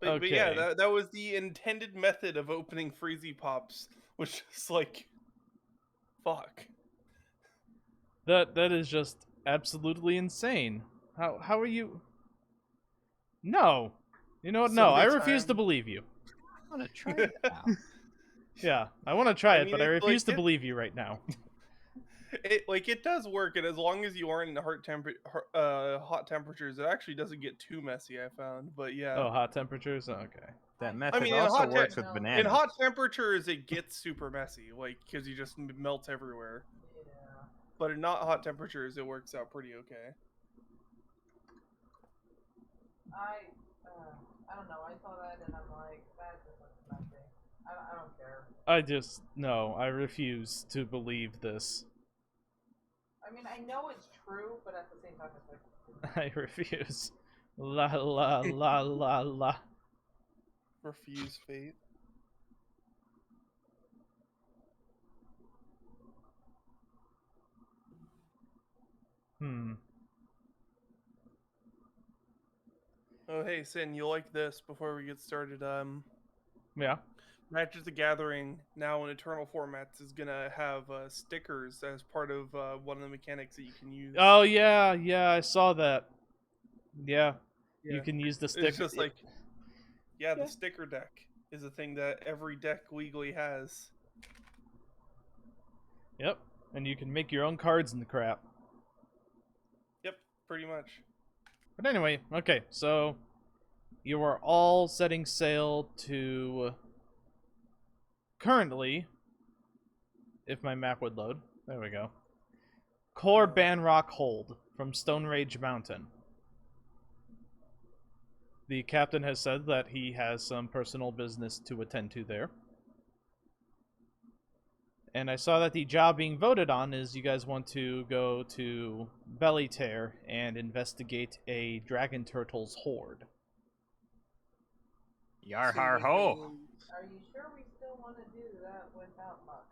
But yeah, that was the intended method of opening Freezy Pops, which is like, fuck. That is just absolutely insane. How are you? No, you know what? No, I refuse to believe you. I want to try it now. Yeah, I want to try it, mean, but I it's refuse like to believe you right now. It does work, and as long as you aren't in hot temperatures, it actually doesn't get too messy. I found, but yeah. Oh, hot temperatures. Okay. That method mean, also works with bananas. In hot temperatures, it gets super messy, like because you just melt everywhere. Yeah. But in not hot temperatures, it works out pretty okay. I don't know. I saw that and I'm like, that just looks messy. I don't care. I refuse to believe this. I mean, I know it's true, but at the same time, it's like... I refuse. La la la la la. Refuse fate. Oh, hey, Sin, you like this before we get started? Yeah. Magic the Gathering, now in Eternal formats, is gonna have stickers as part of one of the mechanics that you can use. Oh, yeah, I saw that. Yeah. You can use the sticker. It's just like, the sticker deck is a thing that every deck legally has. Yep, and you can make your own cards and the crap. Yep, pretty much. But anyway, okay, so you are all setting sail to currently, if my map would load, there we go, Core Banrock Hold from Stone Rage Mountain. The captain has said that he has some personal business to attend to there. And I saw that the job being voted on is you guys want to go to Belly Tear and investigate a dragon turtle's horde. Yar har ho! Are you sure we still want to do that without luck?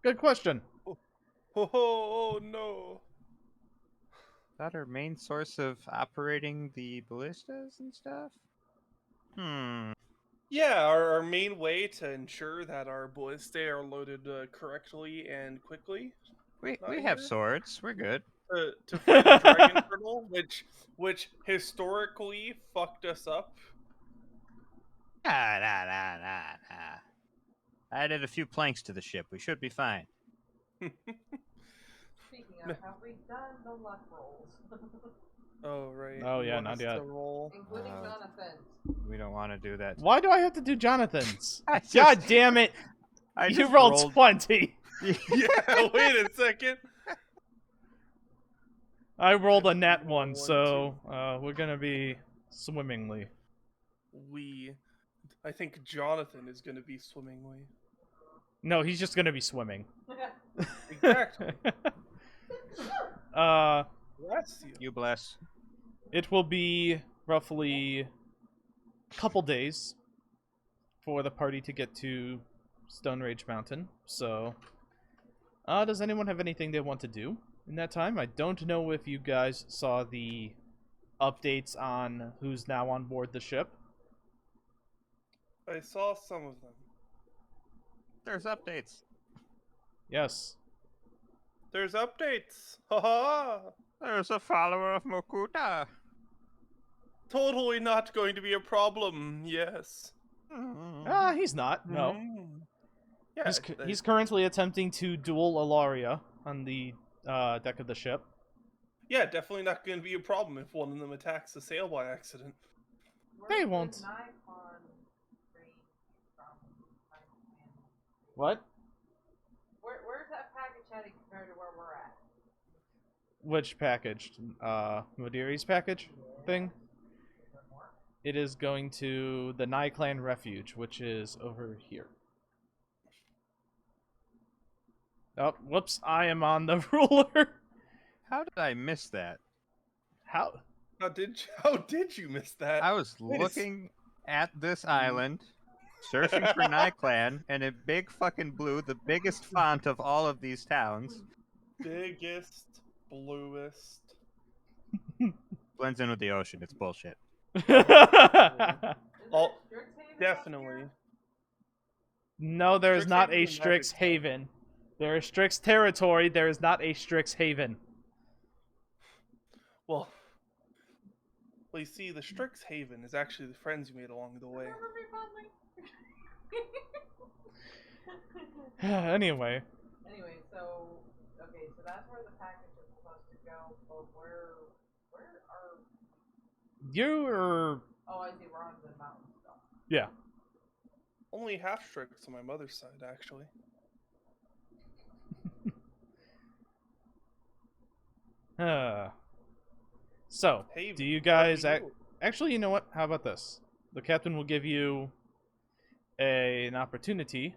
Good question. Oh no. Is that our main source of operating the ballistas and stuff? Yeah, our main way to ensure that our ballistae are loaded correctly and quickly. We have swords. We're good. To fight a dragon turtle, which historically fucked us up. Nah. I added a few planks to the ship. We should be fine. Speaking of, have we done the luck rolls? Oh, right. Oh, yeah, not yet. Including Jonathan's. We don't want to do that. Why do I have to do Jonathan's? Just, God damn it! You rolled 20! Yeah, wait a second. I rolled a nat 1, so we're gonna be swimmingly. I think Jonathan is gonna be swimmingly. No, he's just gonna be swimming. Exactly. Bless you. You bless. It will be roughly a couple days for the party to get to Stone Rage Mountain. So, does anyone have anything they want to do in that time? I don't know if you guys saw the updates on who's now on board the ship. I saw some of them. There's updates. Yes. There's updates. Haha. There's a follower of Mokuta. Totally not going to be a problem. Yes. He's not. No. Yeah, he's currently attempting to duel Alaria on the deck of the ship. Yeah, definitely not going to be a problem if one of them attacks the sail by accident. They won't. What? Where's that package heading compared to where we're at? Which package? Modiri's package thing? It is going to the Nye Clan Refuge, which is over here. Oh, whoops, I am on the ruler. How did I miss that? How did you miss that? I was looking at this island, searching for Nye Clan, and in big fucking blue, the biggest font of all of these towns. Biggest, bluest. blends in with the ocean. It's bullshit. Is Oh, there Strixhaven definitely. up No, there is not a Strixhaven's a magic Strixhaven. There is Strix territory. There is not a Strixhaven. Well, you see, the Strixhaven is actually the friends you made along the way. Remember me fondly? Anyway, Anyway, so that's where the package is supposed to go, but where are? you're Oh, I see. We're on the mountain stuff. yeah. Only half Strix on my mother's side, actually. So, Haven, do you lucky guys you. actually? You know what? How about this? The captain will give you an opportunity.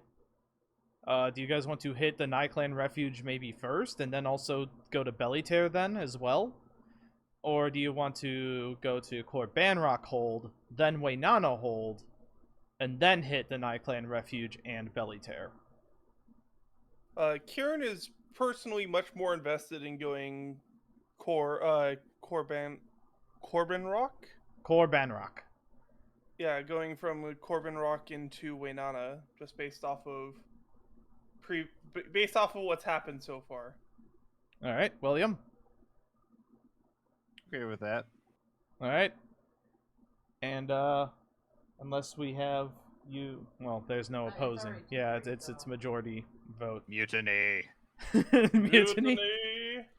Do you guys want to hit the Nyclan refuge maybe first, and then also go to Bellytear then as well? Or do you want to go to Corbanrock Hold, then Waynana Hold, and then hit the Nyclan refuge and Bellytear? Kieran is personally much more invested in going Corban Rock. Corbanrock. Yeah, going from Corbin Rock into Waynana, just based off of what's happened so far. All right, William. Okay with that. All right. And unless we have you, well, there's no It's opposing. already Yeah, two-three, it's so- majority vote. Mutiny. Mutiny.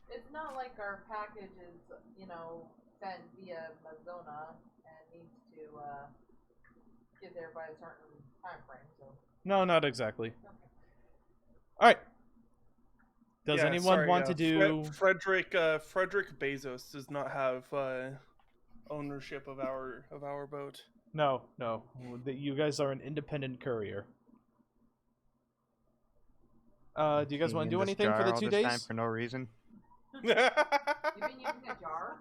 It's not like our package is, sent via Mazona and needs to get there by a certain time frame. So. No, not exactly. Okay. All right. Does Yeah, anyone sorry, want to do? Frederick Bezos does not have ownership of our boat. No. You guys are an independent courier. Do you guys want to do anything for the 2 Time days? for no reason. You've been using a jar?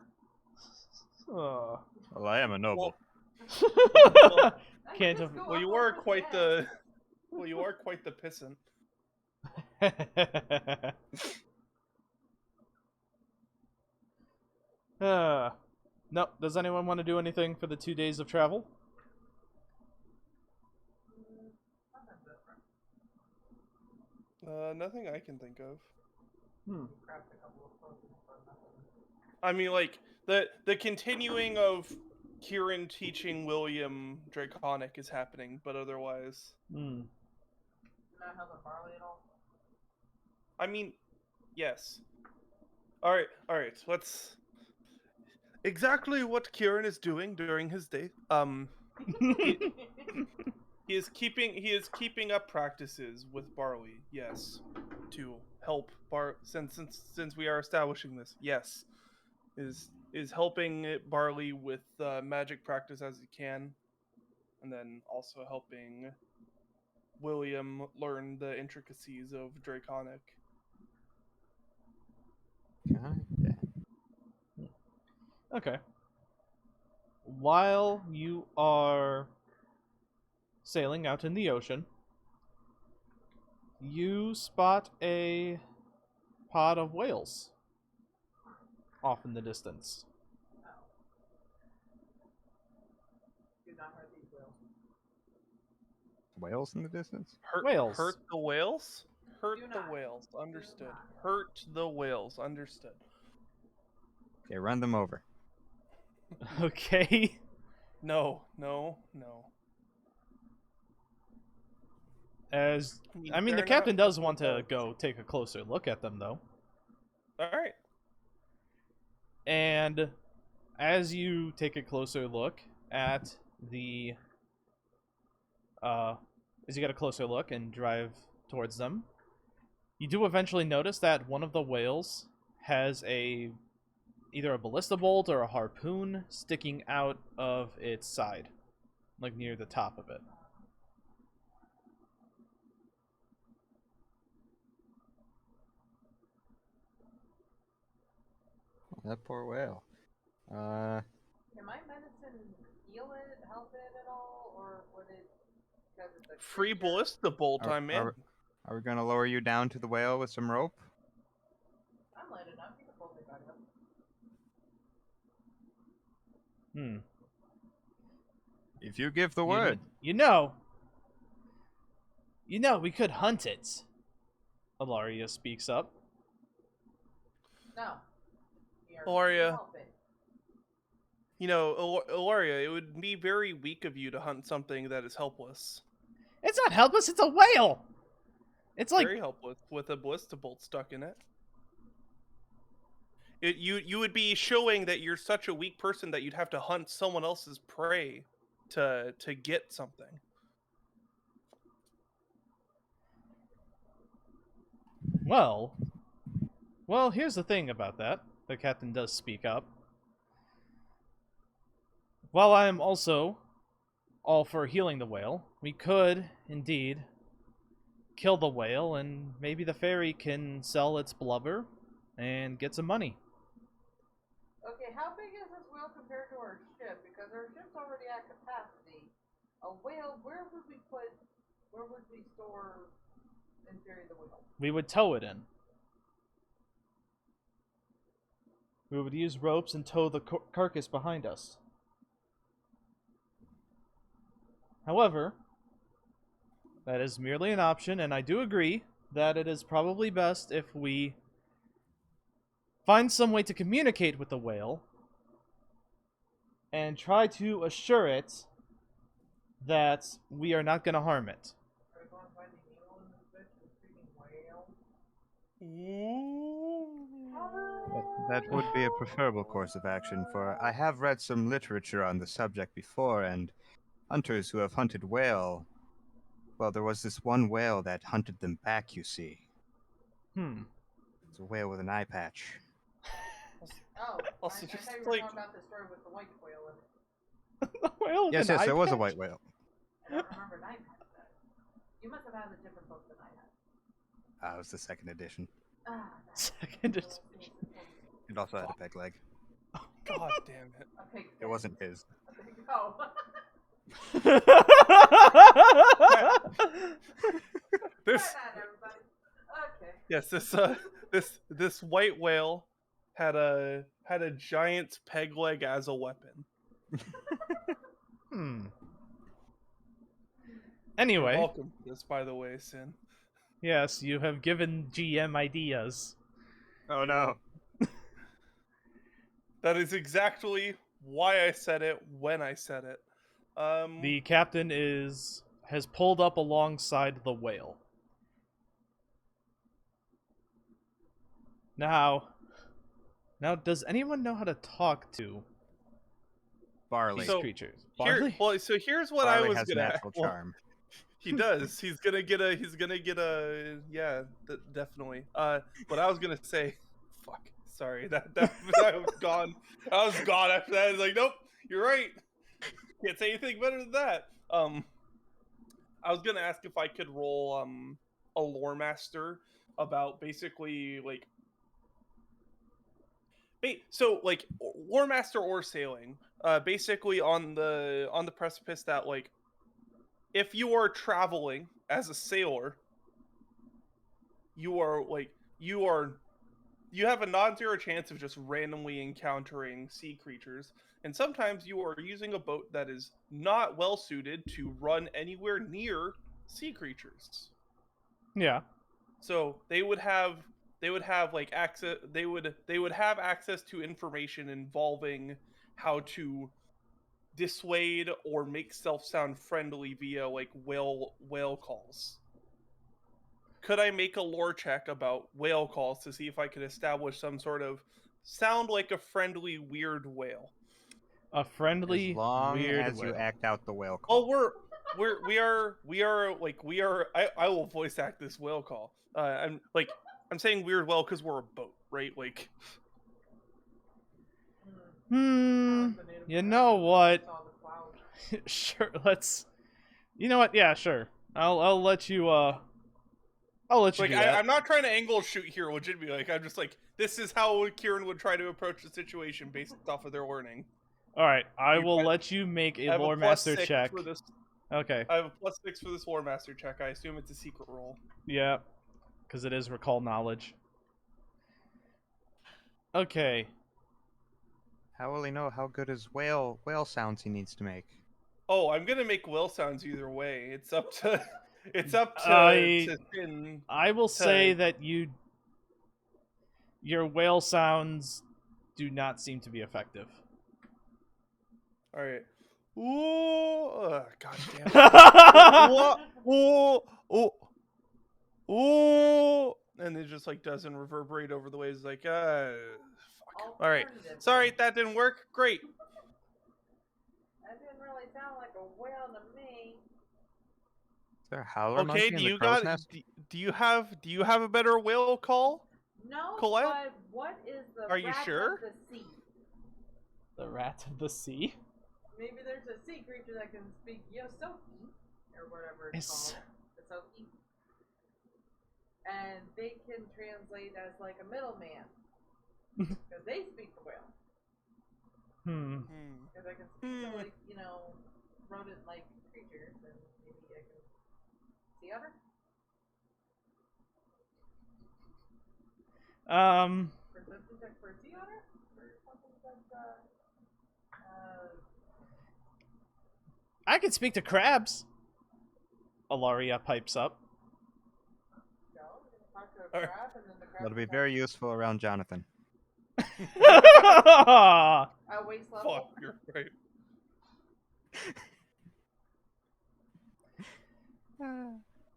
Oh. Well, I am a noble. Can't Just have. go Well, you up are over quite the the pissant. No. Does anyone want to do anything for the 2 days of travel? Nothing I can think of. Craft a couple of potions, but nothing. I mean, like the continuing of Kieran teaching William Draconic is happening, but otherwise, Not help the barley at all? I mean, yes. All right. Let's exactly what Kieran is doing during his day. He is keeping up practices with barley. Yes, to help since we are establishing this. Yes, is helping barley with magic practice as he can, and then also helping William learn the intricacies of Draconic. God damn. Okay. While you are sailing out in the ocean, you spot a pod of whales off in the distance. Do not hurt these whales. Whales in the distance? Whales. Hurt the whales? Hurt Do the not. whales. Understood. not. Hurt the whales. Understood. Okay, run them over. Okay. No. As I mean, the they're captain not does want to whales. go take a closer look at them, though. All right. And as you take a closer look at the, as you get a closer look and drive towards them, you do eventually notice that one of the whales has either a ballista bolt or a harpoon sticking out of its side, like near the top of it. That poor whale. Can my medicine heal it, help it at all, or would it? Because it's a Free creature? ballista bolt. Are- I'm in. Are we gonna lower you down to the whale with some rope? I'm light enough. You can pull me back up. Hmm. If you give the word. You know, we could hunt it. Ilaria speaks up. No. We are Ilaria. going to help it. You know, Ilaria, it would be very weak of you to hunt something that is helpless. It's not helpless, it's a whale! It's like... Very helpless with a ballista bolt stuck in it. You would be showing that you're such a weak person that you'd have to hunt someone else's prey to get something. Well, here's the thing about that. The captain does speak up. While I am also all for healing the whale, we could, indeed, kill the whale, and maybe the ferry can sell its blubber and get some money. Okay, how big is this whale compared to our ship? Because our ship's already at capacity. A whale, where would we store, in theory, the whale? We would tow it in. We would use ropes and tow the carcass behind us. However, that is merely an option, and I do agree that it is probably best if we find some way to communicate with the whale and try to assure it that we are not going to harm it. Are we going to find the needle in this bitch, the freaking whale? That would be a preferable course of action, for I have read some literature on the subject before, and hunters who have hunted whale, well, there was this one whale that hunted them back, you see. It's a whale with an eye patch. Oh, Also, I just thought you were like talking about the story with the white whale in it. The whale with Yes, an eye there was a patch? white whale. I don't remember nine times that. You must have had a different book than I had. It was the second edition. Ah, Second edition. It also had a peg leg. God damn it. a pig. It wasn't his. A pig. Oh. This Try that, everybody. Okay. yes, this white whale had a giant's peg leg as a weapon. Anyway, You're welcome for this, by the way, Sin. yes, you have given GM ideas. Oh no. That is exactly why I said it when I said it. The captain has pulled up alongside the whale. Now, does anyone know how to talk to Barley. these So, creatures? Here, Barley? well, so here's what Barley I was has gonna. natural well, charm. he does. He's gonna get a. Yeah, definitely. What I was gonna say. Fuck. Sorry. That was gone. I was gone after that. I was like, nope. You're right. Can't say anything better than that. I was gonna ask if I could roll a Loremaster about basically like. So like Loremaster or sailing, basically on the precipice that like, if you are traveling as a sailor, you have a non-zero chance of just randomly encountering sea creatures, and sometimes you are using a boat that is not well suited to run anywhere near sea creatures. Yeah. So they would have like access. They would have access to information involving how to dissuade or make self sound friendly via like whale calls. Could I make a lore check about whale calls to see if I could establish some sort of sound like a friendly weird whale? A friendly As long weird as you whale. act out the whale call. Oh, I will voice act this whale call. I'm saying weird whale because we're a boat, right? Like, You know what? Sure, let's. You know what? Yeah, sure. I'll let you. I'll let you like do that. I'm not trying to angle shoot here, legitimately. Like, I'm just like, this is how Kieran would try to approach the situation based off of their learning. All right, I will got- let you make a I have lore a master +6 check. for this. Okay. I have a +6 for this lore master check. I assume it's a secret roll. Yeah, because it is recall knowledge. Okay. How will he know how good his whale sounds he needs to make? Oh, I'm gonna make whale sounds either way. It's up to I Sin. I will to- say that your whale sounds do not seem to be effective. All right. Ooh, god damn it. Ooh, ooh, ooh, and it just like doesn't reverberate over the waves. Like, fuck. All right. Sorry, that didn't work. Great. That didn't really sound like a whale to me. Is there a howler Okay. monkey in the crow's nest? Do you have a better whale call? No, Colette? but what is the Are you rat sure? of the sea? The rat of the sea? Maybe there's a sea creature that can speak Yosoki, or whatever it's called. Yosoki. And they can translate as like a middleman. Because they speak the whale. Because I can speak to like, rodent-like creatures, and maybe I can sea otter? Perception check for a sea otter? Or something that's, I can speak to crabs. Alaria pipes up. no, I'm gonna talk to a crab, and then the crab That'll be will very useful around Jonathan. talk at waist level. Fuck, you're right.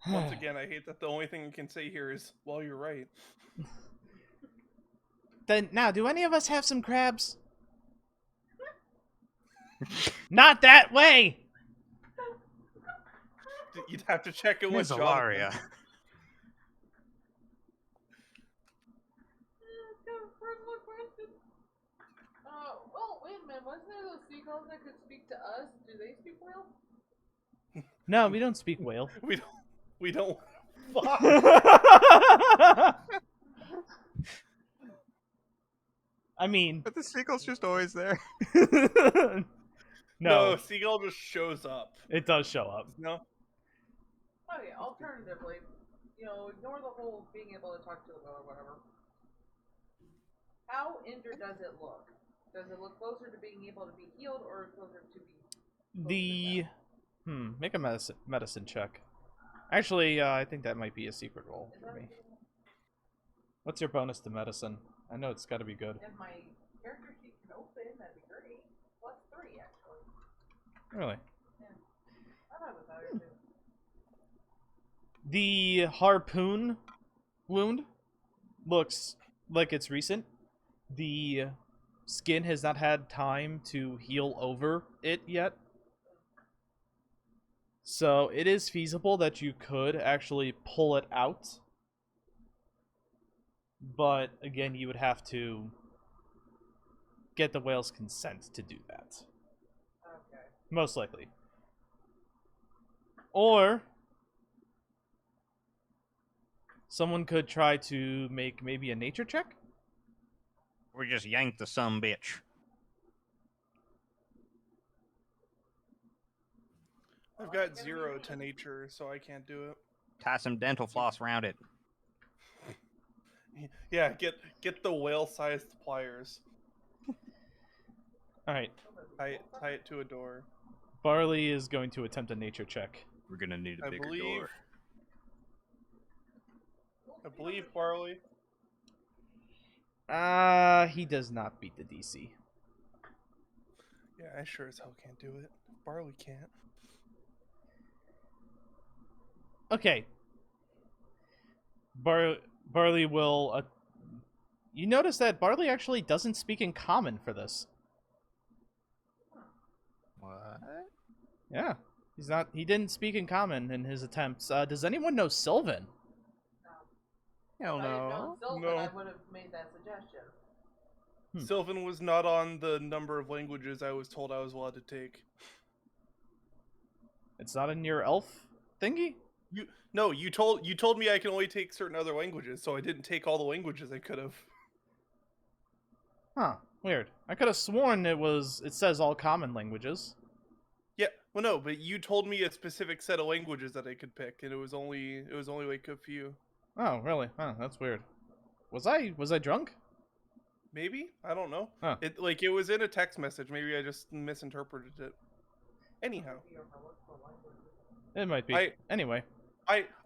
Once again, I hate that the only thing you can say here is, well, you're right. Then now, do any of us have some crabs? Not that way. You'd have to check it with Miss Jonathan. Alaria. Well, wait a minute. Wasn't there those seagulls that could speak to us? Do they speak whale? No, we don't speak whale. We don't. Fuck. I mean, But the seagull's just always there. no, Seagull just shows up. it does show up. No. Okay, alternatively, ignore the whole being able to talk to the whale or whatever. How injured does it look? Does it look closer to being able to be healed, or closer to be... Make a medicine check. Actually, I think that might be a secret roll for me. What's your bonus to medicine? I know it's got to be good. If my character sheet can open, that'd be great. +3, actually. Really? Yeah. I thought it was better, too. The harpoon wound looks like it's recent. The skin has not had time to heal over it yet. So it is feasible that you could actually pull it out. But again, you would have to get the whale's consent to do that. Okay. Most likely. Or someone could try to make maybe a nature check. We just yanked the sumbitch. I've got 0 to nature, so I can't do it. Tie some dental floss around it. Yeah, get the whale-sized pliers. Alright. Tie it to a door. Barley is going to attempt a nature check. We're gonna need a I bigger believe. door. I believe Barley. He does not beat the DC. Yeah, I sure as hell can't do it. Barley can't. Okay. Barley will... you notice that Barley actually doesn't speak in common for this. What? Yeah. He didn't speak in common in his attempts. Does anyone know Sylvan? Hell If I had known no. Sylvan, No. I would have made that suggestion. Sylvan was not on the number of languages I was told I was allowed to take. It's not in your elf thingy? You told me I can only take certain other languages, so I didn't take all the languages I could have. Huh. Weird. I could have sworn it says all common languages. Yeah, well no, but you told me a specific set of languages that I could pick, and it was only like a few. Oh, really? Huh, that's weird. Was I drunk? Maybe? I don't know. Huh. It was in a text message. Maybe I just misinterpreted it. Anyhow, It might be. I- Anyway.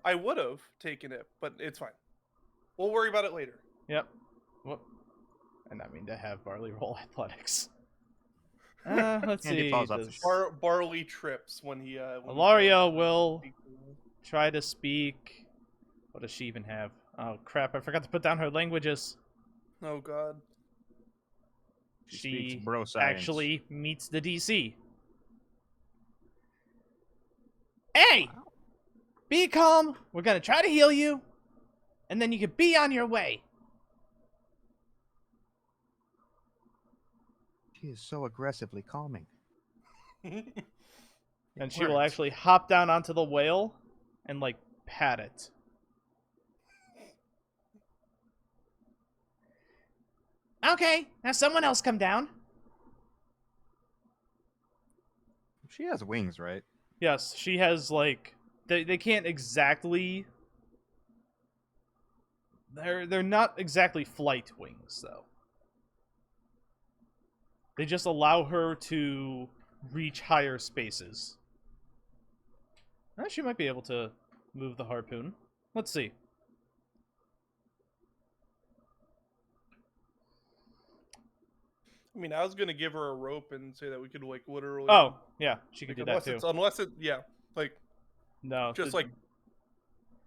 I would have taken it, but it's fine. We'll worry about it later. Yep. Whoop. And I mean to have Barley roll athletics. Let's And he see. falls off the does- ship. Barley trips when he. Ilaria will try to speak. What does she even have? Oh crap! I forgot to put down her languages. Oh God. She She speaks bro science. actually meets the DC. Hey! Be calm. We're gonna try to heal you, and then you can be on your way. She is so aggressively calming. And she will worked. actually hop down onto the whale and like pat it. Okay, now someone else come down. She has wings, right? Yes, she has like they can't exactly they're not exactly flight wings though. They just allow her to reach higher spaces. She might be able to move the harpoon. Let's see. I mean, I was gonna give her a rope and say that we could like literally. Oh, yeah, she could like, do that too. unless it, yeah, like No, just like,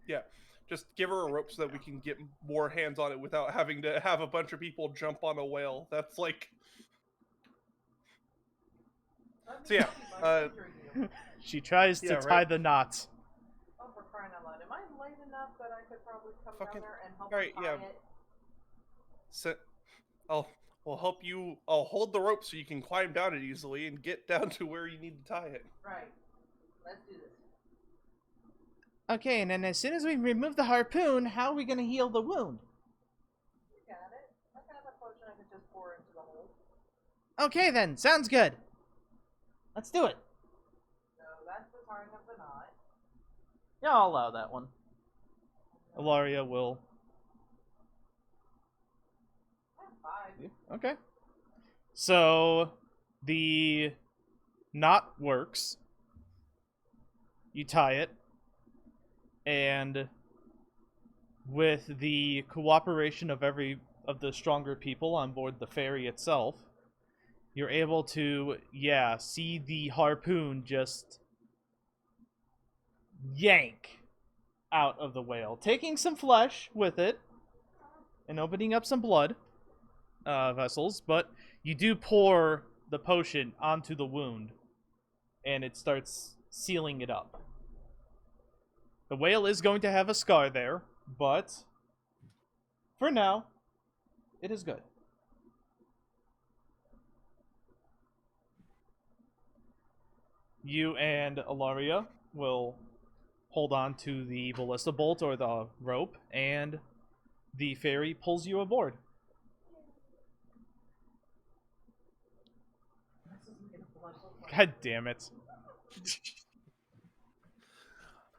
yeah, just give her a rope so that we can get more hands on it without having to have a bunch of people jump on a whale. That's like, so yeah, she tries to Yeah, tie right. the knot. Oh, for crying out loud. Am I light enough that I could probably come Fucking- down there and help alright, tie yeah. it? I'll help you. I'll hold the rope so you can climb down it easily and get down to where you need to tie it. Right. Let's do this. Okay, and then as soon as we remove the harpoon, how are we going to heal the wound? You got it. I got a potion I could just pour into the hole. Okay then, sounds good. Let's do it. No, that's the tying of the knot. Yeah, I'll allow that one. Ilaria will. Five. Okay. So, the knot works. You tie it. And with the cooperation of every of the stronger people on board the ferry itself, you're able to, see the harpoon just yank out of the whale, taking some flesh with it and opening up some blood vessels, but you do pour the potion onto the wound and it starts sealing it up. The whale is going to have a scar there, but for now, it is good. You and Ilaria will hold on to the ballista bolt or the rope, and the ferry pulls you aboard. God damn it.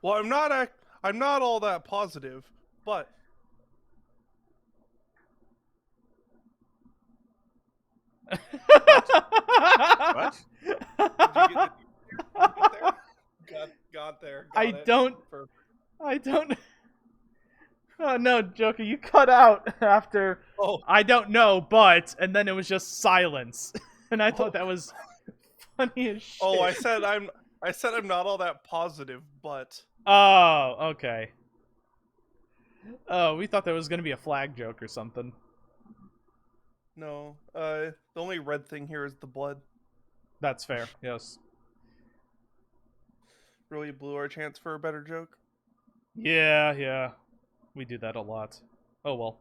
Well, I'm not all that positive, but What? did you get there? Got there. Got I it. don't. Perfect. I don't. Oh no, Joker, you cut out after. Oh, I don't know, but, and then it was just silence, and I thought that was funny as shit. oh, I said I'm not all that positive, but Oh, okay. Oh, we thought there was gonna be a flag joke or something. no. The only red thing here is the blood. That's fair. Yes. Really blew our chance for a better joke. Yeah. We do that a lot. Oh well.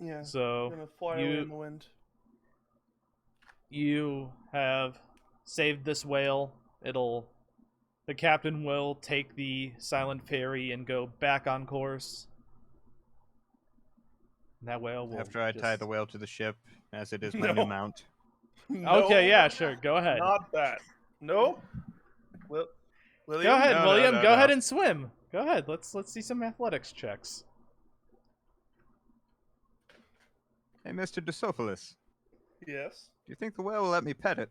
Yeah. I'm So gonna fly away in the wind. you have saved this whale. The captain will take the Silent Ferry and go back on course. And that whale will After I tie just- the whale to the ship, as it is my No. new mount. Okay, yeah, sure. Go ahead. Not that. No. William. Go ahead, No, William. no, Go no. ahead and swim. Go ahead. Let's see some athletics checks. Hey, Mr. Dysopalis, Yes. do you think the whale will let me pet it?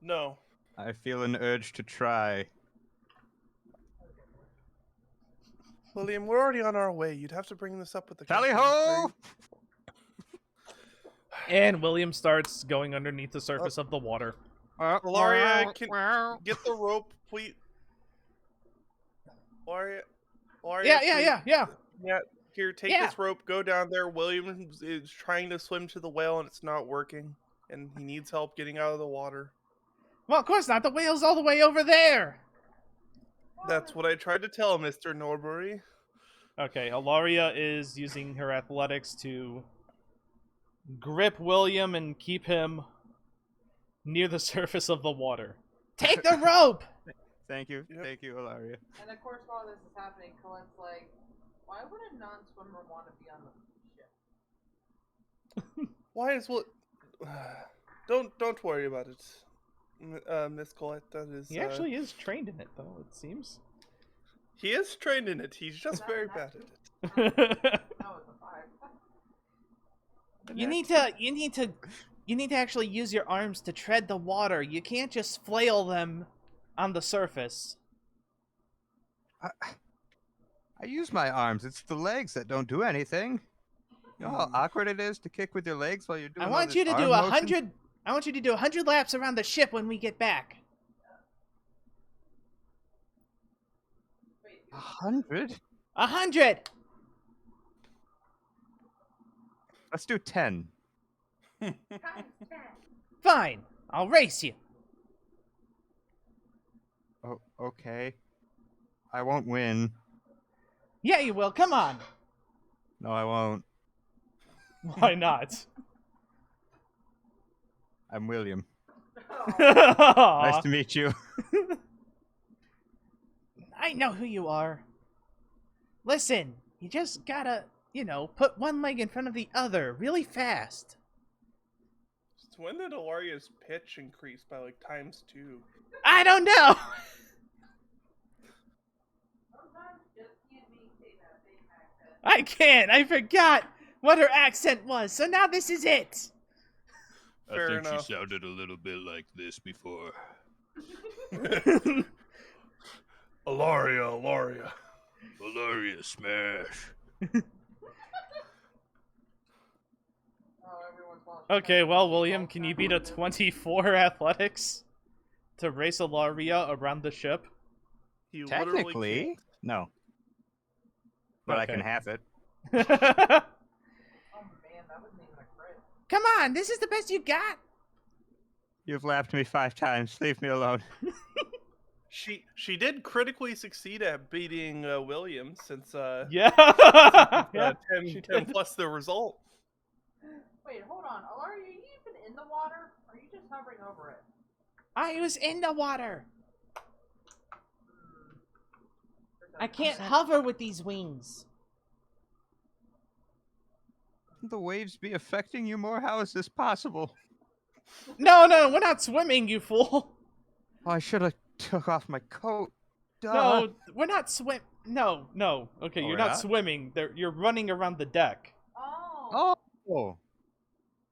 No. I feel an urge to try. William, we're already on our way. You'd have to bring this up with the Tally captain. ho! And William starts going underneath the surface of the water. Ilaria, can get the rope, please. Ilaria, Yeah. Yeah, here, take Yeah. this rope, go down there. William is trying to swim to the whale and it's not working. And he needs help getting out of the water. Well, of course not. The whale's all the way over there. That's what I tried to tell Mr. Norbury. Okay, Ilaria is using her athletics to grip William and keep him near the surface of the water. Take the rope! Thank you. Yep. Thank you, Ilaria. And of course, while this is happening, Colette's like, why would a non-swimmer want to be on the ship? Why is what? Don't worry about it, Miss Colette. That is. He actually is trained in it, though, it seems. He is trained in it. He's just very bad at it. No, it's a 5. You need to actually use your arms to tread the water. You can't just flail them on the surface. I use my arms. It's the legs that don't do anything. You know how awkward it is to kick with your legs while you're doing I all want this you to arm do motion? 100. I want you to do 100 laps around the ship when we get back. 100? 100. Let's do 10. Times 10. Fine. I'll race you. Oh, okay. I won't win. Yeah, you will. Come on. No, I won't. Why not? I'm William. Oh, Nice to meet you. I know who you are. Listen, you just gotta, put one leg in front of the other really fast. So when did Ilaria's pitch increase by like ×2? I don't know. sometimes just can't maintain that same accent. I can't. I forgot what her accent was. So now this is it. Fair I think enough. she sounded a little bit like this before. Ilaria. Valeria smash. Oh, everyone's watching. Okay, well, William, can you beat a 24 athletics to race Ilaria around the ship? He literally Technically, no. But I can Okay. half it. Oh man, that wasn't even a crit. Come on, this is the best you got. You've lapped me 5 times. Leave me alone. She did critically succeed at beating William since Yeah. 10, she 10 did. plus the result. Wait, hold on. Are you even in the water? Or are you just hovering over it? I was in the water. Hmm. I can't hover with these wings. Shouldn't the waves be affecting you more? How is this possible? No, we're not swimming, you fool. Oh, I should have took off my coat. Duh. No, we're not No. Okay, Oh, you're we're not not? swimming. You're running around the deck. Oh. Oh.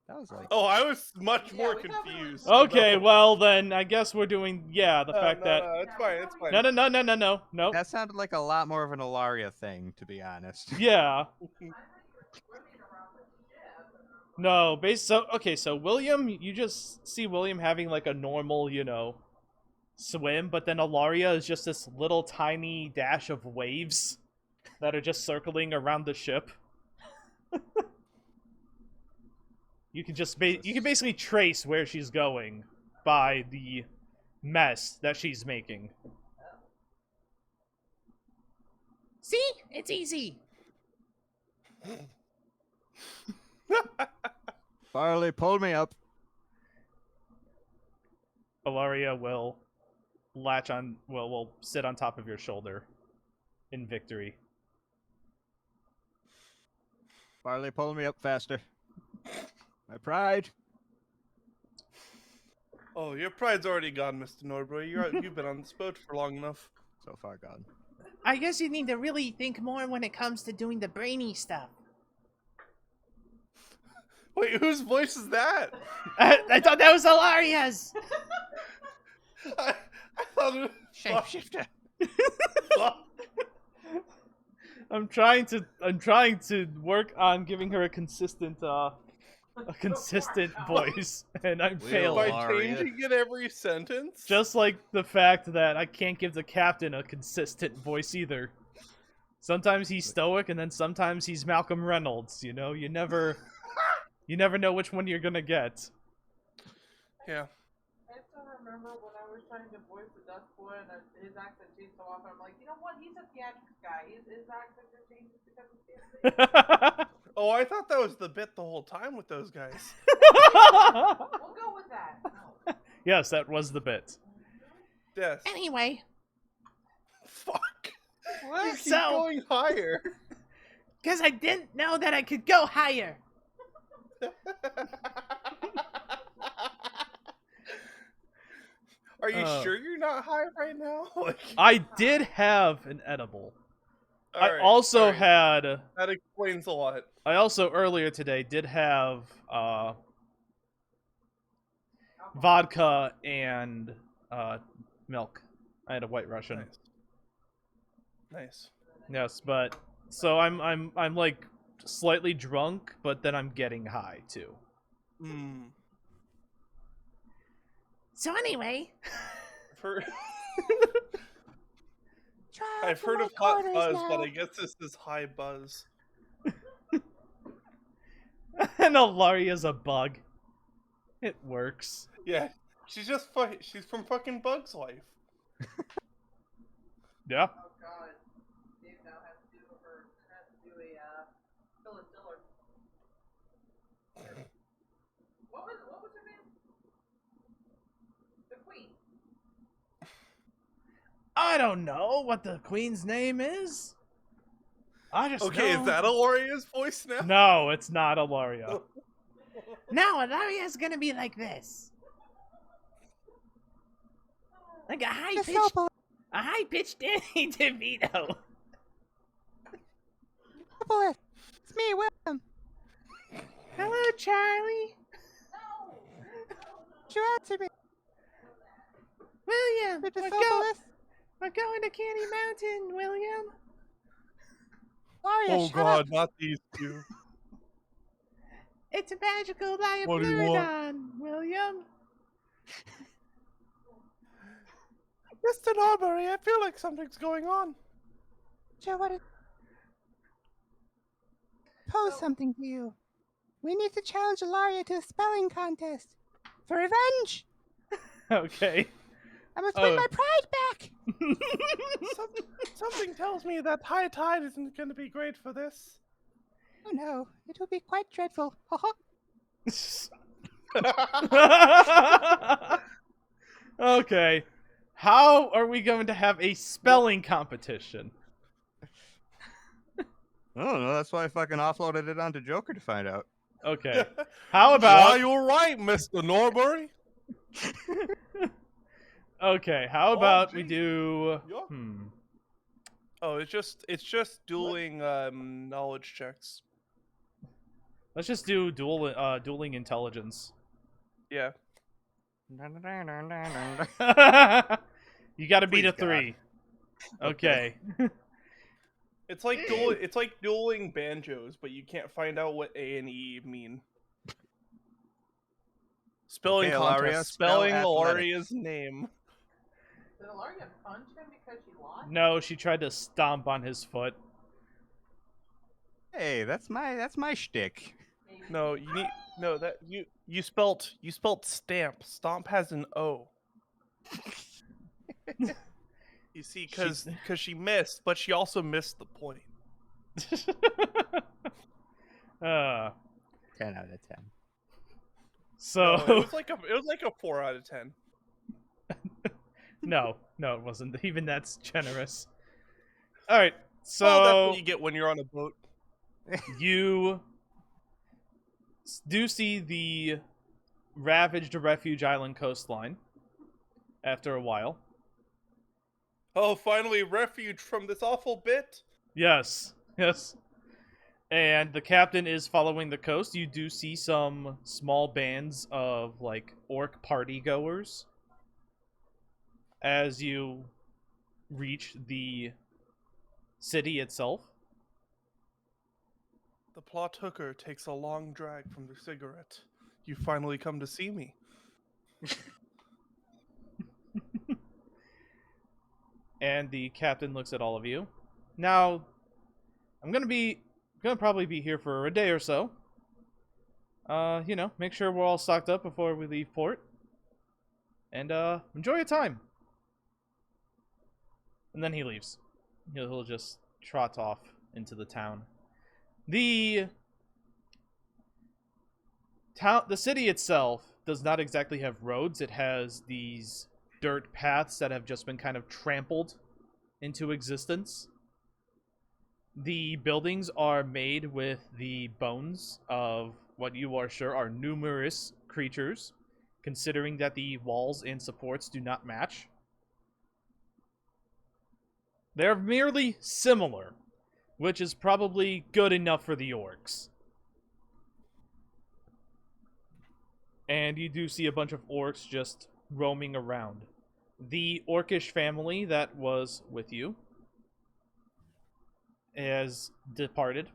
That was like... Oh, I was much Yeah, more we thought we were- confused. Okay, about- well then, I guess we're doing the fact no, that no, it's fine. It's fine. no. That sounded like a lot more of an Ilaria thing, to be honest. Yeah. No, so William, you just see William having like a normal, swim, but then Ilaria is just this little tiny dash of waves that are just circling around the ship. You can basically trace where she's going by the mess that she's making. See? It's easy. Farley, pull me up. Ilaria will will sit on top of your shoulder in victory. Farley, pull me up faster. My pride. Oh, your pride's already gone, Mr. Norbury. You've been on this boat for long enough. So far gone. I guess you need to really think more when it comes to doing the brainy stuff. Wait, whose voice is that? I thought that was Ilaria's. I thought it was Shapeshifter. fuck. I'm trying to work on giving her a consistent voice, and I'm Will failing. By Aria. changing it every sentence? Just like the fact that I can't give the captain a consistent voice either. Sometimes he's stoic, and then sometimes he's Malcolm Reynolds. You know, you never know which one you're gonna get. Yeah. I still remember when I was trying to voice the Dust Boy and his accent changed so often. I'm like, you know what? He's a theatrics guy. His accent just changes because of theatrics. Oh, I thought that was the bit the whole time with those guys. We'll go with that. Yes, that was the bit. Yes. Anyway, Fuck. What? You keep So- going higher. because I didn't know that I could go higher. Are you sure you're not high right now? Like, I did have an edible. I alright, also alright. had. That explains a lot. I also earlier today did have vodka and milk. I had a White Russian. Nice. Nice. Yes, but so I'm like slightly drunk, but then I'm getting high too. Hmm. So anyway, I've heard of hot buzz, but I guess this is high buzz. and Alaria's a bug. It works. Yeah, she's just she's from fucking Bug's Life. Yeah. Oh god. Dave now has to do a Phyllis Diller. What was her name? The Queen. I don't know what the queen's name is. I just Okay, know... is that Aloria's voice now? No, it's not Alaria. No, Alaria's gonna be like this. Like a high-pitched Danny DeVito. It's me, William. Hello, Charlie. No! You answer me. William, Mr. we're going to Candy Mountain, William. Aria, Oh god, not these two. It's a magical What do you want? Diapleurodon, William. Mr. Norbury, I feel like something's going on. Joe, what pose something to you. We need to challenge Ilaria to a spelling contest. For revenge! Okay. I must Oh. win my pride back! Something tells me that high tide isn't going to be great for this. Oh no, it will be quite dreadful. Haha. Okay. How are we going to have a spelling competition? I don't know, that's why I fucking offloaded it onto Joker to find out. Okay. How Why, about... you're right, Mr. Norbury. Okay, how about we gee. do... Yeah. Oh, it's just dueling knowledge checks. Let's just do dueling intelligence. Yeah. You gotta beat a Please, God. 3. Okay. It's like dueling banjos, but you can't find out what A and E mean. Spelling Okay, contest. Ilaria, Spelling spell Ilaria's name. Did Ilaria punch him because she lost? No, she tried to stomp on his foot. Hey, that's my shtick. Maybe. No, you need that you spelt stamp. Stomp has an O. You see, because she missed, but she also missed the point. 10 out of 10. So No, it was like a 4 out of 10. no, it wasn't. Even that's generous. All right, so Well, that's what you get when you're on a boat. you do see the ravaged Refuge Island coastline after a while. Oh, finally refuge from this awful bit. Yes. And the captain is following the coast. You do see some small bands of, like, orc party goers as you reach the city itself. The plot hooker takes a long drag from the cigarette. You finally come to see me. And the captain looks at all of you. Now, I'm gonna probably be here for a day or so. Make sure we're all stocked up before we leave port. And enjoy your time. And then he leaves. He'll just trot off into the town. The city itself does not exactly have roads. It has these dirt paths that have just been kind of trampled into existence. The buildings are made with the bones of what you are sure are numerous creatures, considering that the walls and supports do not match. They're merely similar, which is probably good enough for the orcs. And you do see a bunch of orcs just roaming around. The orcish family that was with you has departed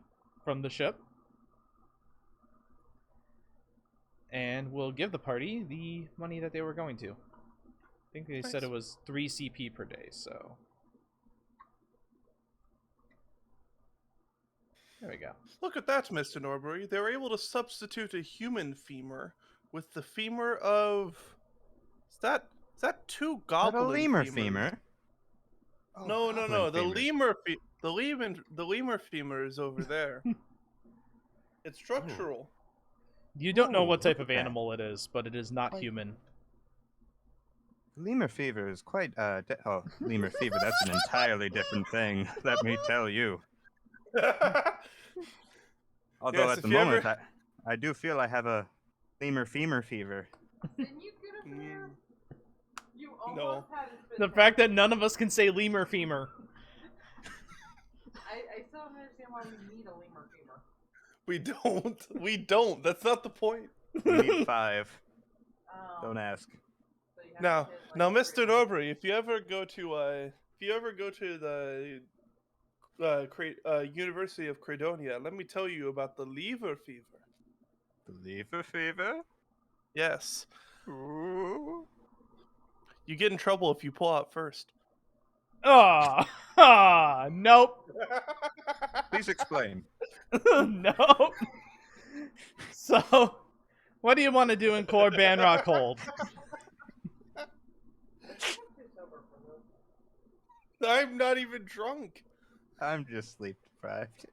from the ship. And will give the party the money that they were going to. I think they said it was 3 CP per day, so... There we go. Look at that, Mr. Norbury. They were able to substitute a human femur with the femur of... Is that 2 Not a goblin lemur femurs? femur. Oh, No. goblin The femurs. lemur femur is over there. It's structural. You don't know Oh, what type look of at that. animal it is, but it is not Quite- human. Lemur fever is quite lemur fever, that's an entirely different thing, let me tell you. Although Yes, at if the you moment ever- I do feel I have a lemur femur fever. Didn't you get a beer? You No. almost had it spit The out. fact that none of us can say lemur femur. I still don't understand why we need a lemur femur. We don't. That's not the point. We need 5. Oh, Don't ask. so you have Now, to hit, like, now, 3. Mr. Norbury, if you ever go to the University of Credonia, let me tell you about the lever fever. The lemur fever? Yes, Ooh. you get in trouble if you pull out first. Nope. Please explain. Nope. So, what do you want to do in Core Banrock Hold? I'm too sober for this. I'm not even drunk. I'm just sleep deprived.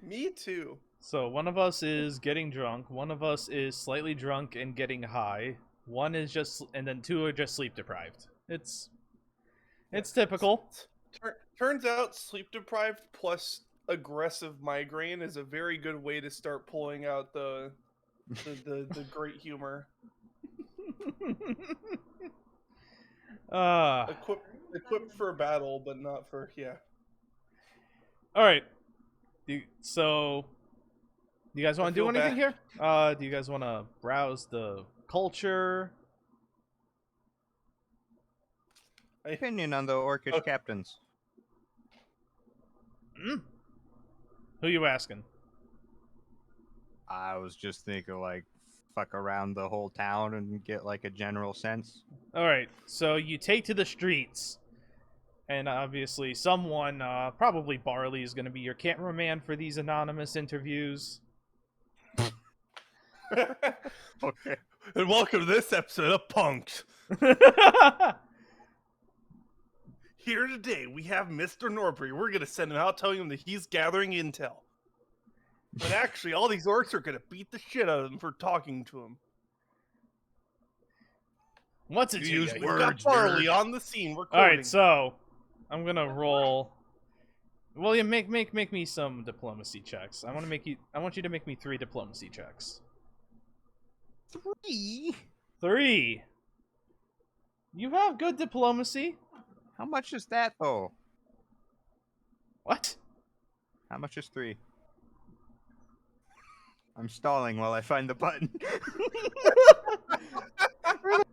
Me too. So, one of us is getting drunk, one of us is slightly drunk and getting high, one is just, and then 2 are just sleep deprived. It's typical. Turns out sleep deprived plus aggressive migraine is a very good way to start pulling out the great humor. Equipped for battle, but not for All right. So, do you guys I want to do feel anything bad. here? Do you guys want to browse the culture? Opinion on the orcish Okay. captains. Who you asking? I was just thinking, like, fuck around the whole town and get, like, a general sense. All right. So you take to the streets, and obviously someone, probably Barley, is going to be your cameraman for these anonymous interviews. Okay. And welcome to this episode of Punks. Here today, we have Mr. Norbury. We're going to send him out telling him that he's gathering intel. But actually, all these orcs are going to beat the shit out of him for talking to him. What's it? We've you got words, Barley nerd. on the scene recording. All right. So I'm gonna roll. William, make me some diplomacy checks. I want you to make me 3 diplomacy checks. 3? 3. You have good diplomacy. How much is that, though? What? How much is 3? I'm stalling while I find the button.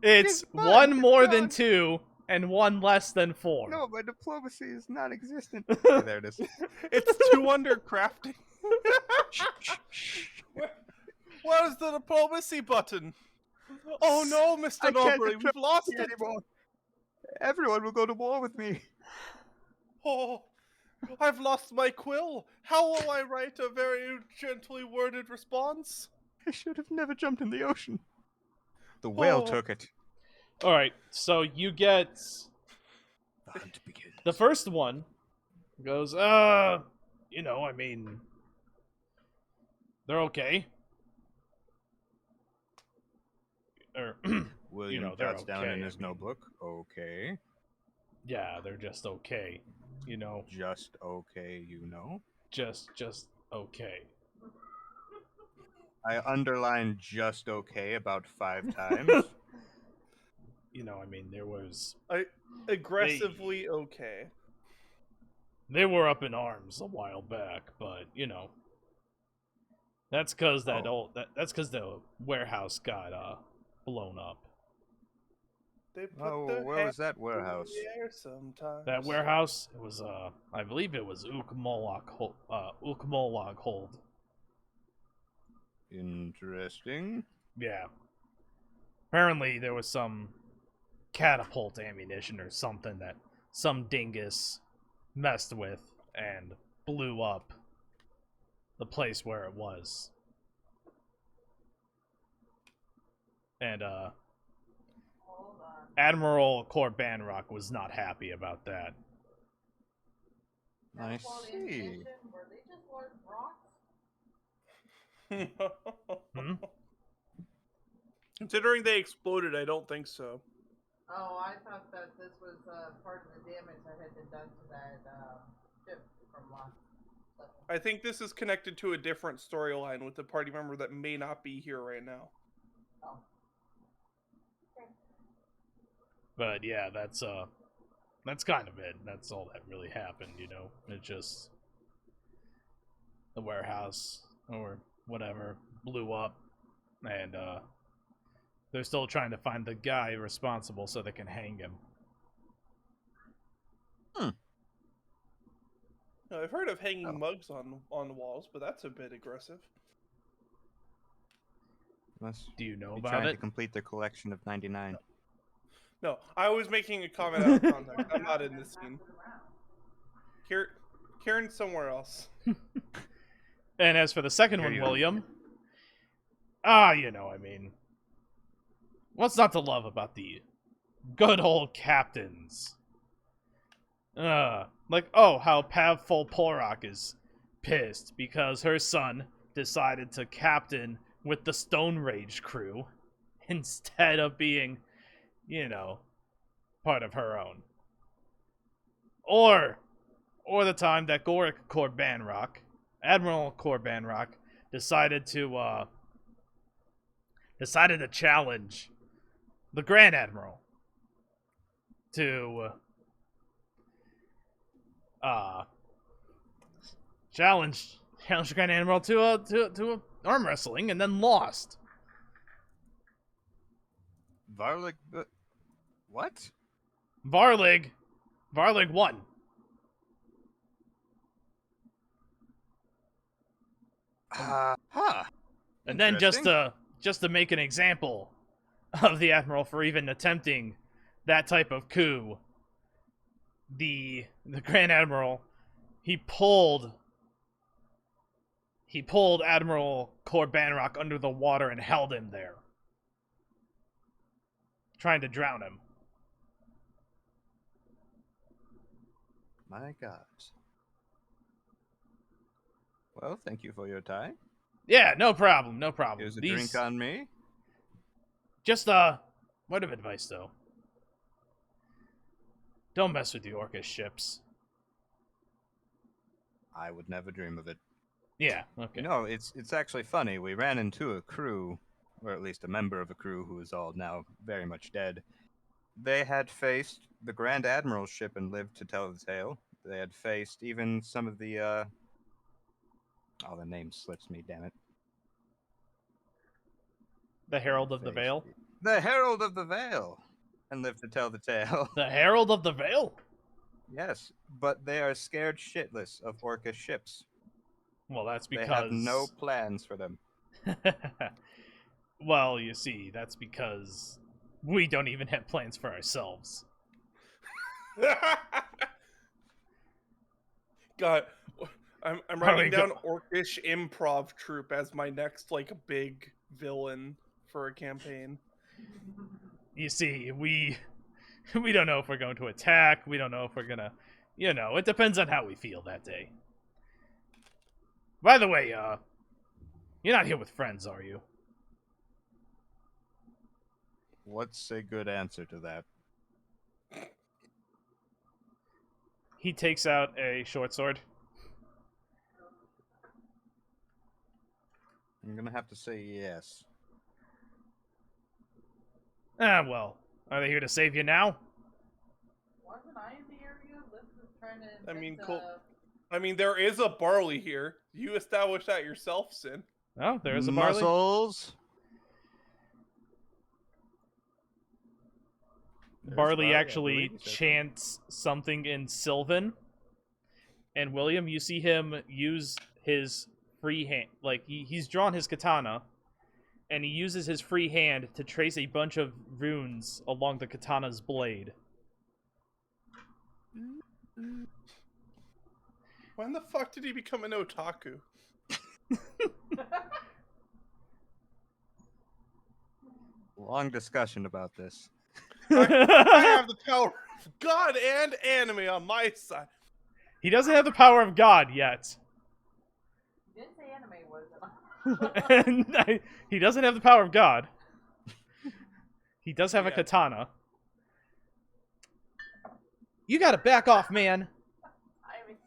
It's button? one more It's than gone. 2 and 1 less than 4. No, my diplomacy is non-existent. Okay, there it is. It's 2 under crafting. Where's the diplomacy button? Oh no, Mr. I can't Norbury, we've control lost it it. anymore. Everyone will go to war with me. Oh, I've lost my quill. How will I write a very gently worded response? I should have never jumped in the ocean. The whale Oh. took it. All right, so you get The hunt begins. the first one goes, you know, I mean, they're okay. Or, William know, they're jots down okay, in I his mean. notebook. Okay. yeah, they're just okay. You know, Just okay, you know. just okay. I underlined just okay about 5 times. You know, I mean, there was Aggressively okay. they were up in arms a while back, but you know, that's because that's because the warehouse got blown up. They put Oh, their where was hands that in warehouse? the air sometimes. That warehouse, it was I believe it was Ukmolog hold. Interesting. Yeah. Apparently there was some catapult ammunition or something that some dingus messed with and blew up the place where it was. And Hold on. Admiral Corbanrock was not happy about that. I All the see. ammunition, were they just large rocks? Hmm? Considering they exploded, I don't think so. Oh, I thought that this was part of the damage that had been done to that ship from last session. I think this is connected to a different storyline with a party member that may not be here right now. Oh. But yeah, that's kind of it. That's all that really happened, you know. It just the warehouse or whatever blew up, and they're still trying to find the guy responsible so they can hang him. Now, I've heard of hanging Oh. mugs on walls, but that's a bit aggressive. Must Do you know be about trying it? to complete their collection of 99. No, I was making a comment out of context. I'm not in this scene. Kieran's somewhere else. And as for the second Here one, you- William, you know, I mean, what's not to love about the good old captains? Like, how Pavful Porok is pissed because her son decided to captain with the Stone Rage crew instead of being, you know, part of her own. Or the time that Admiral Corbanrock, decided to challenge the Grand Admiral to challenge the Grand Admiral to a arm wrestling and then lost. Varlik. What? Varlig won. Huh. And then just Interesting. to make an example of the Admiral for even attempting that type of coup, the Grand Admiral, he pulled Admiral Corbanrock under the water and held him there, trying to drown him. My God. Well, thank you for your time. Yeah, no problem. Here's a drink on me. Just word of advice though. Don't mess with the Orca ships. I would never dream of it. Yeah, okay. No, it's actually funny. We ran into a crew, or at least a member of a crew who is all now very much dead. They had faced the Grand Admiral's ship and lived to tell the tale. They had faced even some of the, oh, the name slips me, damn it. The Herald of the Face Veil. The Herald of the Veil, and live to tell the tale. The Herald of the Veil? Yes, but they are scared shitless of Orcish ships. Well, that's because... They have no plans for them. Well, you see, that's because we don't even have plans for ourselves. God, I'm Alright, writing down go. Orcish improv troupe as my next like big villain for a campaign. You see, we don't know if we're going to attack. We don't know if we're gonna, it depends on how we feel that day. By the way, you're not here with friends, are you? What's a good answer to that? He takes out a short sword. I'm gonna have to say yes. Ah, well, are they here to save you now? Wasn't I in the area? Liz was trying to. I mean, invent, cool. I mean, there is a barley here. You established that yourself, Sin. Oh, there's a barley. Muscles. Barley I actually believe he said chants something in Sylvan. And William, you see him use his free hand. Like, he's drawn his katana, and he uses his free hand to trace a bunch of runes along the katana's blade. When the fuck did he become an otaku? Long discussion about this. I have the power of God and anime on my side. He doesn't have the power of God yet. You didn't say anime, was it? He doesn't have the power of God. He does have a Yeah. katana. You gotta back off, man. I mean,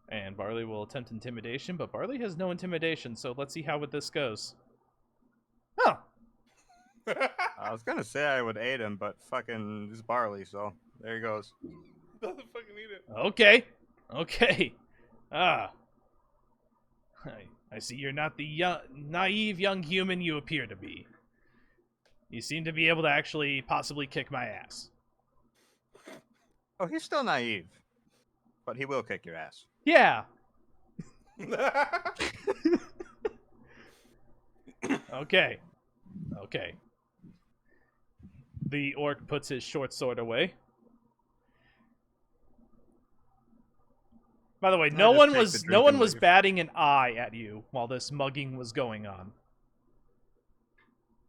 And Barley will attempt intimidation, but Barley has no intimidation, so let's see how this goes. Oh, I was gonna say I would aid him, but fucking this Barley, so there he goes. Doesn't fucking need it. okay. Ah. I see you're not the naive young human you appear to be. You seem to be able to actually possibly kick my ass. Oh, he's still naive, but he will kick your ass. Yeah. Okay. The orc puts his short sword away. By the way, no just one take the was drink and leave. batting an eye at you while this mugging was going on.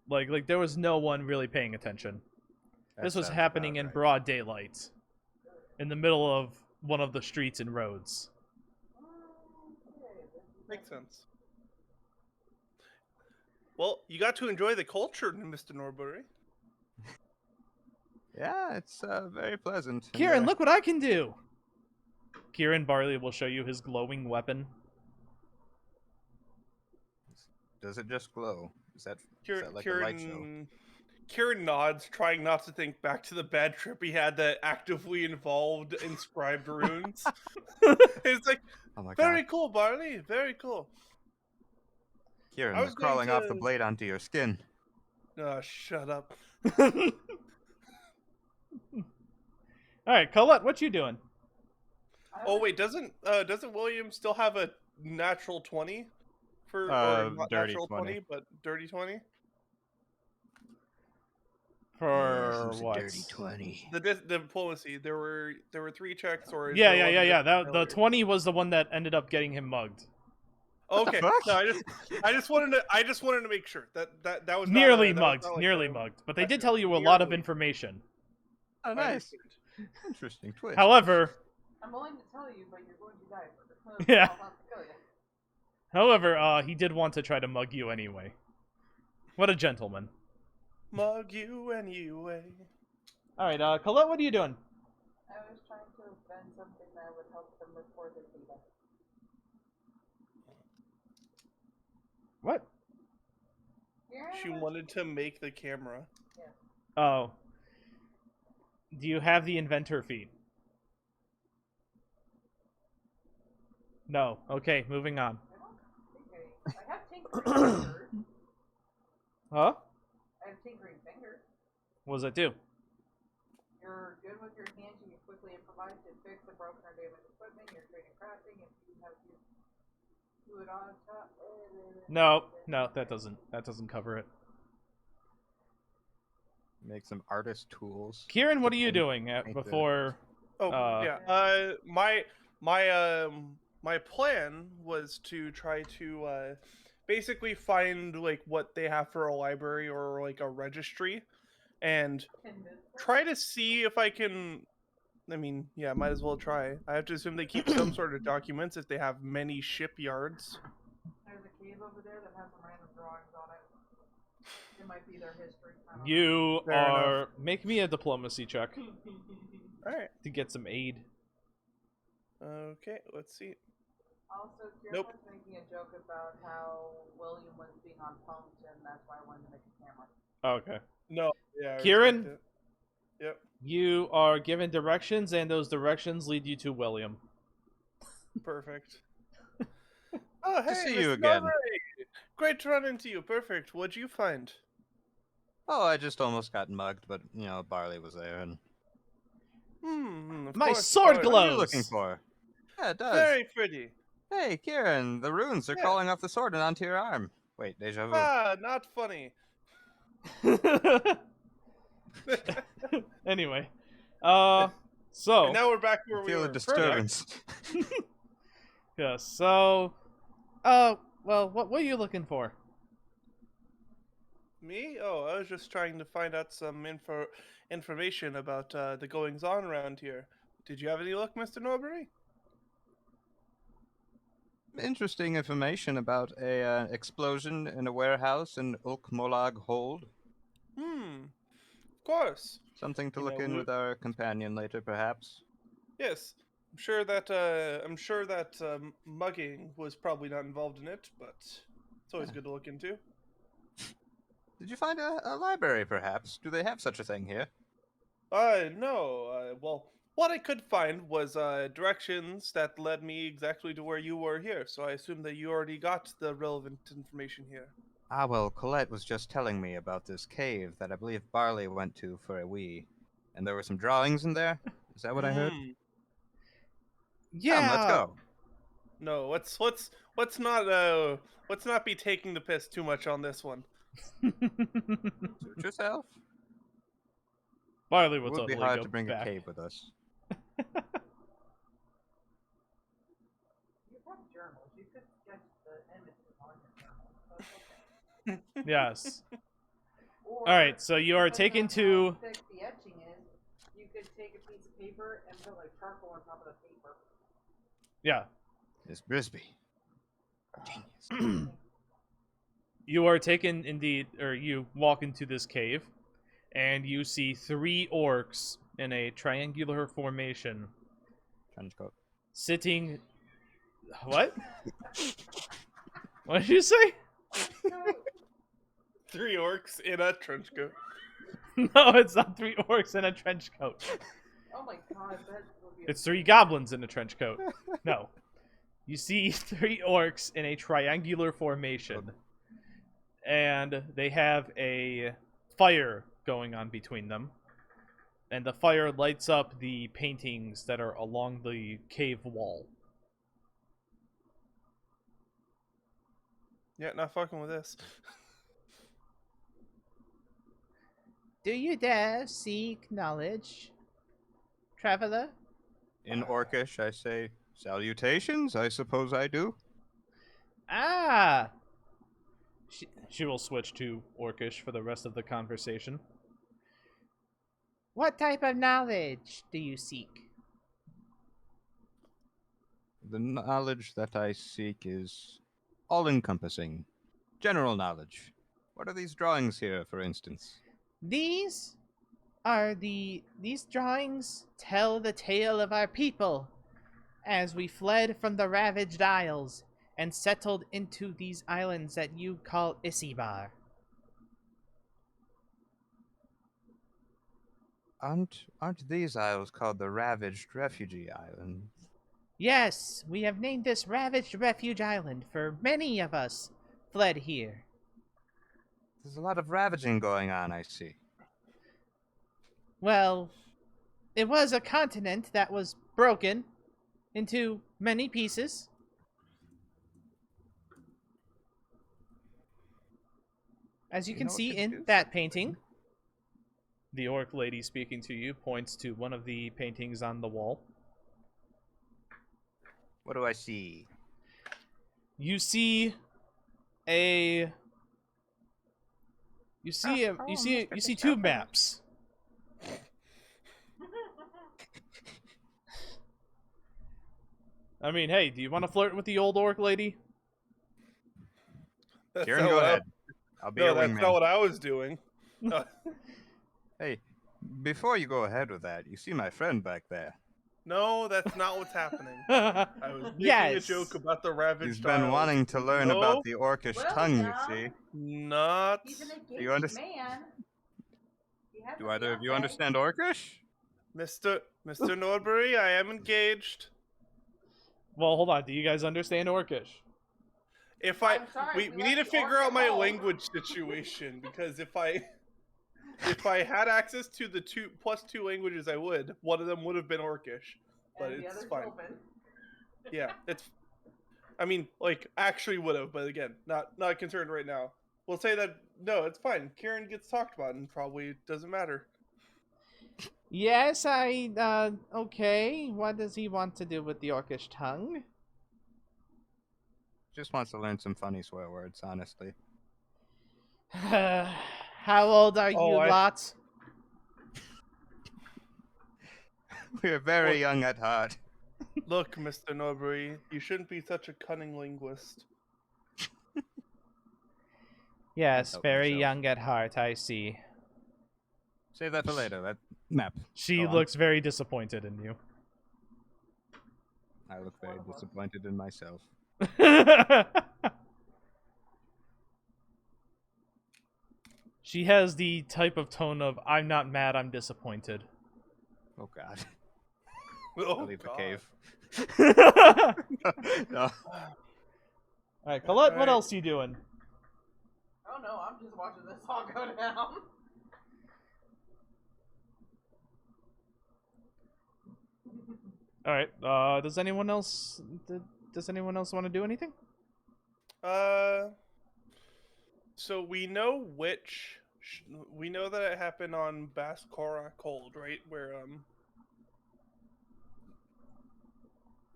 Like there was no one really paying attention. That This was sounds happening about in right. broad daylight, in the middle of one of the streets and roads. Makes sense. Well, you got to enjoy the culture, Mr. Norbury. Yeah, it's very pleasant. and, Kieran, look what I can do! Kieran Barley will show you his glowing weapon. Does it just glow? Is that like a light show? Kieran nods, trying not to think back to the bad trip he had that actively involved inscribed runes. It's like, Oh my very god. cool, Barley, very cool. Kieran, I they're was going crawling off to- the blade onto your skin. Shut up. Alright, Colette, what you doing? Oh wait, doesn't William still have a natural 20 for or not dirty natural 20. 20, but dirty 20? For what? Dirty 20. The diplomacy. There were 3 checks, or is Yeah. there one that's That, the failure? 20 was the one that ended up getting him mugged. Okay, fuck? no, I just wanted to make sure that was not Nearly that was mugged, not like nearly a- mugged. But they did Gotcha. tell you a lot of Nearly. information. Oh, I nice. understood. Interesting twist. However, I'm willing to tell you, but you're going to die first. Yeah. I'll have to kill you. he did want to try to mug you anyway. What a gentleman. Mug you anyway. Alright, Colette, what are you doing? I was trying to invent something that would help them before they do that. What? She wanted to make the camera. Oh. Do you have the inventor feat? No. Okay, moving on. I don't think I have Tinker Fingers. Huh? I have tinkering fingers. What does that do? You're good with your hands. You can quickly improvise to fix the broken or damaged equipment. You're great at crafting. If you have to do it on top. No, that doesn't cover it. Make some artist tools. Kieran, what to are you paint- doing paint the- before? Oh yeah. My plan was to try to basically find like what they have for a library or like a registry, and try to see if I can. I mean, yeah, might as well try. I have to assume they keep some sort of documents if they have many shipyards. There's a cave over there that has some random drawings on it. It might be their history. I don't know. You Fair are enough. make me a diplomacy check All right. to get some aid. Okay. Let's see. Also, Kieran Nope. was making a joke about how William was being on punked, and that's why I wanted to make a camera. Okay. No. Yeah. I Kieran? respect it. Yep. You are given directions, and those directions lead you to William. Perfect. Oh, hey, To see you Mr. again. Norbury. Great to run into you. Perfect. What'd you find? Oh, I just almost got mugged, but Barley was there. And Of My course, sword Barley. what are you glows. looking for? Yeah, it does. Very pretty. Hey, Kieran, the runes are Yeah. crawling off the sword and onto your arm. Wait, deja vu. Ah, not funny. Anyway, And so now we're back where I we feel were. a disturbance. yeah, so, well, what are you looking for? Me? Oh, I was just trying to find out some information about the goings on around here. Did you have any luck, Mr. Norbury? Interesting information about a explosion in a warehouse in Ulkmolag Hold. Of course. Something to You look know, in we- with our companion later, perhaps. Yes. I'm sure that mugging was probably not involved in it, but it's always good to look into. Did you find a library, perhaps? Do they have such a thing here? No. Well, what I could find was directions that led me exactly to where you were here, so I assume that you already got the relevant information here. Ah, well, Colette was just telling me about this cave that I believe Barley went to for a wee. And there were some drawings in there? Is that what I heard? Yeah, Come, let's go. No, let's not be taking the piss too much on this one. Suit yourself. Barley It will would be totally hard go to bring back. a cave with us. You have journals. You could sketch the images on your journal. That's okay. Yes. Or, All right, so you are depending taken on to. how thick the etching is, you could take a piece of paper and put like charcoal on top of the paper. Yeah, It's Brisby. Genius. you are taken indeed, or you walk into this cave, and you see 3 orcs in a triangular formation Trench coat. sitting. What? What did you say? 3 orcs in a trench coat. No, it's not 3 orcs in a trench coat. Oh my god, that would be. It's 3 goblins in a trench coat. No. You see 3 orcs in a triangular formation. And they have a fire going on between them. And the fire lights up the paintings that are along the cave wall. Yeah, not fucking with this. Do you dare seek knowledge, traveler? In Orcish, I say, salutations, I suppose I do. Ah! She will switch to Orcish for the rest of the conversation. What type of knowledge do you seek? The knowledge that I seek is all-encompassing. General knowledge. What are these drawings here, for instance? These drawings tell the tale of our people as we fled from the ravaged isles and settled into these islands that you call Isibar. Aren't these isles called the Ravaged Refugee Islands? Yes, we have named this ravaged refuge island for many of us fled here. There's a lot of ravaging going on, I see. Well, it was a continent that was broken into many pieces. As you You can know what see could in do that something? painting. The orc lady speaking to you points to one of the paintings on the wall. What do I see? You see a you see a, you see you see two maps. I mean, hey, do you want to flirt with the old orc lady? That's Kieran, not go what ahead. I'll be No, your that's wingman. not what I was doing. Hey, before you go ahead with that, you see my friend back there. No, that's not what's happening. I was making a Yes. joke about the ravaged He's been isles. wanting to learn about No, the orcish Well, tongue, you yeah. see. not. He's an Do you engaged man. He has Do a either of you fiancé. understand orcish? Mr. Norbury, I am engaged. Well, hold on. Do you guys understand orcish? If I'm sorry, we we need to left the figure orc out at my home. language situation because if I had access to the +2 languages, I would. One of them would have been Orcish, but And the it's other's fine. open. Yeah, it's. I mean, like actually would have, but again, not concerned right now. We'll say that no, it's fine. Kieran gets talked about and probably doesn't matter. Yes, okay. What does he want to do with the orcish tongue? Just wants to learn some funny swear words, honestly. How old are Oh, you I- lot? We're very Look. young at heart. Look, Mr. Norbury, you shouldn't be such a cunning linguist. Yes, help very myself. young at heart, I see. Save that for later. That map. She Go on. looks very disappointed in you. I look very disappointed in myself. She has the type of tone of, I'm not mad, I'm disappointed. Oh god. Oh, I'll leave the God. cave. No. Alright, Colette, what Alright. else you doing? Oh no, I'm just watching this all go down. Alright, does anyone else want to do anything? So we know we know that it happened on Baskora Cold, right? Where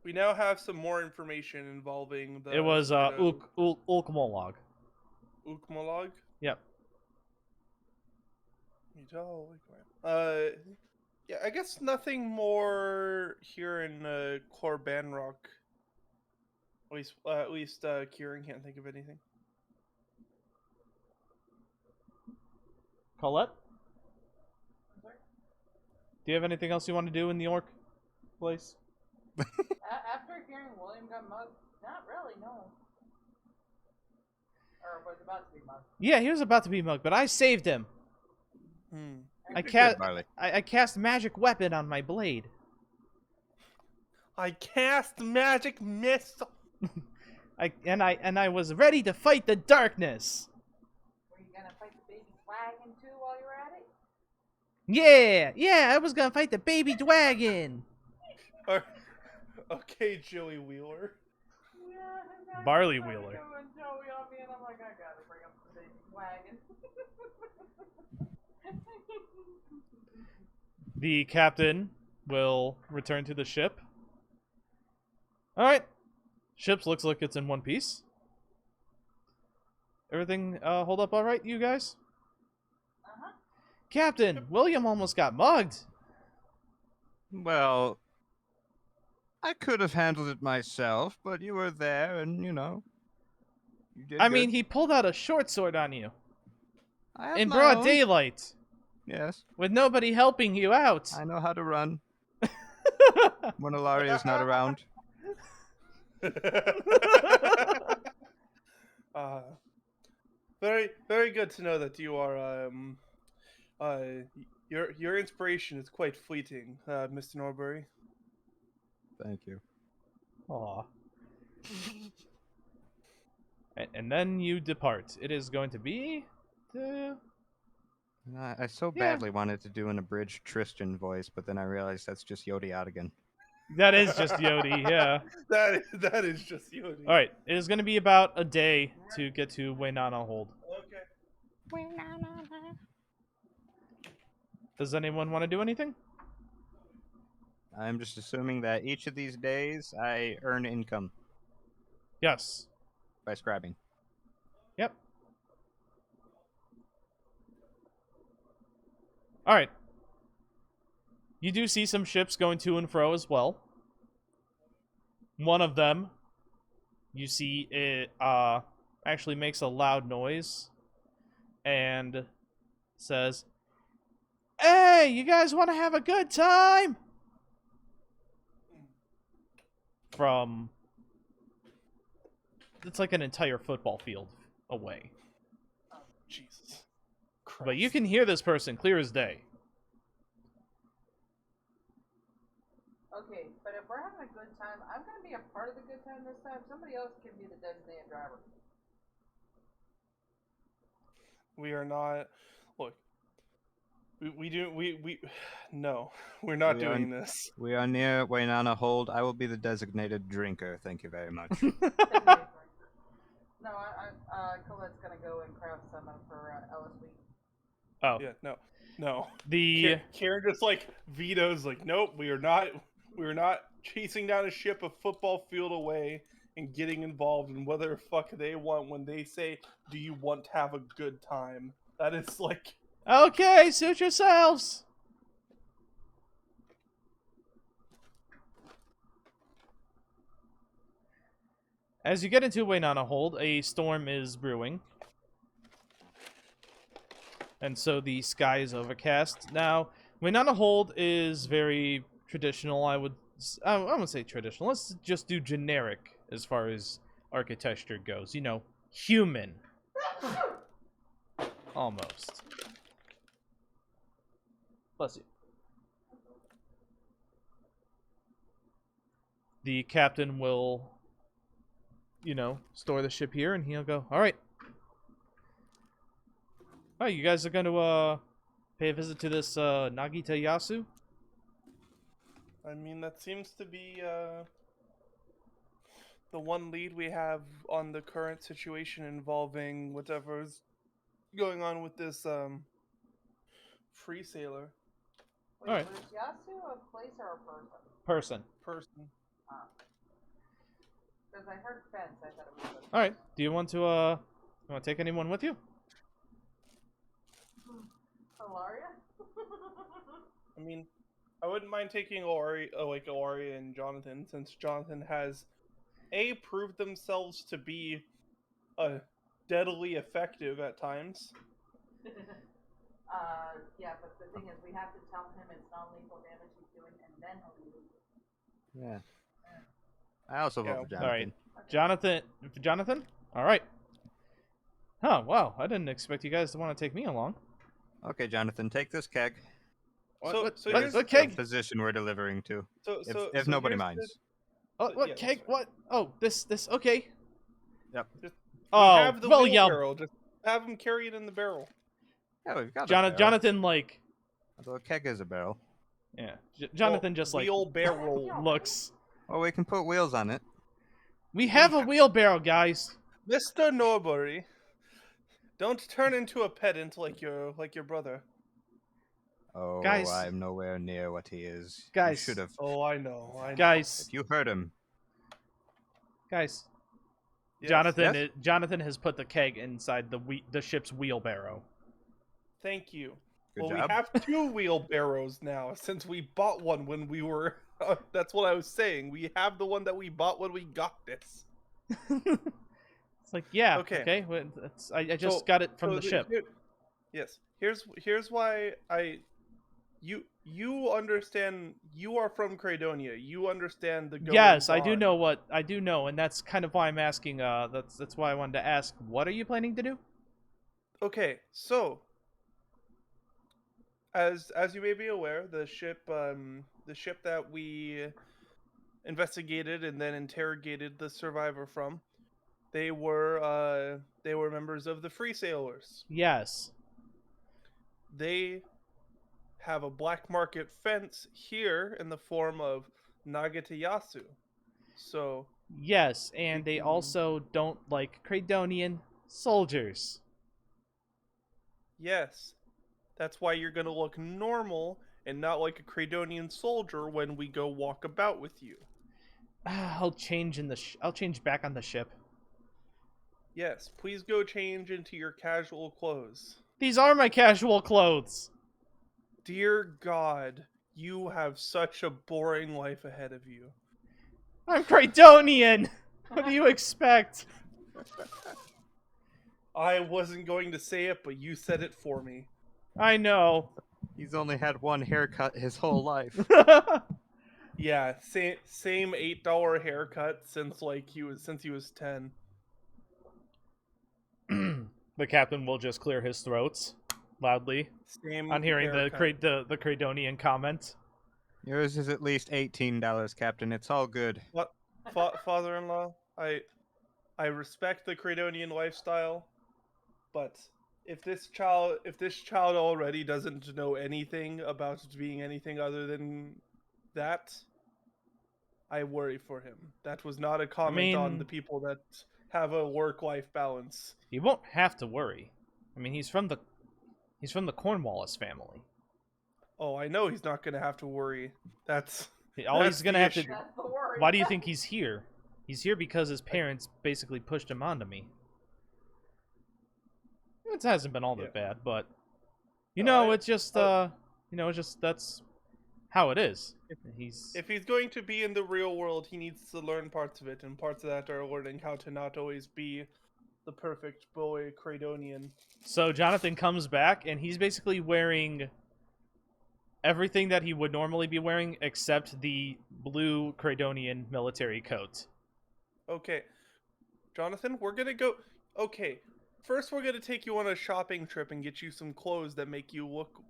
we now have some more information involving the. It was sort of Ulkmolog. Ukmolog. Yep. Yeah, I guess nothing more here in Corbanrock. At least Kieran can't think of anything. Colette? Do you have anything else you want to do in the orc place? After hearing William got mugged, not really, no. Or was about to be mugged. Yeah, he was about to be mugged, but I saved him. I Good, cast Barley. I cast magic weapon on my blade. I cast magic missile. I was ready to fight the darkness. Were you gonna fight the baby wagon too while you were at it? Yeah, I was gonna fight the baby dragon. Okay, Joey Wheeler. Yeah, exactly. Barley Started Wheeler. going Joey on me, and I'm like, I gotta bring up the baby wagon. The captain will return to the ship. Alright. Ship looks like it's in one piece. Everything hold up alright, you guys? Uh-huh. Captain, William almost got mugged. Well, I could have handled it myself, but you were there, and you did. I mean, good. he pulled out a short sword on you. I have In my broad own. daylight. Yes, With nobody helping you out. I know how to run when Ilaria's not around. Very, very good to know that you are your inspiration is quite fleeting, Mr. Norbury. Thank you. Aw. And then you depart. It is going to be... I so Yeah. badly wanted to do an abridged Tristan voice, but then I realized that's just Yodi Odigan. That is just Yodi, yeah. that is just Yodi. Alright, it is going to be about a day to get to Waynana Hold. Okay. Does anyone want to do anything? I'm just assuming that each of these days I earn income Yes. by scribing. Yep. Alright. You do see some ships going to and fro as well. One of them, you see it actually makes a loud noise and says, "Hey, you guys want to have a good time?" From... It's like an entire football field away. Jesus. But you can hear this person clear as day. Okay, but if we're having a good time, I'm going to be a part of the good time this time. Somebody else can be the designated driver. We are not. Look. No, we're not We are- doing this. We are near Waynana Hold. I will be the designated drinker. Thank you very much. No, Colette's going to go and craft some for Ellis Week. Oh. Yeah, no. The... Kieran just like vetoes, like, nope, we are not chasing down a ship a football field away and getting involved in whether the fuck they want when they say, "Do you want to have a good time?" That is like, Okay, suit yourselves! As you get into Waynana Hold, a storm is brewing. And so the sky is overcast. Now, Waynana Hold is very traditional, I wouldn't say traditional. Let's just do generic as far as architecture goes. You know, human. Almost. Bless you. The captain will, you know, store the ship here, and he'll go, "Alright. Oh, you guys are going to, pay a visit to this, Nagita Yasu?" I mean, that seems to be the one lead we have on the current situation involving whatever's going on with this free sailor Wait, Alright. was Yasu a place or a Person. person? person. Because I heard fence, I thought it was a... Alright, do you want to take anyone with you? Hilaria? I mean, I wouldn't mind taking Ori and Jonathan, since Jonathan has proved themselves to be deadly effective at times. Yeah, but the thing is, we have to tell him it's non-lethal damage he's doing, and then he'll be lethal. Yeah. I also vote for Jonathan. Alright. Jonathan? Alright. Huh, wow, I didn't expect you guys to want to take me along. Okay, Jonathan, take this keg. So What here's keg? The position we're delivering to. So If so nobody here's minds. Oh, So, what yeah, keg? that's What? Oh, this, okay. Yep. We Oh, have the well, yeah. wheelbarrow. Just have him carry it in the barrel. Yeah, we've got a barrel. Jonathan, like... Although a keg is a barrel. Yeah, Jonathan just, like, wheelbarrow. looks... Well, we can put wheels on it. We have a wheelbarrow, guys. Mr. Norbury, don't turn into a pedant like your brother. Oh, Guys. I'm nowhere near what he is. Guys. You should have. Oh, I know. Guys, If you heard him. Yes. Jonathan has put the keg inside the ship's wheelbarrow. Thank you. Good We job. have 2 wheelbarrows now since we bought one when we were. That's what I was saying. We have the one that we bought when we got this. It's like, yeah, Okay. well, I just got it from the ship. Yes. Here's why you understand. You are from Credonia. You understand the. Yes, I do know, and that's kind of why I'm asking. That's why I wanted to ask. What are you planning to do? Okay, so as you may be aware, the ship that we investigated and then interrogated the survivor from, They were members of the Free Sailors. Yes. They have a black market fence here in the form of Nagita Yasu. So Yes, and they can- also don't like Cradonian soldiers. yes, that's why you're gonna look normal and not like a Cradonian soldier when we go walk about with you. I'll change I'll change back on the ship. Yes, please go change into your casual clothes. These are my casual clothes. Dear God, you have such a boring life ahead of you. I'm Cradonian. What do you expect? I wasn't going to say it, but you said it for me. I know. He's only had one haircut his whole life. Yeah, same $8 haircut since he was 10. The captain will just clear his throats loudly Same on hearing the haircut. the Cradonian comment. Yours is at least $18, Captain. It's all good. What, father-in-law? I respect the Cradonian lifestyle, but if this child already doesn't know anything about being anything other than that, I worry for him. That was not a comment on mean- the people that have a work-life balance. You won't have to worry. I mean, he's from the Cornwallis family. Oh, I know he's not going to have to worry. That's All That's he's gonna the have to. issue. That's the worry. Why do you think he's here? He's here because his parents basically pushed him onto me. It hasn't been all that bad, but it's just it's just that's how it is. If he's going to be in the real world, he needs to learn parts of it, and parts of that are learning how to not always be the perfect boy Cradonian. So Jonathan comes back, and he's basically wearing everything that he would normally be wearing, except the blue Cradonian military coat. Okay, Jonathan, we're gonna go. Okay, first we're gonna take you on a shopping trip and get you some clothes that make you look.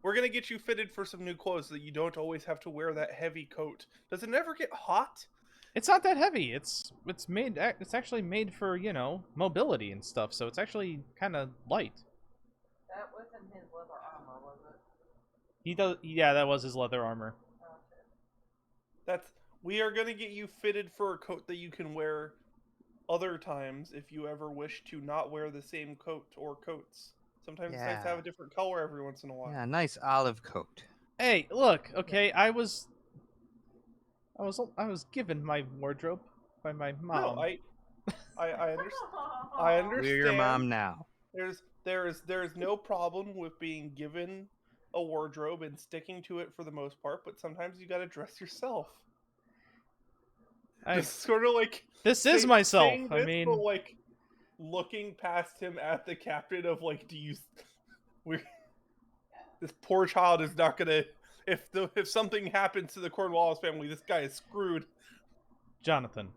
We're gonna get you fitted for some new clothes so that you don't always have to wear that heavy coat. Does it never get hot? It's not that heavy. It's actually made for, mobility and stuff, so it's actually kind of light. That wasn't his leather armor, was it? Yeah, that was his leather armor. Okay. We are gonna get you fitted for a coat that you can wear other times if you ever wish to not wear the same coat or coats. Sometimes it's nice to have a different color every once in a while. Yeah, nice olive coat. Hey, look, okay, I was given my wardrobe by my mom. No, I understand. I understand. We're your mom now. There's no problem with being given a wardrobe and sticking to it for the most part, but sometimes you gotta dress yourself. Just sort of like This is myself. saying I this, mean, but like looking past him at the captain of like, this poor child is not gonna. If something happens to the Cornwallis family, this guy is screwed. Jonathan,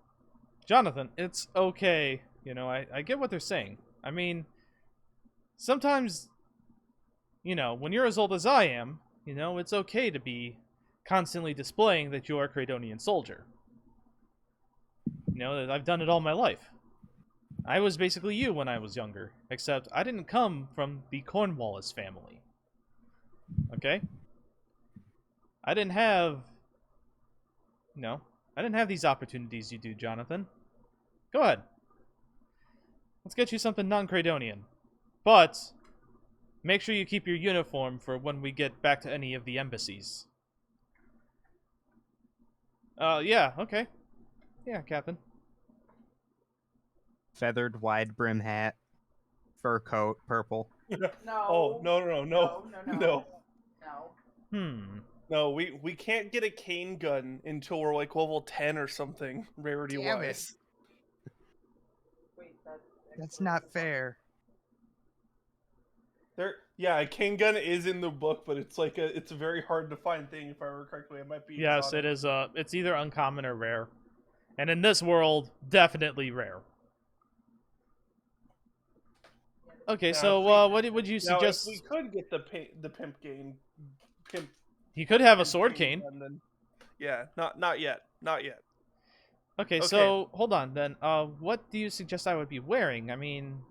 it's okay. I get what they're saying. I mean, sometimes, when you're as old as I am, it's okay to be constantly displaying that you're a Cradonian soldier. I've done it all my life. I was basically you when I was younger, except I didn't come from the Cornwallis family. Okay? I didn't have these opportunities you do, Jonathan. Go ahead. Let's get you something non-Cradonian. But make sure you keep your uniform for when we get back to any of the embassies. Yeah, okay. Yeah, Captain. Feathered wide brim hat, fur coat, purple. No. Oh no. No. No, we can't get a cane gun until we're like level 10 or something, rarity Damn wise. Wait, That's not fair. A cane gun is in the book, but it's a very hard to find thing if I remember correctly. It might be Yes, exotic. it is. It's either uncommon or rare, and in this world, definitely rare. Okay, Now, so what would you Now, suggest? if we could get the pimp cane, He could have a sword cane. gun, then, yeah, not yet. Okay, Okay. so hold on then. What do you suggest I would be wearing? I mean,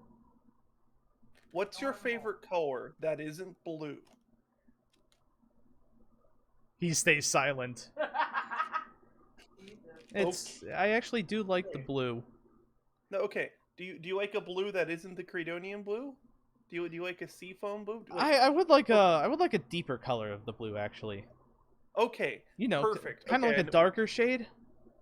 What's your favorite color that isn't blue? he stays silent. Jesus. I actually do like the Okay. blue. No, okay. Do you like a blue that isn't the Credonian blue? Do you like a seafoam blue? I would like a deeper color of the blue actually. Okay. You know, Perfect. kind of Okay, like a darker shade,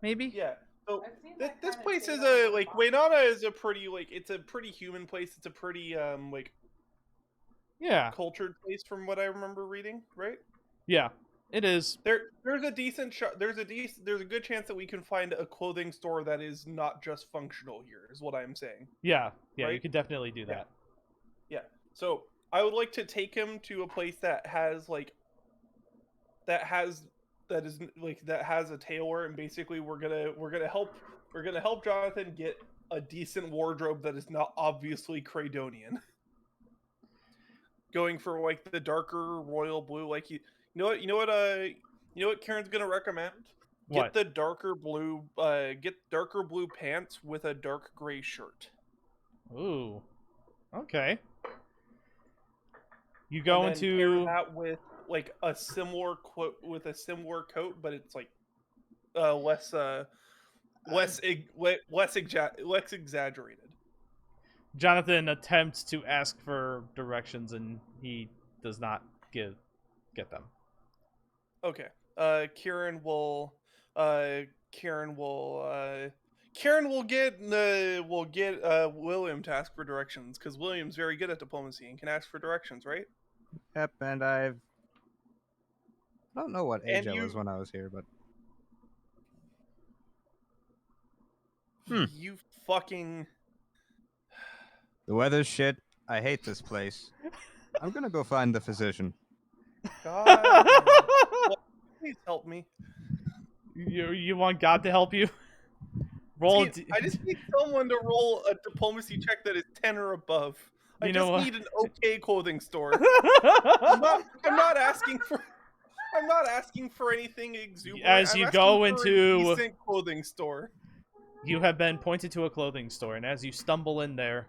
maybe. Yeah. So I've seen this, that this kind of place shade is on a the like box. Waynana is a pretty like it's a pretty human place. It's a pretty like Yeah, cultured place from what I remember reading, right? yeah, it is. There's a decent there's a good chance that we can find a clothing store that is not just functional here, is what I'm saying. Yeah, you Right? could definitely do Yeah. that. Yeah. So I would like to take him to a place that has like that has that has a tailor, and basically we're gonna help Jonathan get a decent wardrobe that is not obviously Credonian. Going for like the darker royal blue, like you know what Kieran's gonna recommend? What? Get darker blue pants with a dark gray shirt. Ooh. Okay. You And go then pair into that with like a similar coat, but it's like less exaggerated. Jonathan attempts to ask for directions and he does not get them. Okay. Kieran will get William to ask for directions, because William's very good at diplomacy and can ask for directions, right? Yep, and I don't know what age And I you was when I was here, but you fucking the weather's shit. I hate this place. I'm gonna go find the physician. God. Well, please help me. You want God to help you? Roll. I just need someone to roll a diplomacy check that is 10 or above. I You know just what? need an okay clothing store. I'm not asking for anything exuberant. As I'm you asking go for into- a decent clothing store. You have been pointed to a clothing store, and as you stumble in there,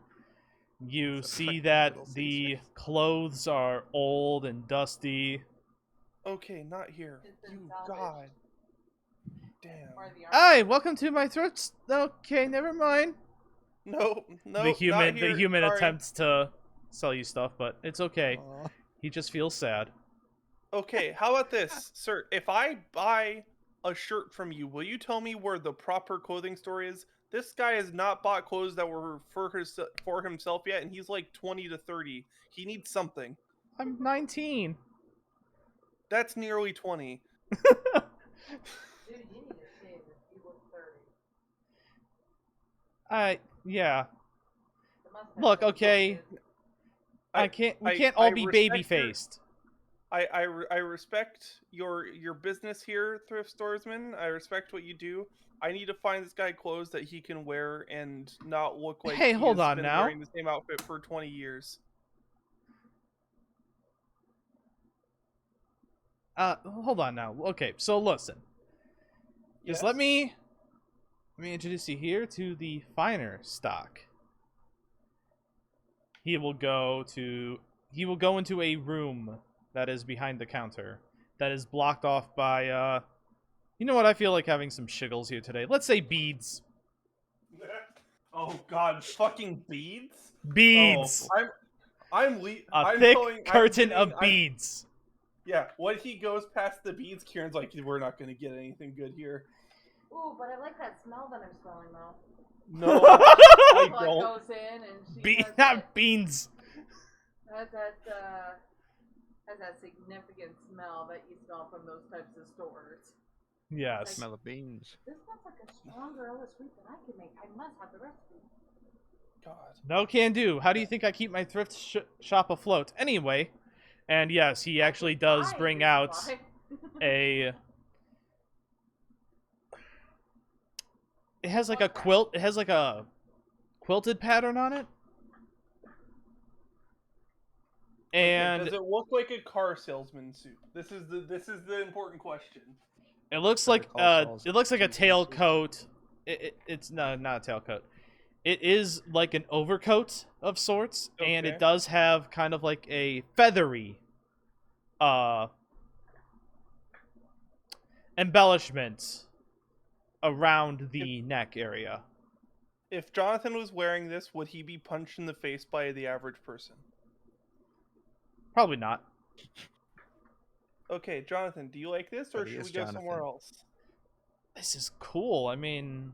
you It's a see fucking that Little the Caesars. clothes are old and dusty. Okay, not here. It's been You salvaged. God. Damn. Or the Hi, welcome to my thrift. Okay, never mind. No, the not human here. Sorry. attempts to sell you stuff, but it's okay. Aw. He just feels sad. Okay, how about this, sir? If I buy a shirt from you, will you tell me where the proper clothing store is? This guy has not bought clothes that were for himself yet, and he's like 20 to 30. He needs something. I'm 19. That's nearly 20. Dude, you need to shave if you look 30. Yeah. The mustache Look, doesn't okay. look good. We can't all be respect baby faced. I respect your business here, thrift storesman. I respect what you do. I need to find this guy clothes that he can wear and not look like Hey, he hold has on been now. wearing the same outfit for 20 years. Hold on now. Okay, so listen. Just Yes? let me introduce you here to the finer stock. He will go into a room that is behind the counter that is blocked off by you know what, I feel like having some shiggles here today. Let's say beads. Oh God, fucking beads! Beads. Oh, I'm Thick going, I'm curtain getting- of I'm- beads. Yeah, when he goes past the beads, Kieran's like, we're not gonna get anything good here. Ooh, but I like that smell that I'm smelling though. No, I Blood don't. goes in and she has Not beans. has that significant smell that you smell from those types of stores. Yes. Smell of beans. This smells like a stronger Ella sweet than I can make. I must have the recipe. God. No can do. How do you think I keep my thrift shop afloat? Anyway, and yes, he actually does Why bring is out why? a. It has like a quilt. It has like a quilted pattern on it. And does it look like a car salesman suit? This is the important question. it looks Better like call Saul's a Tuesday tailcoat. it's not a tailcoat. It is like an overcoat of sorts, and Okay. it does have kind of like a feathery embellishment around the neck area. If Jonathan was wearing this, would he be punched in the face by the average person? Probably not. Okay, Jonathan, do you like this, or But he should is we go somewhere Jonathan. else? This is cool. I mean,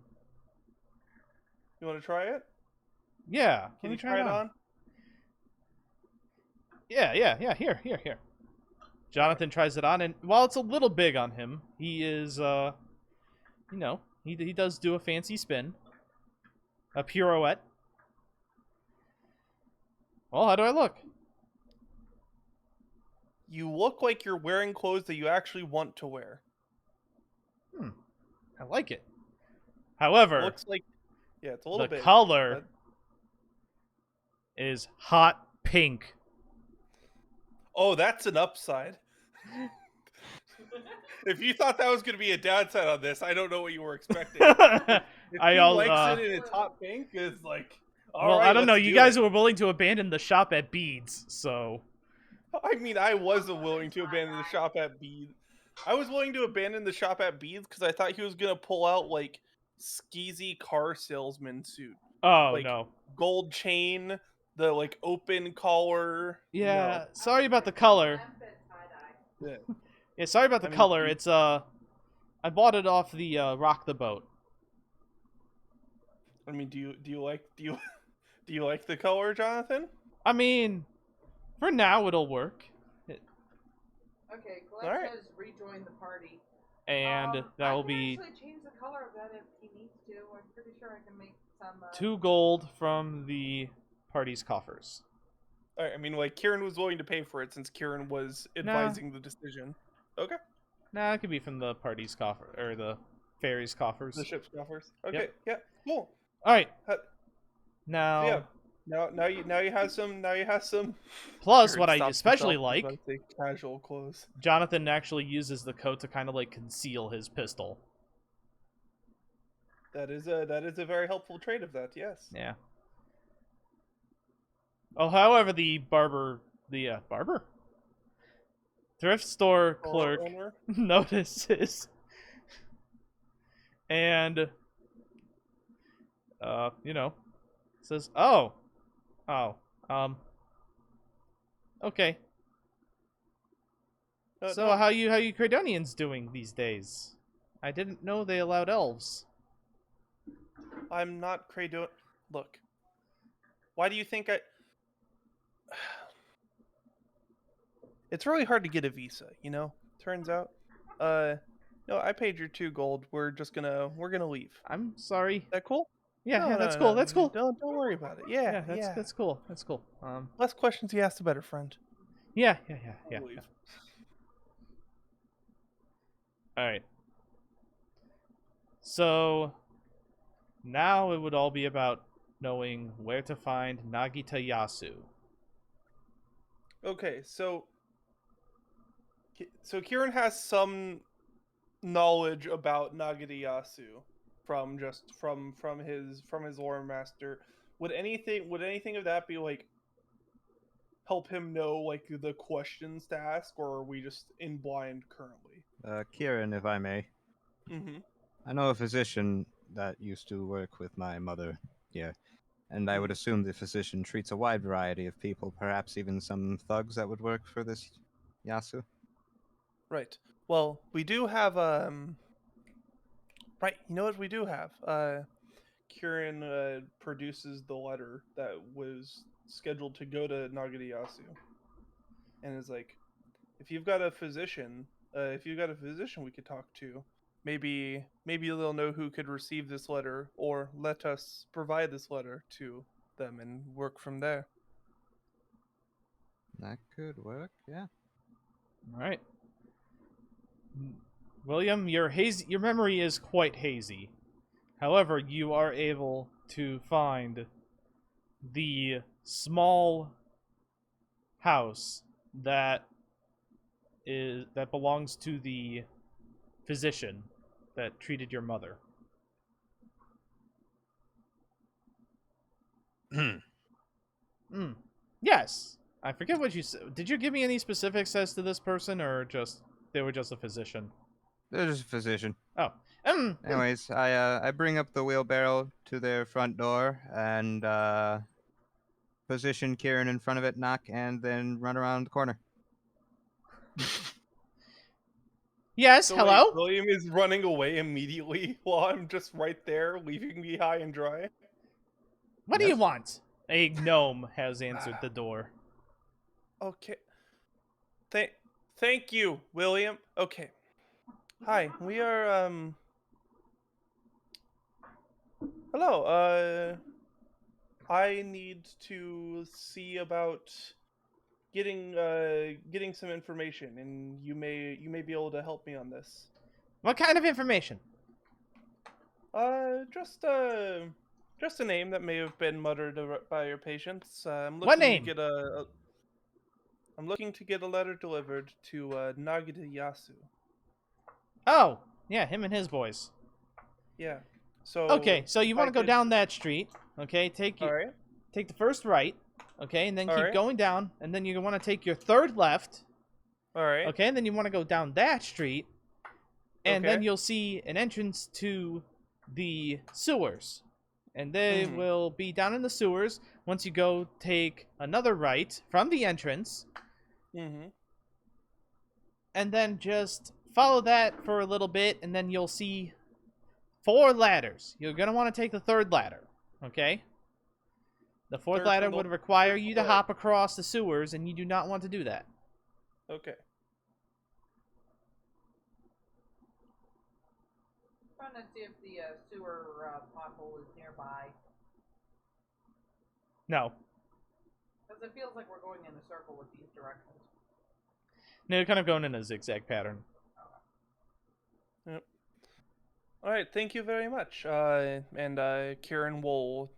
You want to try it? yeah. Can Let me you try it on? Yeah. Here. Jonathan tries it on, and while it's a little big on him, he is, he does do a fancy spin, a pirouette. Well, how do I look? You look like you're wearing clothes that you actually want to wear. I like it. However, Looks like, yeah, it's a little the bit. color is hot pink. Oh, that's an upside. If you thought that was going to be a downside on this, I don't know what you were expecting. If he likes it and it's hot pink, it's like, all well, right, I don't know. let's You do guys it. were willing to abandon the shop at Beads, so I mean, I wasn't willing to abandon the shop at Beads. I was willing to abandon the shop at Beads because I thought he was going to pull out, like, skeezy car salesman suit. oh Like, no. gold chain, the, like, open collar. Yeah, sorry about the color. No. Yeah. Yeah, sorry about the I mean, color. It's I bought it off the Rock the Boat. I mean, do you like the color, Jonathan? I mean, for now it'll work. Okay, Colette Alright. says rejoin the party. And that will be I can actually change the color of that if he needs to. I'm pretty sure I can make some. 2 gold from the party's coffers. All right, I mean, like, Kieran was willing to pay for it since Kieran was advising the decision. Okay. Nah, it could be from the party's coffer or the ferry's coffers. The ship's coffers. Okay, yeah, cool. All right. Uh, Now, So yeah, now you have some. plus Jared what I stopped especially himself. I was like, about to say casual clothes. Jonathan actually uses the coat to kind of like conceal his pistol. That is a very helpful trait of that. Yes. Yeah. Oh, however, the barber, thrift store clerk Owner? notices, and says, "Oh, okay. So No, how you Credonians doing these days? I didn't know they allowed elves." I'm not Cradon. Look, why do you think I? It's really hard to get a visa, you know. Turns out, no, I paid your 2 gold. We're gonna leave. I'm sorry. Is that cool? Yeah, No, yeah, no, that's no, cool. no, That's cool. Don't worry about it. Yeah, That's cool. That's cool. Less questions you ask, the better, friend. Yeah. We'll leave. All right. So now it would all be about knowing where to find Nagita Yasu. Okay, so Kieran has some knowledge about Nagita Yasu from his Loremaster. Would anything of that be like help him know like the questions to ask, or are we just in blind currently? Kieran, if I may. Mm-hmm. I know a physician that used to work with my mother here, and I would assume the physician treats a wide variety of people, perhaps even some thugs that would work for this Yasu. Right. Well, we do have right. You know what we do have? Kieran produces the letter that was scheduled to go to Nagita Yasu, and is like, if you've got a physician, we could talk to. Maybe they'll know who could receive this letter, or let us provide this letter to them and work from there. That could work, yeah. All right. William, your memory is quite hazy. However, you are able to find the small house that belongs to the physician that treated your mother. Yes. I forget what you said. Did you give me any specifics as to this person, or just they were just a physician? They're just a physician. Oh. Anyways, I bring up the wheelbarrow to their front door and position Kieran in front of it, knock, and then run around the corner. Yes, So hello? wait, William is running away immediately while I'm just right there, leaving me high and dry. What do you Yes. want? A gnome has answered the door. Okay. Thank you, William. Okay. Hi, we are hello, I need to see about getting some information, and you may be able to help me on this. What kind of information? Just a name that may have been muttered by your patients. I'm looking What name? to get I'm looking to get a letter delivered to Nagita Yasu. Oh, yeah, him and his boys. Yeah. So Okay, so you if want I to go could- down that street, okay? Take All right. the first right, okay, and then keep Alright. going down, and then you want to take your third left, All right. okay, and then you want to go down that street, and then Okay. you'll see an entrance to the sewers. And they Mhm. will be down in the sewers. Once you go take another right from the entrance, Mhm. and then just follow that for a little bit, and then you'll see 4 ladders. You're going to want to take the third ladder, okay? The fourth Third ladder from the- would require third you from to the hop across the sewers, and you do not want to do that. Okay. Trying to see if the sewer pothole is nearby. No. Because it feels like we're going in a circle with these directions. No, you're kind of going in a zigzag pattern. All right. Thank you very much. And Kieran will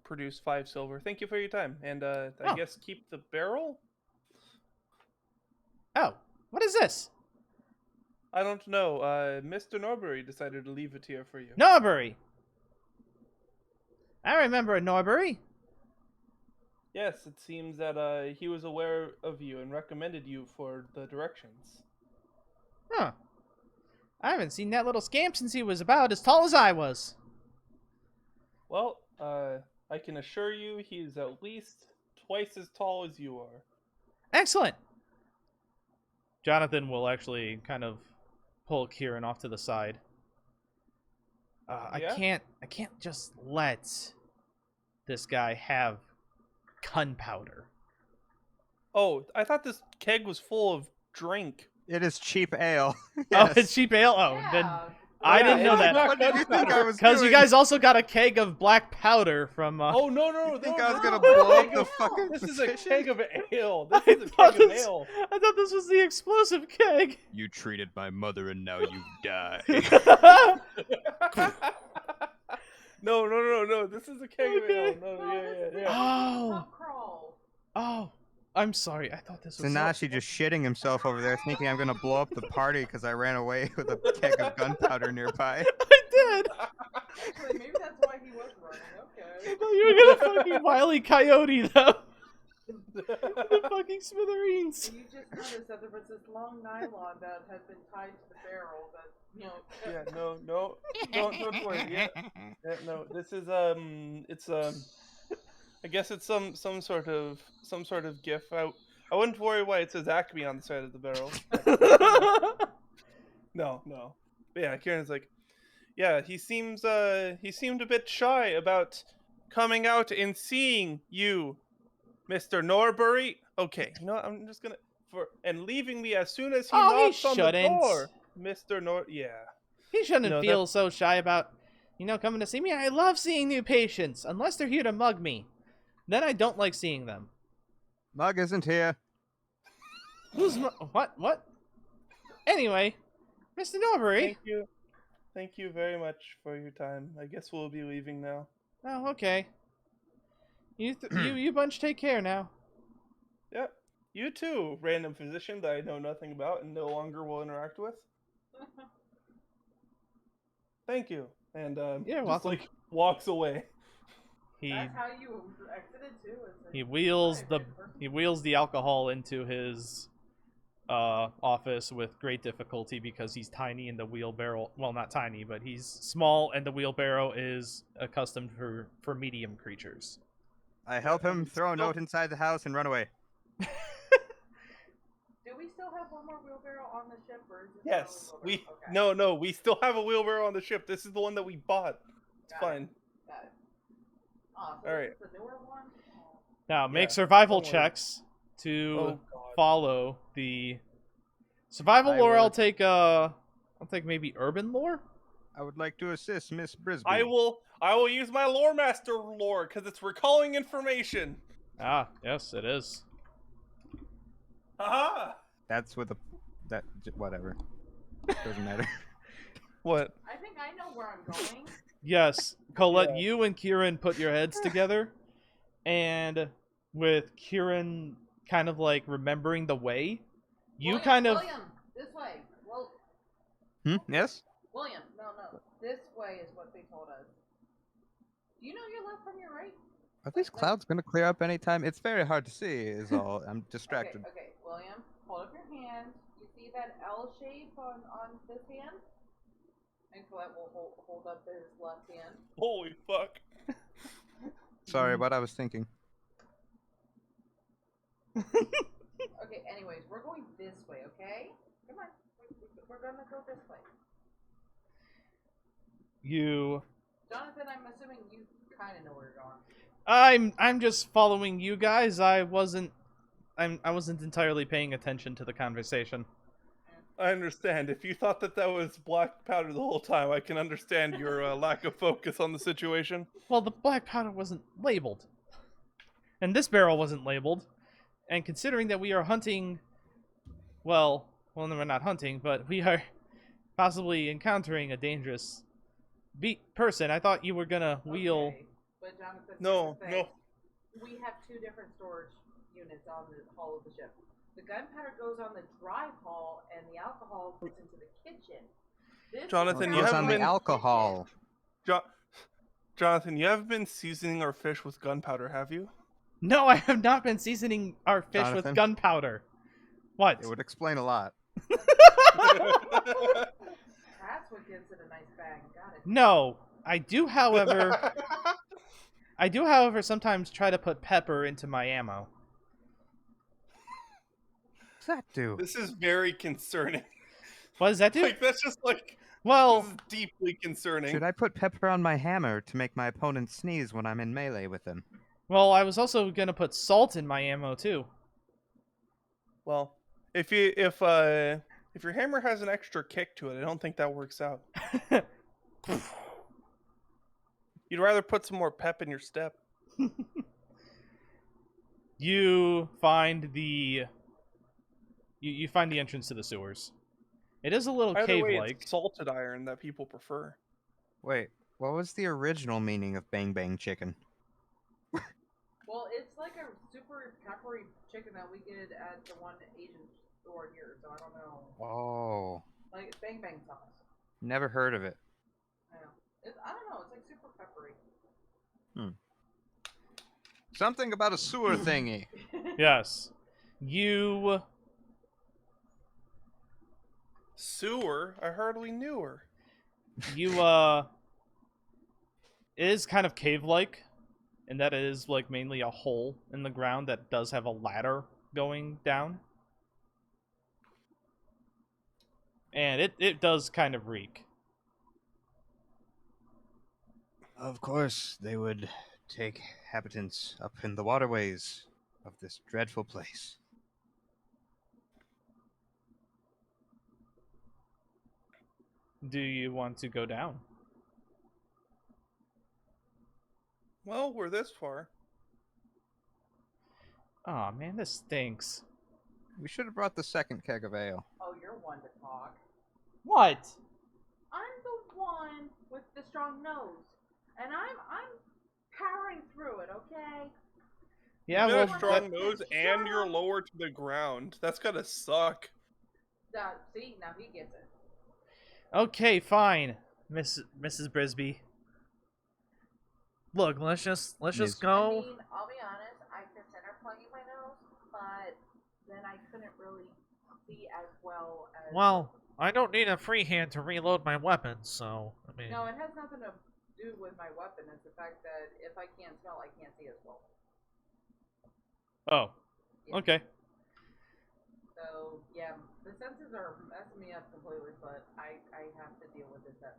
produce 5 silver. Thank you for your time. And I Oh. guess keep the barrel. Oh, what is this? I don't know. Mr. Norbury decided to leave it here for you. Norbury! I remember a Norbury. Yes, it seems that he was aware of you and recommended you for the directions. Huh. I haven't seen that little scamp since he was about as tall as I was. Well, I can assure you he's at least twice as tall as you are. Excellent. Jonathan will actually kind of pull Kieran off to the side. Yeah? I can't just let this guy have gunpowder. Oh, I thought this keg was full of drink. It is cheap ale. Oh, Yes. it's cheap ale. Oh, Yeah. then I Yeah, didn't know it's that. not What did you think I was Because you doing? guys also got a keg of black powder from. Oh no! You think I was no, gonna no, blow up keg the of- fucking This is a position? keg of ale. I This is a thought keg of this- ale. I thought this was the explosive keg. You treated my mother and now you die. No. This is a keg Okay. of ale. No, No, yeah. this is Oh. pub crawl. Oh, I'm sorry. I thought this was. Synashi just shitting himself over there, thinking I'm gonna blow up the party because I ran away with a keg of gunpowder nearby. I did. Actually, maybe that's why he was running. I Okay. thought you were gonna fucking Wile Coyote them. The fucking smithereens. And you just noticed that there was this long nylon that had been tied to the barrel that, you know. Yeah, no. Don't worry. Yeah, no. This is it's I guess it's some sort of gif. I wouldn't worry why it says Acme on the side of the barrel. No. But yeah, Kieran's like, yeah, he seemed a bit shy about coming out and seeing you, Mr. Norbury. Okay, you know what? I'm just gonna and leaving me as soon as he Oh, he knocks on the shouldn't. door, Mr. Yeah. He shouldn't No, feel so shy about, coming to see me. I love seeing new patients, unless they're here to mug me. Then I don't like seeing them. Mug isn't here. Who's what? Anyway, Mr. Norbury. Thank you very much for your time. I guess we'll be leaving now. Oh, okay. You bunch take care now. Yep. You too, random physician that I know nothing about and no longer will interact with. Thank you. And You're just welcome. like walks away. He That's how you exited too. he wheels the alcohol into his office with great difficulty because he's tiny and the wheelbarrow, well, not tiny, but he's small and the wheelbarrow is accustomed for medium creatures. I help him throw a note inside the house and run away. Do we still have one more wheelbarrow on the ship, or is it Yes, the only we wheelbarrow? no, we still have a wheelbarrow on the ship. This is the one that we bought. It's Got fine. it. Got it. Oh, so All this right. is the newer one? Oh. Now, make Yeah, survival don't worry. checks to Oh god. follow the survival I lore. will- I'll take maybe urban lore. I would like to assist Miss Brisby. I will use my Loremaster lore because it's recalling information. Ah, yes, it is. Haha. That's with a... whatever. Doesn't matter. What? I think I know where I'm going. Yes, Colette, Yeah. you and Kieran put your heads together, and with Kieran kind of like remembering the way, you William, kind of William, this way. Well, Yes? William, no. This way is what they told us. Do you know your left from your right? Are these clouds going to clear up anytime? It's very hard to see, is all. I'm distracted. Okay, William, hold up your hand. You see that L shape on this hand? And Colette will hold up his left hand. Holy fuck. Sorry, what I was thinking. Okay, anyways, we're going this way, okay? Come on. We're gonna go this way. you. Jonathan, I'm assuming you kind of know where you're going. I'm just following you guys. I wasn't entirely paying attention to the conversation. I understand. If you thought that was black powder the whole time, I can understand your lack of focus on the situation. Well, the black powder wasn't labeled, and this barrel wasn't labeled. And considering that we are hunting, well, no, we're not hunting, but we are possibly encountering a dangerous person, I thought you were gonna wheel. Okay, but Jonathan, No, here's the thing. no. We have two different storage units on the hull of the ship. The gunpowder goes on the drive hull, and the alcohol goes into the kitchen. This Jonathan, It you goes haven't on the been- alcohol. Jonathan, you haven't been seasoning our fish with gunpowder, have you? No, I have not been seasoning our fish with Jonathan? gunpowder. What? It would explain a lot. That's what gives it a nice bang. Got it. No, I do, however, sometimes try to put pepper into my ammo. What's that do? This is very concerning. What does that do? Like, that's just like, Well, this is deeply concerning. Should I put pepper on my hammer to make my opponent sneeze when I'm in melee with them? I was also gonna put salt in my ammo too. Well, if your hammer has an extra kick to it, I don't think that works out. You'd rather put some more pep in your step. You find you find the entrance to the sewers. It is a little Either way, cave-like. it's salted iron that people prefer. Wait, what was the original meaning of bang bang chicken? Well, it's like a super peppery chicken that we get at the one Asian store here, so I don't know. Oh, Like, it's bang bang sauce. never heard of it. I know. I don't know, it's like super peppery. Something about a sewer thingy. Yes. You Sewer? I hardly knew her. it is kind of cave-like, and that is like mainly a hole in the ground that does have a ladder going down. And it does kind of reek. Of course, they would take habitants up in the waterways of this dreadful place. Do you want to go down? Well, we're this far. Aw, man, this stinks. We should have brought the second keg of ale. Oh, you're one to talk. What? I'm the one with the strong nose. And I'm powering through it, okay? Yeah, you well, got a strong that- nose and you're lower to the ground. That's gotta suck. See, now he gets it. okay, fine, Mrs. Brisby. Look, let's just Miss- go. I mean, I'll be honest, I considered plugging my nose, but then I couldn't really see as well as... Well, I don't need a free hand to reload my weapon, so I mean. No, it has nothing to do with my weapon. It's the fact that if I can't smell, I can't see as well. Oh. Yeah. Okay. So, yeah, the senses are messing me up completely, but I have to deal with it then.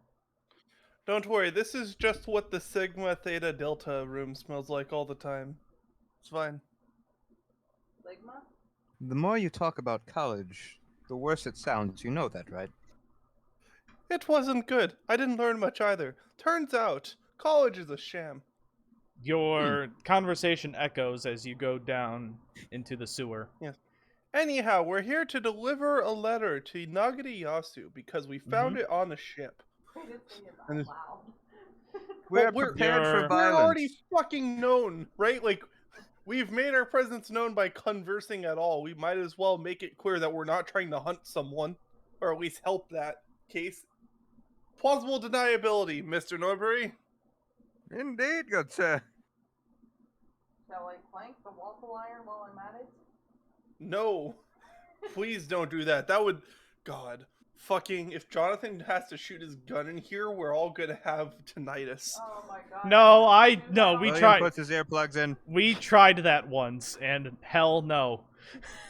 Don't worry, this is just what the Sigma Theta Delta room smells like all the time. It's fine. Ligma? The more you talk about college, the worse it sounds. You know that, right? It wasn't good. I didn't learn much either. Turns out, college is a sham. Your conversation echoes as you go down into the sewer. Anyhow, we're here to deliver a letter to Nagita Yasu because we found it on a ship. I didn't say it And out it's- loud. We're we're- prepared for You're- violence. We're already fucking known, right? Like, we've made our presence known by conversing at all. We might as well make it clear that we're not trying to hunt someone, or at least help that case. Plausible deniability, Mr. Norbury. Indeed, good sir. Shall I plank the waffle iron while I'm at it? No. Please don't do that. That would... God. Fucking... If Jonathan has to shoot his gun in here, we're all gonna have tinnitus. Oh my god. No, No, we William tried. puts his earplugs in. We tried that once, and hell no.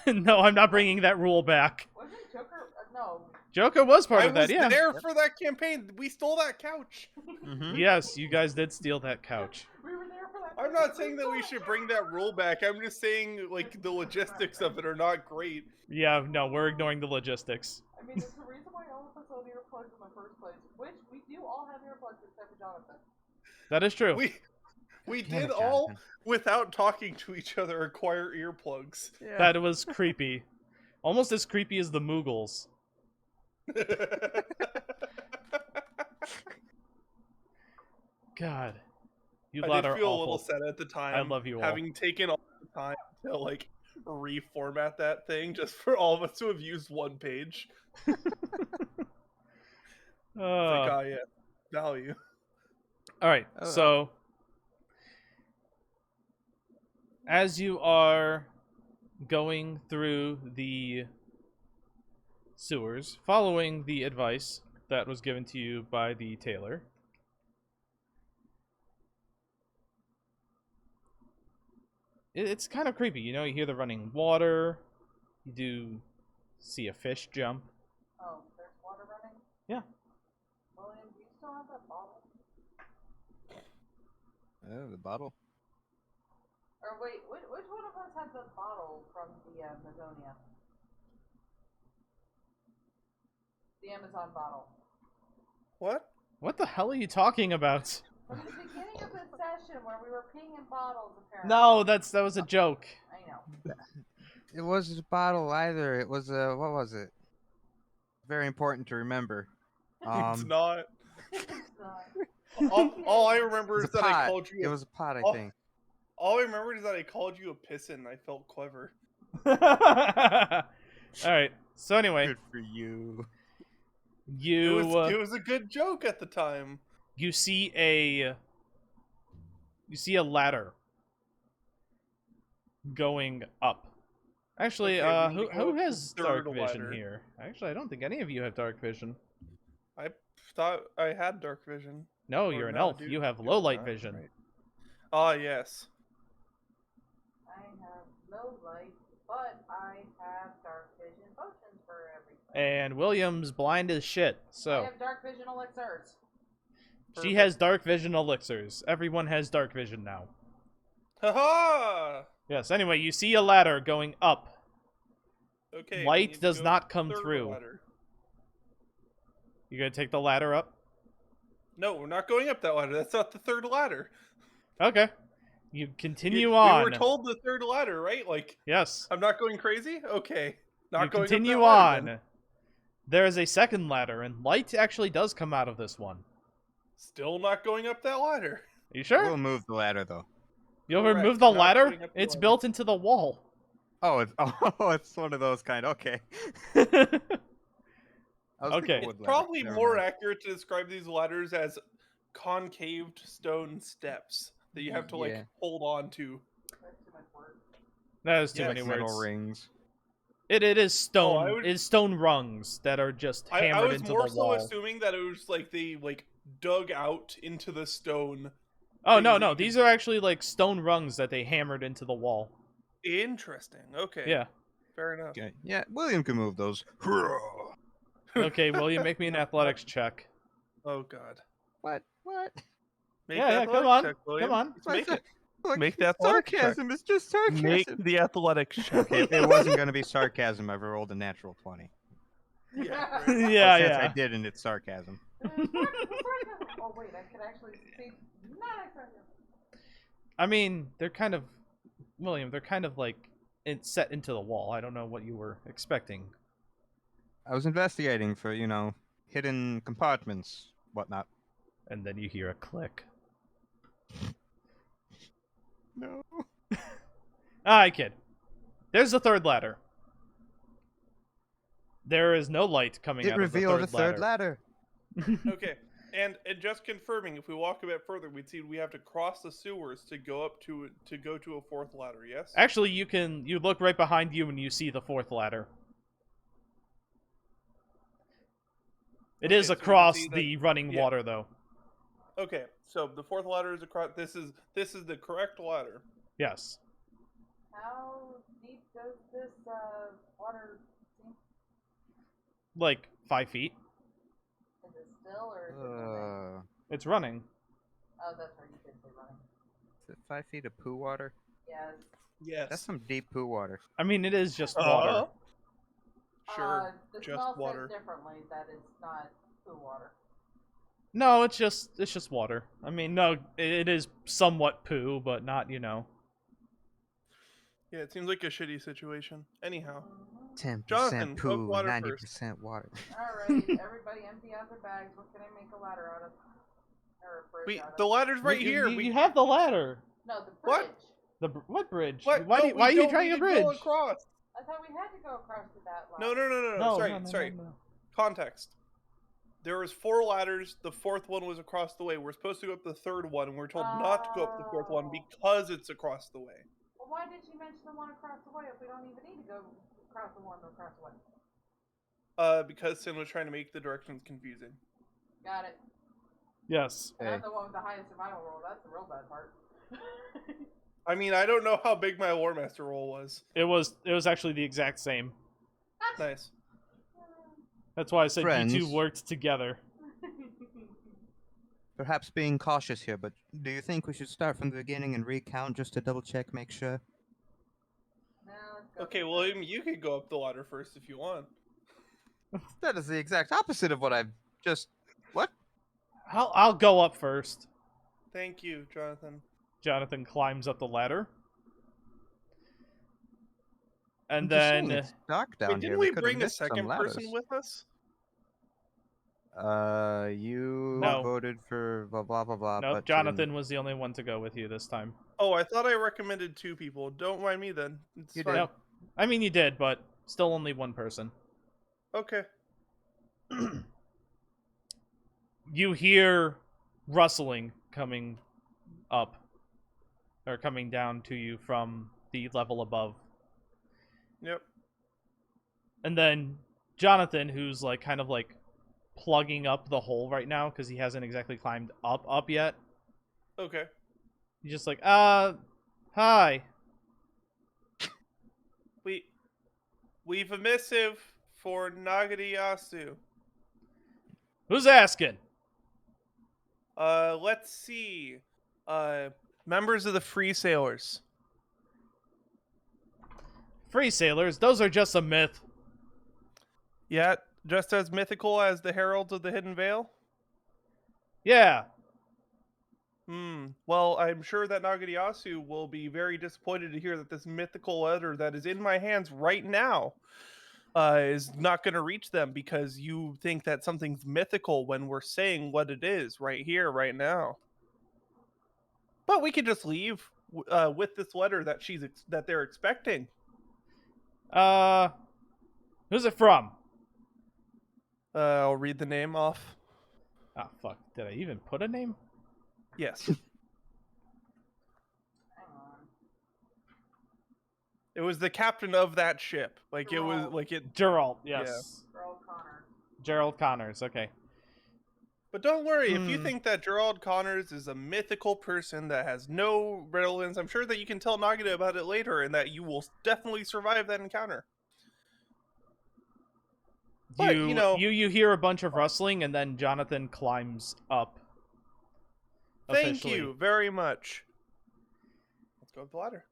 No, I'm not bringing that rule back. Wasn't Joker... no. Joker was part I of that, was yeah. there for that campaign. We stole that couch. Mm-hmm. Yes, you guys did steal that couch. We were there for that... I'm not saying that we should bring that rule back. I'm just saying, like, the logistics of it are not great. Yeah, no, we're ignoring the logistics. I mean, there's a reason why all of us own earplugs in the first place, which we do all have earplugs except for Jonathan. That is true. We Damn did it, all, Jonathan. without talking to each other, acquire earplugs. That was creepy. Almost as creepy as the Moogles. God. You I lot did are feel a awful. little sad at the time. I love you all. Having taken all the time to, like, reformat that thing just for all of us to have used one page. It's like, oh yeah, value. Alright, Oh, so as you are going through the sewers, following the advice that was given to you by the tailor, it's kind of creepy. You know, you hear the running water, you do see a fish jump. Oh, there's water running? Yeah. William, do you still have that bottle? Oh, the bottle. Or wait, which one of us had the bottle from the Mazonia? The Amazon bottle. What? What the hell are you talking about? From the beginning of the session where we were peeing in bottles, apparently. No, that was a joke. I know. It wasn't a bottle either. It was a... what was it? Very important to remember. It's not. It's not. All I remember It is was a that I pot. called you. It was a pot, I Oh. think. All I remember is that I called you a pissin. I felt clever. Alright, so anyway, Good for you. you It was a good joke at the time. you see a ladder going up. Actually, Okay, we need to go who up the has third dark vision ladder. here? Actually, I don't think any of you have dark vision. I thought I had dark vision. No, Or you're an no, elf. dude, You have do low light not, vision. right. Ah, yes. I have no light, but I have dark vision potions for everything. And William's blind as shit. I So have dark vision elixirs. she has dark vision elixirs. Everyone has dark vision now. Haha! Yes. Anyway, you see a ladder going up. Okay. we Light need to does go not come third through. ladder. You gonna take the ladder up? No, we're not going up that ladder. That's not the third ladder. Okay. You continue We on. were told the third ladder, right? Like, Yes. I'm not going crazy? Okay. Not You going up continue that ladder, on. then. There is a second ladder, and light actually does come out of this one. Still not going up that ladder. Are you sure? We'll move the ladder, though. You'll Correct, remove the not ladder? going up the It's ladder. built into the wall. Oh, it's it's one of those kind. Okay. I was Okay. thinking wood It's ladder. probably Never more mind. accurate to describe these ladders as concaved stone steps that you have to like Yeah. hold on to. That's too much work. That is too Yes. many Metal words. rings. It is stone. I would- It's stone rungs that are just I hammered was into more the so wall. assuming that it was like they like dug out into the stone. Oh things no, that no, you these could- are actually like stone rungs that they hammered into the wall. Interesting. Okay. Yeah. Fair enough. Okay. Yeah, William can move those. Okay, William, make me an athletics check. Oh god. What? What? Make Yeah, the yeah, come athletics on, check, William. come on. Let's make it. Look, Make the athletics check. sarcasm is just sarcasm. Make the athletics check. It wasn't going to be sarcasm. I rolled a natural 20. Yeah. But Yeah, since yeah. I didn't, it's sarcasm. Oh wait, I could actually see. Not sarcasm. I mean, they're kind of, William, they're kind of like set into the wall. I don't know what you were expecting. I was investigating for, hidden compartments, whatnot. And then you hear a click. No. I kid. There's the third ladder. There is no light coming It out of the revealed a third third ladder. ladder. Okay. And just confirming, if we walk a bit further, we'd see we have to cross the sewers to go up to a fourth ladder. Yes. Actually, you look right behind you and you see the fourth ladder. It Okay, is so we can across see that- the running yeah. water, though. Okay. So the fourth ladder is across. This is the correct ladder. Yes. How deep does this water seem? Like 5 feet. Is it still or is it moving? It's running. Oh, that's right. You did say running. Is it 5 feet of poo water? Yes. Yes. That's some deep poo water. I mean, it is just water. Sure. The just smell water. says differently that it's not poo water. No, it's just water. I mean, no, it is somewhat poo, but not, Yeah, it seems like a shitty situation. Anyhow. 10% Jonathan, cook poo, water 90% water. Alright, everybody empty out their bags. What can I make a ladder out of? Or a bridge out of? The ladder's right here. You have the ladder. No, the What? bridge. What bridge? What? Why, No, why are we you don't trying need a to go bridge? across. I thought we had to go across to that No. ladder. Sorry. Context. There was 4 ladders. The fourth one was across the way. We're supposed to go up the third one, and we're told not to go up the fourth one Oh. because it's across the way. Well, why did you mention the one across the way if we don't even need to go across the one across the way? Because Sin was trying to make the directions confusing. Got it. Yes. And Hey. I'm the one with the highest survival roll. That's the real bad part. I mean, I don't know how big my Loremaster roll was. It was actually the exact same. Nice. That's why I said Friends. you two worked together. Perhaps being cautious here, but do you think we should start from the beginning and recount just to double check, make sure? No, let's go. Okay, William, you could go up the ladder first if you want. That is the exact opposite of what I've just... What? I'll go up first. Thank you, Jonathan. Jonathan climbs up the ladder. And I'm just saying, then it's dark down Wait, here. didn't we could've bring a missed some second person ladders. with us? You No. voted for blah blah blah blah. nope, but Jonathan was the only one to go with you this time. Oh, I thought I recommended 2 people. Don't mind me then. It's You fine. did. Yep. I mean, you did, but still only one person. Okay. You hear rustling coming up, or coming down to you from the level above. Yep. And then Jonathan, who's like kind of like plugging up the hole right now because he hasn't exactly climbed up yet. Okay. He's just like, hi. We've a missive for Nagita Yasu. Who's asking? Let's see. Members of the Free Sailors. Free sailors, those are just a myth. Yeah, just as mythical as the Heralds of the Hidden Veil? Yeah. Well, I'm sure that Nagita Yasu will be very disappointed to hear that this mythical letter that is in my hands right now is not going to reach them because you think that something's mythical when we're saying what it is right here, right now. But we could just leave with this letter that that they're expecting. Who's it from? I'll read the name off. Ah, fuck. Did I even put a name? Yes. Hang on. It was the captain of that ship. Like, it was, Gerald. like, it... Gerald, Yeah. yes. Earl Connor. Gerald Connors, okay. But don't worry, if you Hmm. think that Gerald Connors is a mythical person that has no relevance, I'm sure that you can tell Nagita about it later and that you will definitely survive that encounter. But, you know, You hear a bunch of rustling, and then Jonathan climbs up. thank Officially. you very much. Let's go with the ladder.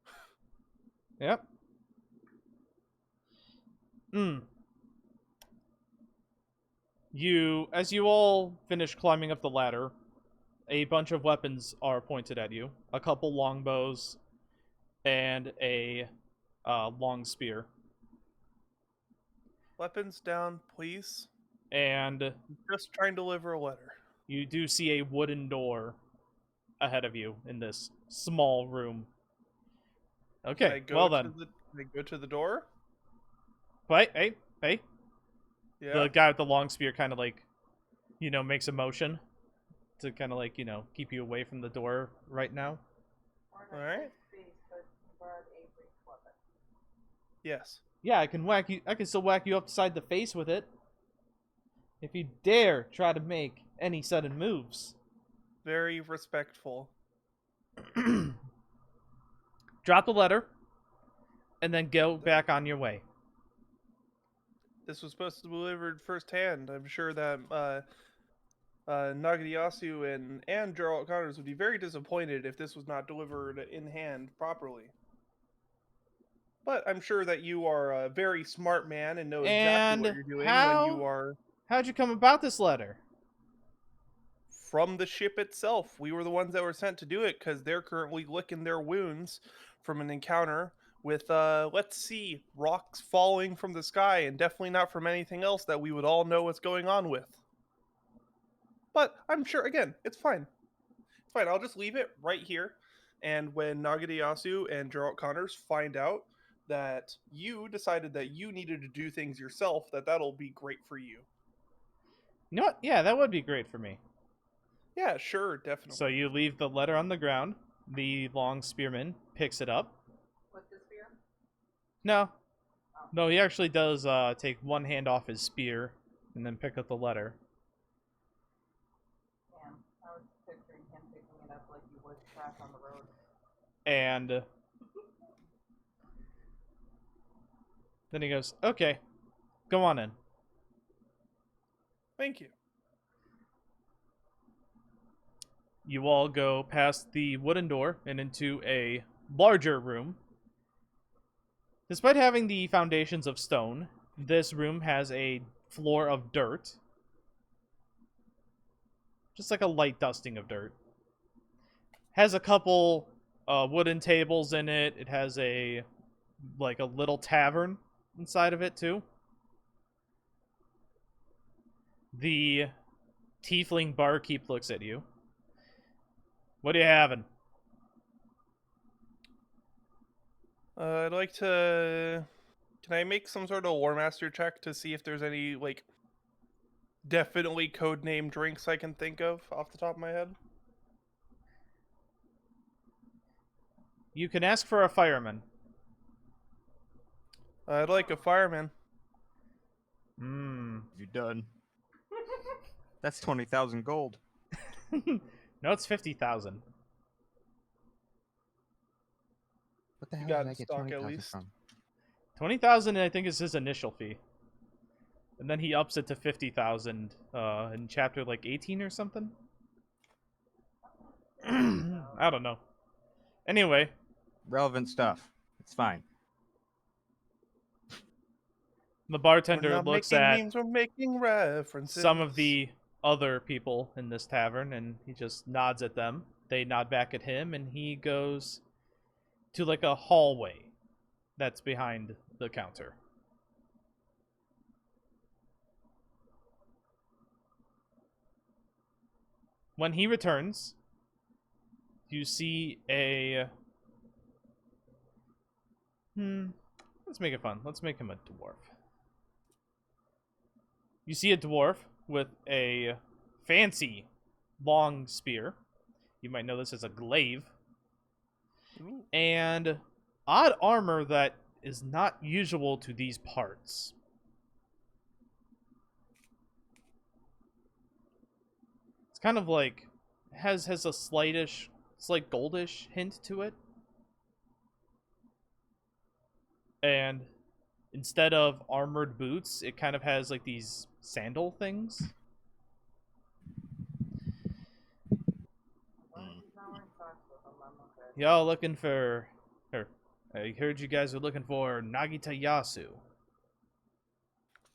Yep. As you all finish climbing up the ladder, a bunch of weapons are pointed at you. A couple longbows and a long spear. Weapons down, please. And I'm just trying to deliver a letter. you do see a wooden door ahead of you in this small room. Okay, well then. Can I go to the door? Wait, hey. Yeah. The guy with the long spear kind of like, makes a motion to kind of like, keep you away from the door right now. All right. Yes. Yeah, I can whack you. I can still whack you upside the face with it. If you dare try to make any sudden moves. Very respectful. Drop the letter, and then go back on your way. This was supposed to be delivered firsthand. I'm sure that Nagita Yasu and Gerald Connors would be very disappointed if this was not delivered in hand properly. But I'm sure that you are a very smart man and know exactly what you're doing when you are How'd you come about this letter? from the ship itself. We were the ones that were sent to do it because they're currently licking their wounds from an encounter with, let's see, rocks falling from the sky, and definitely not from anything else that we would all know what's going on with. But I'm sure, again, it's fine. It's fine. I'll just leave it right here. And when Nagita Yasu and Gerald Connors find out that you decided that you needed to do things yourself, that'll be great for you. You know what? Yeah, that would be great for me. Yeah, sure, definitely. So you leave the letter on the ground. The long spearman picks it up. With the spear? No, he actually does take one hand off his spear and then pick up the letter. Damn, I was picturing him picking it up like you would trash on the road. And then he goes, "Okay, go on in." Thank you. You all go past the wooden door and into a larger room. Despite having the foundations of stone, this room has a floor of dirt. Just like a light dusting of dirt. Has a couple wooden tables in it. It has a little tavern inside of it too. The tiefling barkeep looks at you. What are you having? I'd like to... Can I make some sort of Loremaster check to see if there's any, definitely codename drinks I can think of off the top of my head? You can ask for a fireman. I'd like a fireman. You done? That's 20,000 gold. No, it's 50,000. What the hell got did I in get stock at 20,000 least? from? 20,000, I think, is his initial fee, and then he ups it to 50,000 in chapter 18 or something. I don't know. Anyway, Relevant stuff. It's fine. the We're bartender not looks making at memes, we're making references. some of the other people in this tavern, and he just nods at them. They nod back at him, and he goes to a hallway that's behind the counter. When he returns, you see a... Let's make it fun. Let's make him a dwarf. You see a dwarf with a fancy long spear. You might know this as a glaive. Ooh. And odd armor that is not usual to these parts. It's kind of like has a slight goldish hint to it. And instead of armored boots, it kind of has like these sandal things. Y'all looking for... I heard you guys are looking for Nagita Yasu.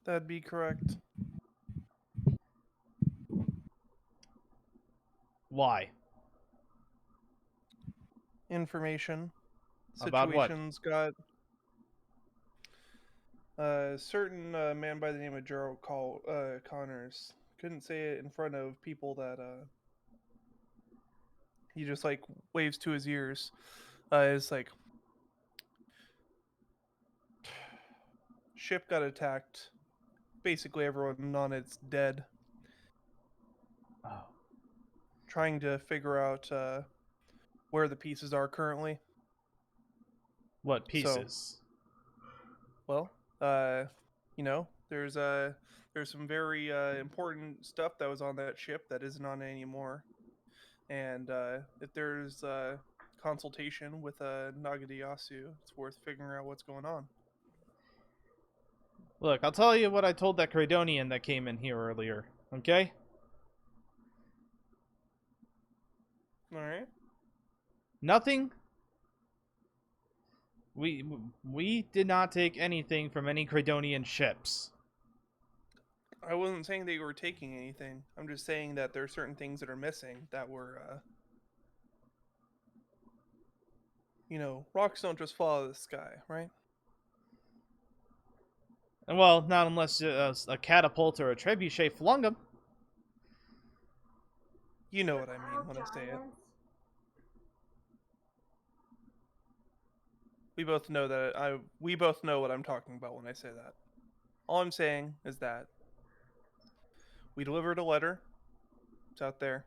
That'd be correct. Why? Information. About what? Situations got a certain man by the name of Gerald Connors. Couldn't say it in front of people that he just like waves to his ears. It's like ship got attacked. Basically everyone on it's dead. Oh. Trying to figure out where the pieces are currently. What pieces? Well, there's some very important stuff that was on that ship that isn't on it anymore. And if there's consultation with Nagita Yasu, it's worth figuring out what's going on. Look, I'll tell you what I told that Cradonian that came in here earlier, okay? Alright. Nothing. We did not take anything from any Cradonian ships. I wasn't saying they were taking anything. I'm just saying that there are certain things that are missing that were, rocks don't just fall out of the sky, right? Well, not unless a catapult or a trebuchet flung them. You know what I mean when I say it. We both know what I'm talking about when I say that. All I'm saying is that we delivered a letter. It's out there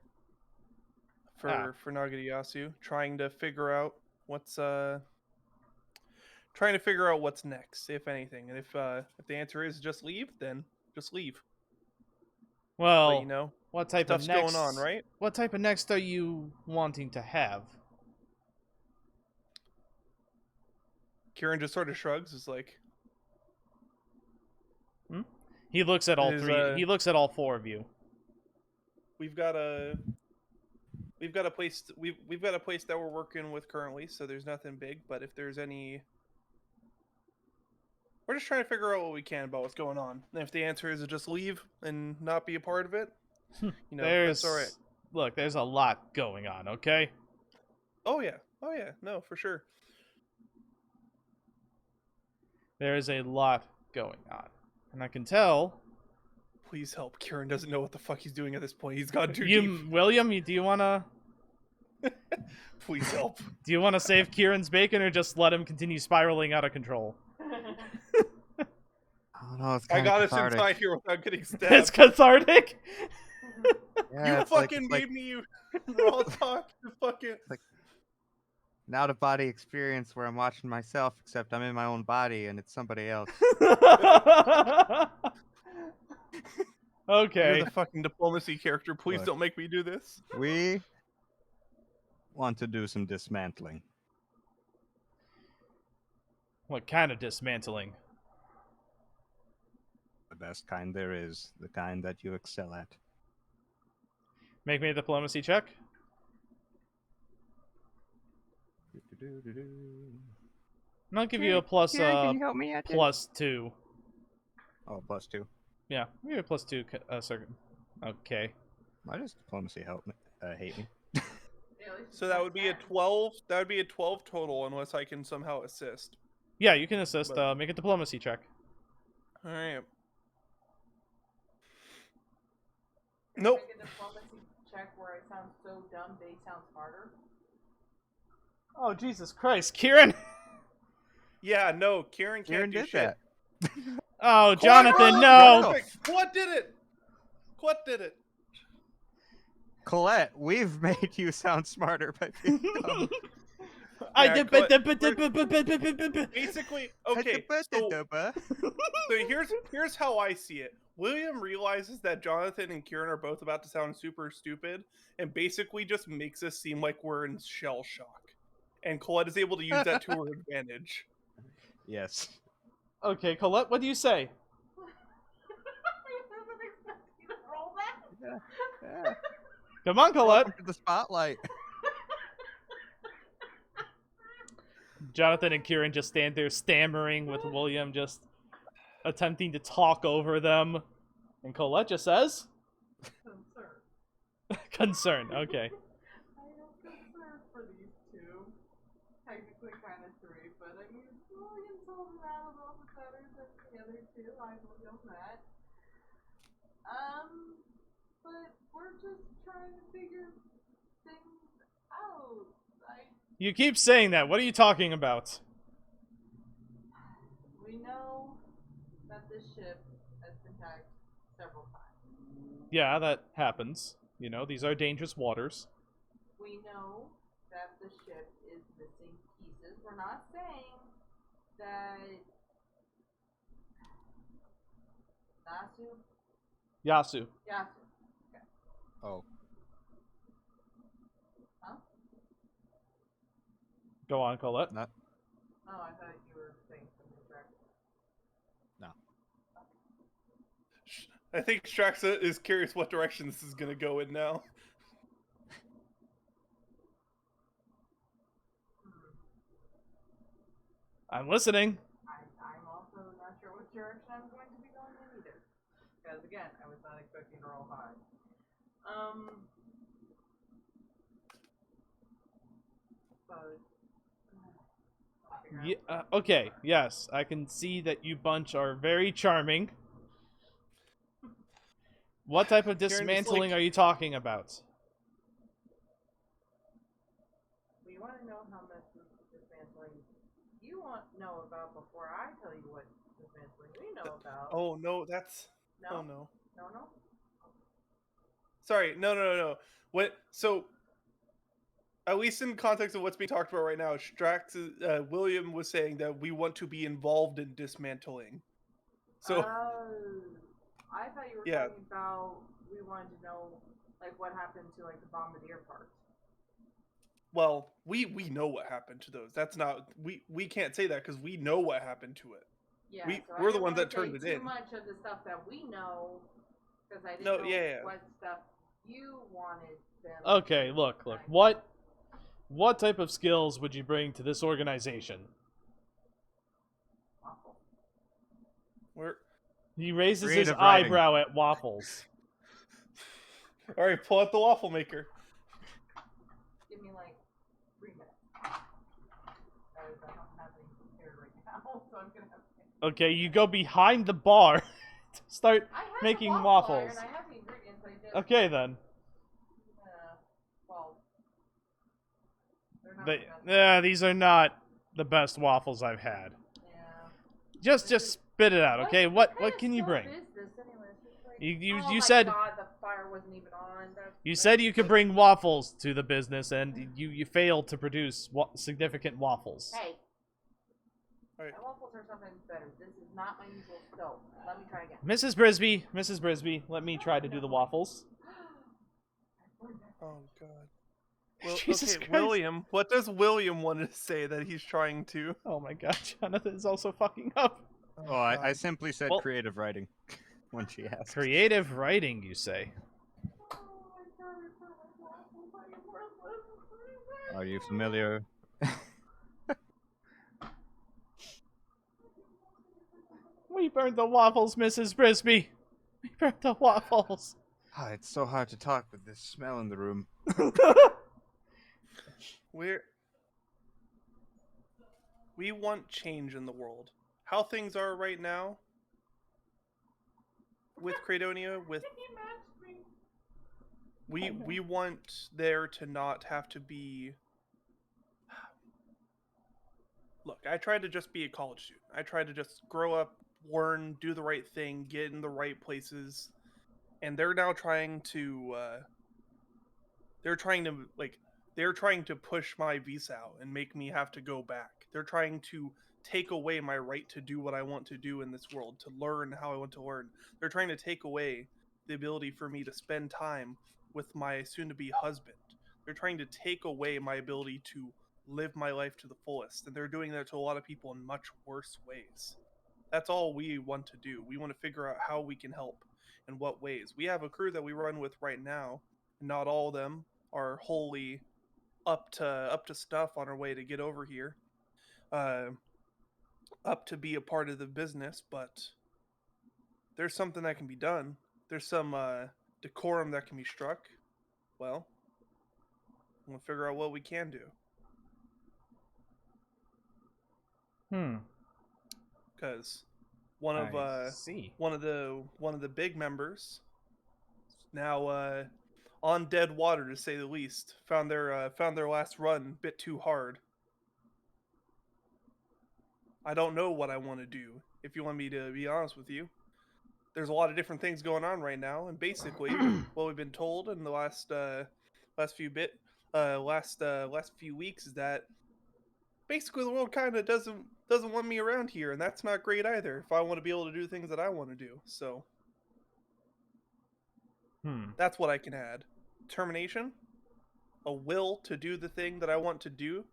for Nagita Yasu, trying to figure out what's next, if anything. And if the answer is just leave, then just leave. Well, But, what type stuff's of next going on, right? What type of next are you wanting to have? Kieran just sort of shrugs. Is like, He looks at all three. He looks at all four of you. we've got a place that we're working with currently, so there's nothing big. But if there's any, we're just trying to figure out what we can about what's going on. And if the answer is to just leave and not be a part of it, that's all right. Look, there's a lot going on. Okay. Oh yeah, no, for sure. There is a lot going on, and I can tell. Please help. Kieran doesn't know what the fuck he's doing at this point. He's gone too deep. William, do you wanna? Please help. Do you want to save Kieran's bacon, or just let him continue spiraling out of control? Oh no, it's I kind got of us inside here without getting stabbed. It's cathartic. Yeah, You it's fucking like made me raw talk. Fucking. an out-of-body experience where I'm watching myself, except I'm in my own body and it's somebody else. Okay. You're the fucking diplomacy character. Please Look. don't make me do this. We want to do some dismantling. What kind of dismantling? The best kind there is, the kind that you excel at. Make me a diplomacy check. And I'll give you a plus, Can you help me out there? +2. Oh, +2. Yeah, give you a +2. Okay. Why does diplomacy help me? Hate me? So that would be a 12. That would be a 12 total, unless I can somehow assist. Yeah, you can assist. Make a diplomacy check. All right. Nope. Make a diplomacy check where I sound so dumb they sound smarter. Oh, Jesus Christ, Kieran! Yeah, no, Kieran can't do did shit. that. Oh, Colette Jonathan, rolled no! perfect. What did it? What did it? Colette, we've made you sound smarter by being dumb. Yeah, basically, okay. So here's how I see it. William realizes that Jonathan and Kieran are both about to sound super stupid, and basically just makes us seem like we're in shell shock. And Colette is able to use that to her advantage. Yes. Okay, Colette, what do you say? I wasn't expecting you to roll that. Yeah. Come on, Colette. Welcome to the spotlight. Jonathan and Kieran just stand there stammering with William just attempting to talk over them. And Colette just says, Concern. concern, okay. I am concerned for these two. Technically kind of three, but I mean, William's holding out a little bit better than the other two. I will give him that. But we're just trying to figure things out. You keep saying that. What are you talking about? We know that this ship has been hacked several times. Yeah, that happens. You know, these are dangerous waters. We know that the ship is missing pieces. We're not saying that Yasu. Yasu. Okay. Oh. Huh? Go on, Colette. Not. Oh, I thought you were saying something correct. No. I think Straxa is curious what direction this is going to go in now. I'm listening. I'm also not sure what direction I'm going to be going in either. Because again, I was not expecting to roll high. But Yeah, okay, yes, I can see that you bunch are very charming. What type of Kieran is dismantling like- are you talking about? we want to know how much dismantling you want to know about before I tell you what dismantling we know about. Oh no, that's No? oh no. No? Sorry, no. What? So, at least in context of what's being talked about right now, William was saying that we want to be involved in dismantling. So, I thought you were Yeah. talking about we wanted to know like what happened to like the bombardier parts. well, we know what happened to those. That's not we can't say that because we know what happened to it. Yeah, We- so I we're the didn't ones wanna that turned say it too in. much of the stuff that we know because I didn't No, know yeah. what stuff you wanted them. Okay, to look. like. What type of skills would you bring to this organization? Awful. We're He raises his Creative writing. eyebrow at Waffles. all right. Pull out the waffle maker. Give me like 3 minutes. Because I don't have any prepared right now, so I'm gonna have to. Okay, you go behind the bar to start I have making the waffle waffles. iron, I have the ingredients. I just. Okay, then. Well. They're not the best. These are not the best waffles I've had. Yeah. Just spit it out, okay? What kind can of you stuff bring? is this anyways? It's like, You oh my said God, the fire wasn't even on. you said you could bring waffles to the business, and you failed to produce significant waffles. Hey. Alright. My waffles are something better. This is not my usual stove. Let me try again. Mrs. Brisby, let me try to do the waffles. Oh God. Well, Jesus okay, Christ. William. What does William want to say that he's trying to? Oh my God, Jonathan is also fucking up. Oh, I God. simply said Well- creative writing when she asked. Creative writing, you say? Oh my God, I put my waffles. I am worthless. Are you familiar? We burned the waffles, Mrs. Brisby. We burned the waffles. Ah, it's so hard to talk with this smell in the room. We want change in the world. How things are right now with Credonia, with He matched me. we want there to not have to be. Look, I tried to just be a college student. I tried to just grow up, learn, do the right thing, get in the right places, and they're now trying to They're trying to push my visa out and make me have to go back. They're trying to take away my right to do what I want to do in this world, to learn how I want to learn. They're trying to take away the ability for me to spend time with my soon-to-be husband. They're trying to take away my ability to live my life to the fullest, and they're doing that to a lot of people in much worse ways. That's all we want to do. We want to figure out how we can help, in what ways. We have a crew that we run with right now. Not all of them are wholly up to stuff on our way to get over here, up to be a part of the business, but there's something that can be done. There's some decorum that can be struck. Well, we'll figure out what we can do. Because one of the big members now on dead water, to say the least, found their last run a bit too hard. I don't know what I want to do, if you want me to be honest with you. There's a lot of different things going on right now, and basically what we've been told in the last few weeks is that basically the world kind of doesn't want me around here, and that's not great either if I want to be able to do things that I want to do. So that's what I can add. Determination, a will to do the thing that I want to do.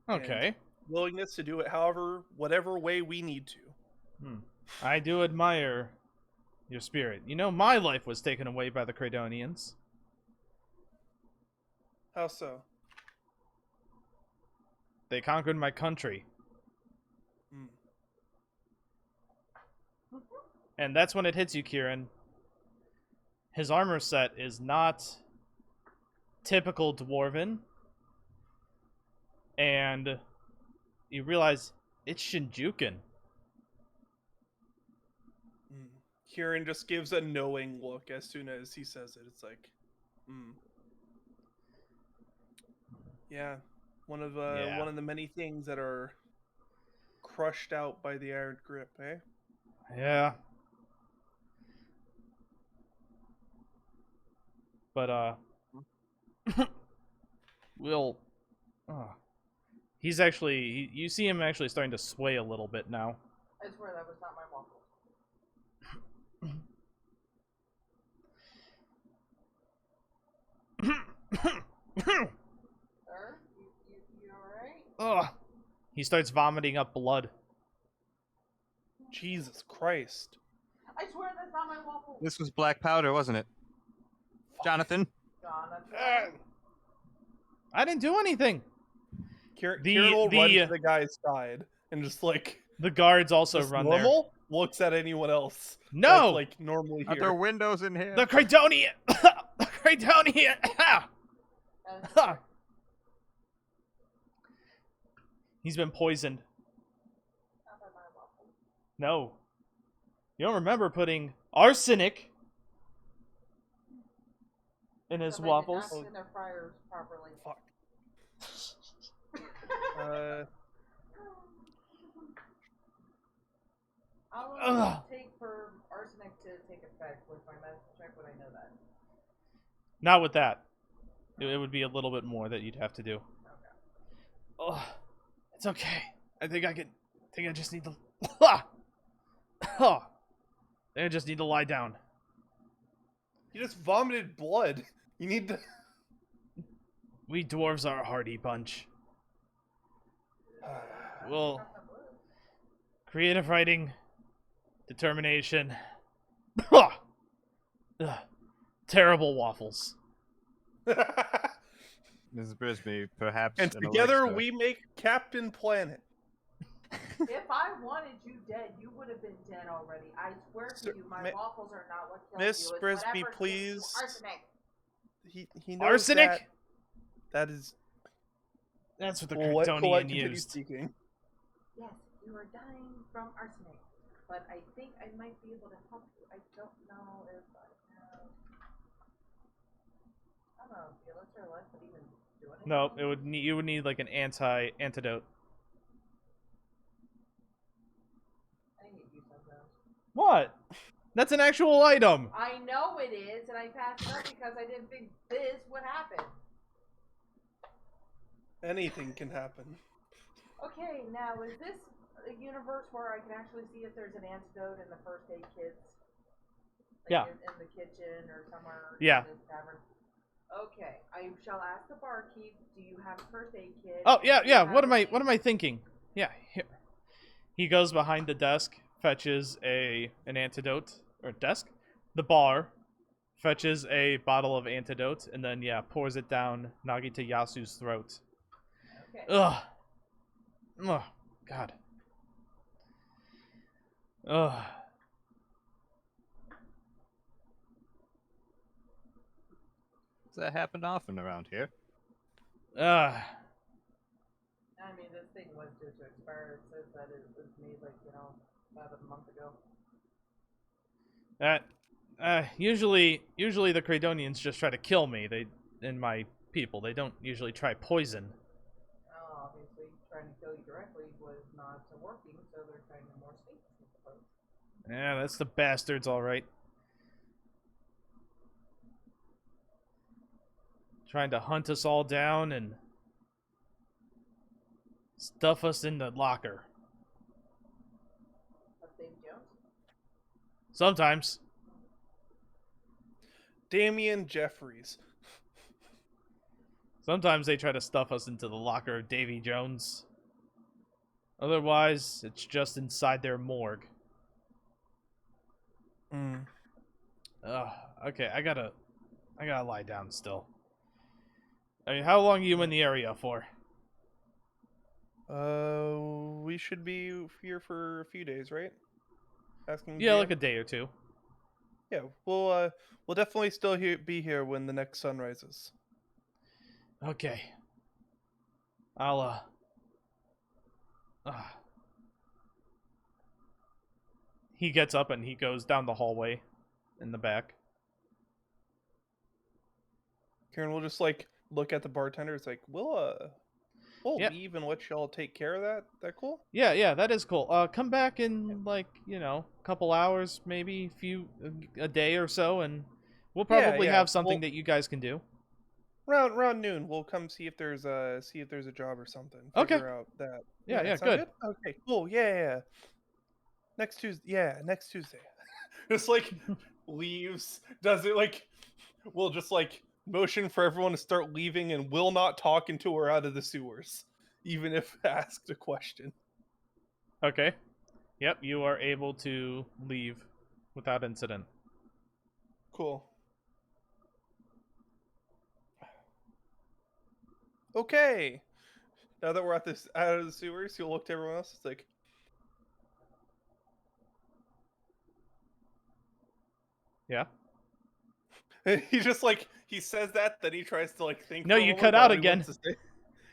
Okay. Willingness to do it whatever way we need to. I do admire your spirit. You know, my life was taken away by the Credonians. How so? They conquered my country. And that's when it hits you, Kieran. His armor set is not typical dwarven. And you realize it's Shinjukan. Kieran just gives a knowing look as soon as he says it. It's like, yeah, one of the many things that are crushed out by the iron grip, eh? Yeah. But he's actually, you see him actually starting to sway a little bit now. I swear that was not my waffle. Sir, you alright? He starts vomiting up blood. Jesus Christ. I swear that's not my waffle. This was black powder, wasn't it? Jonathan? I didn't do anything. Kieran will run to the guy's side and just like... The guards also run normal? There. Looks at anyone else. No! Like normally here. Are there windows in here? The Credonian! The Credonian! He's been poisoned. No. You don't remember putting arsenic in his waffles? Not in their fryers properly. Fuck. How long does it take for arsenic to take effect with my medical check? Would I know that? Not with that. It would be a little bit more that you'd have to do. Okay. Oh, it's okay. I think I just need to... I just need to lie down. You just vomited blood. You need to... We dwarves are a hardy bunch. Well, creative writing, determination, terrible waffles. Mrs. Brisby, perhaps... And together we make Captain Planet. If I wanted you dead, you would have been dead already. I swear to you, my waffles are not what kills Miss you. Brisby, It's whatever please. gives you arsenic. He knows Arsenic? That is... That's what the Colette Cretonian continues used. speaking. Yes, you are dying from arsenic. But I think I might be able to help you. I don't know if I have... I don't know if the elixir of life would even do anything. No, you would need like an antidote. I need you sometimes. What? That's an actual item. I know it is, and I passed it up because I didn't think this would happen. Anything can happen. Okay, now is this a universe where I can actually see if there's an antidote in the first aid kits? Like Yeah. In the kitchen or somewhere Yeah. in the tavern? Okay, I shall ask the barkeep, do you have a first aid kit? Oh And yeah, do you yeah. have What am I any- thinking? Yeah. Here. He goes behind the desk, fetches an antidote or desk, the bar, fetches a bottle of antidote, and then pours it down Nagita Yasu's throat. Okay. Ugh. Ugh. God. Ugh. Does that happen often around here? Ugh. I mean, this thing was due to expire. It says that it was made, like, about a month ago. Usually the Cradonians just try to kill me. And my people. They don't usually try poison. Oh, obviously, trying to kill you directly was not working, so they're trying to more sneak, I suppose. Yeah, that's the bastards, all right. Trying to hunt us all down and stuff us in the locker. Of Dave Jones? Sometimes. Damian Jeffries. Sometimes they try to stuff us into the locker of Davy Jones. Otherwise, it's just inside their morgue. Ugh, okay, I gotta lie down still. I mean, how long are you in the area for? We should be here for a few days, right? Asking. Yeah, GM? like a day or two. Yeah, we'll definitely still be here when the next sun rises. Okay. I'll, He gets up and he goes down the hallway in the back. Kieran will just like look at the bartender. It's like, we'll Yeah. leave and let y'all take care of that. That cool? Yeah, that is cool. Come back in like, a couple hours, maybe a day or so, and we'll probably yeah, have something well- that you guys can do. Round noon, we'll come see if there's a job or something. Okay. Figure out that. Yeah, sound good. Okay, cool. Yeah. Next Tuesday. Yeah, next Tuesday. Just like leaves. Does it like? We'll just like motion for everyone to start leaving, and will not talk until we're out of the sewers, even if asked a question. Okay. Yep, you are able to leave without incident. Cool. Okay. Now that we're out of the sewers, you'll look to everyone else. It's like, Yeah. he just like he says that, then he tries to like think. No, for a you moment cut about out what he again. wants to say.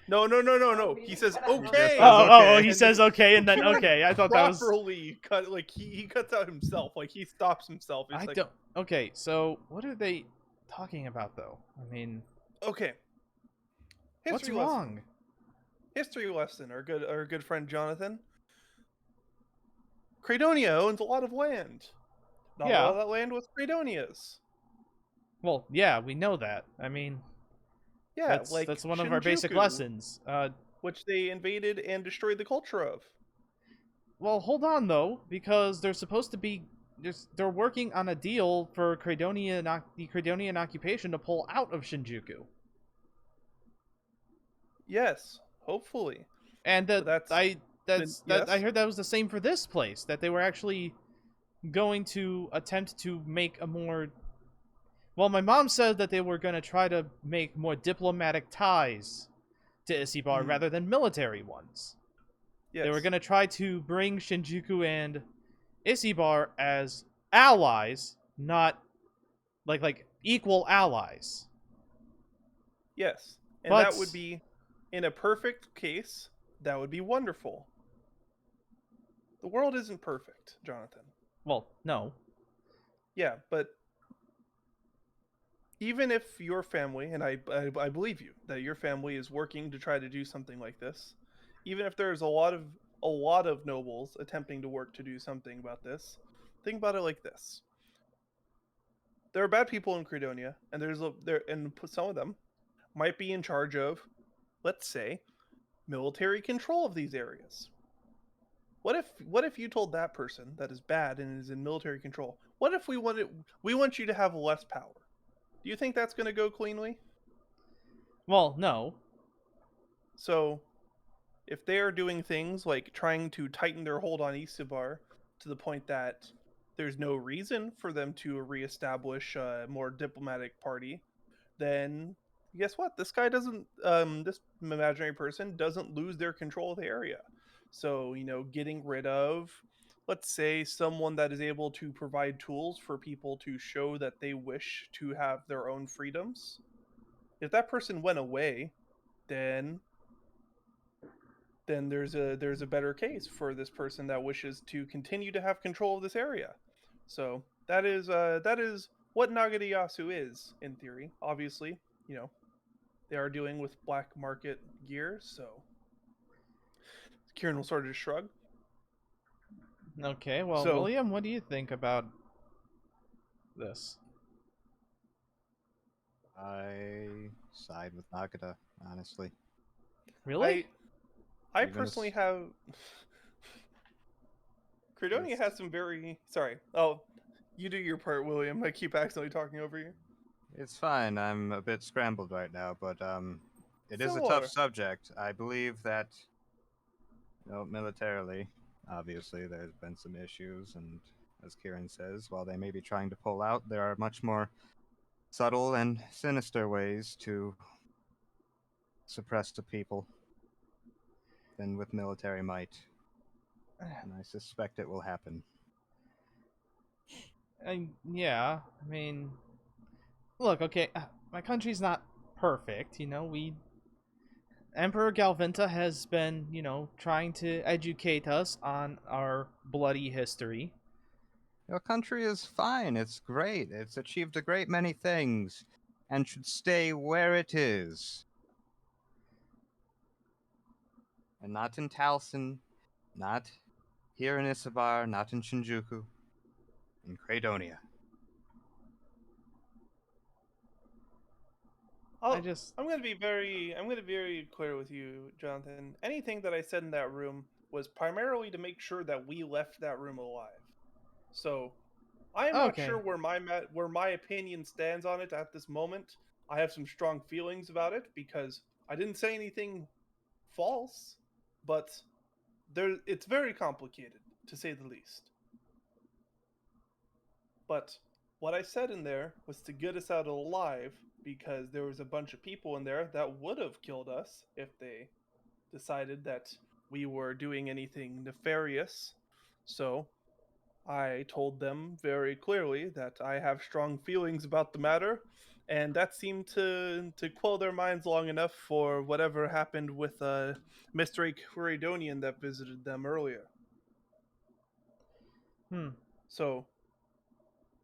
No. He says okay. He says okay and then Kieran okay. I thought that was properly cut. Like he cuts out himself. Like he stops himself. It's I like, don't. Okay, so what are they talking about though? I mean, okay. what's History lesson. wrong? History lesson. Our good friend Jonathan. Credonia owns a lot of land. Not a Yeah. lot of that land was Credonia's. Well, yeah, we know that. I mean, Yeah, that's one of our basic Shinjuku, lessons. which they invaded and destroyed the culture of. Well, hold on though, because they're supposed to be. They're working on a deal for the Credonian occupation to pull out of Shinjuku. Yes, hopefully. And But I yes? heard that was the same for this place. That they were actually going to attempt to make a more. Well, my mom said that they were going to try to make more diplomatic ties to Isibar rather than military ones. Yes. They were going to try to bring Shinjuku and Isibar as allies, not like equal allies. Yes. And But- that would be, in a perfect case, that would be wonderful. The world isn't perfect, Jonathan. Well, no. Yeah, but even if your family, and I believe you, that your family is working to try to do something like this, even if there's a lot of nobles attempting to work to do something about this, think about it like this. there are bad people in Credonia, and some of them might be in charge of, let's say, military control of these areas. What if you told that person that is bad and is in military control? What if we want you to have less power? Do you think that's going to go cleanly? Well, no. So, if they are doing things like trying to tighten their hold on Isibar to the point that there's no reason for them to reestablish a more diplomatic party, then guess what? This guy doesn't, this imaginary person doesn't lose their control of the area. So, getting rid of, let's say, someone that is able to provide tools for people to show that they wish to have their own freedoms. If that person went away, then there's a better case for this person that wishes to continue to have control of this area. So that is what Nagita Yasu is in theory. Obviously, they are dealing with black market gear, so Kieran will sort of shrug. Okay, well, So- William, what do you think about this? I side with Nagita, honestly. Really? I Even personally if- have. Credonia has some very sorry. Oh, you do your part, William. I keep accidentally talking over you. It's fine. I'm a bit scrambled right now, but it is a Similar. tough subject. I believe that, militarily, obviously, there's been some issues, and as Kieran says, while they may be trying to pull out, there are much more subtle and sinister ways to suppress the people than with military might. And I suspect it will happen. Yeah, I mean, look, okay, my country's not perfect, Emperor Galvinta has been, trying to educate us on our bloody history. Your country is fine. It's great. It's achieved a great many things and should stay where it is. And not in Talson, not here in Isibar, not in Shinjuku, in Credonia. I just, I'm going to be very clear with you, Jonathan. Anything that I said in that room was primarily to make sure that we left that room alive. So, I am not Okay. sure where my opinion stands on it at this moment. I have some strong feelings about it because I didn't say anything false, but it's very complicated to say the least. But what I said in there was to get us out alive because there was a bunch of people in there that would have killed us if they decided that we were doing anything nefarious. So I told them very clearly that I have strong feelings about the matter, and that seemed to quell their minds long enough for whatever happened with Mystery Queridonian that visited them earlier. So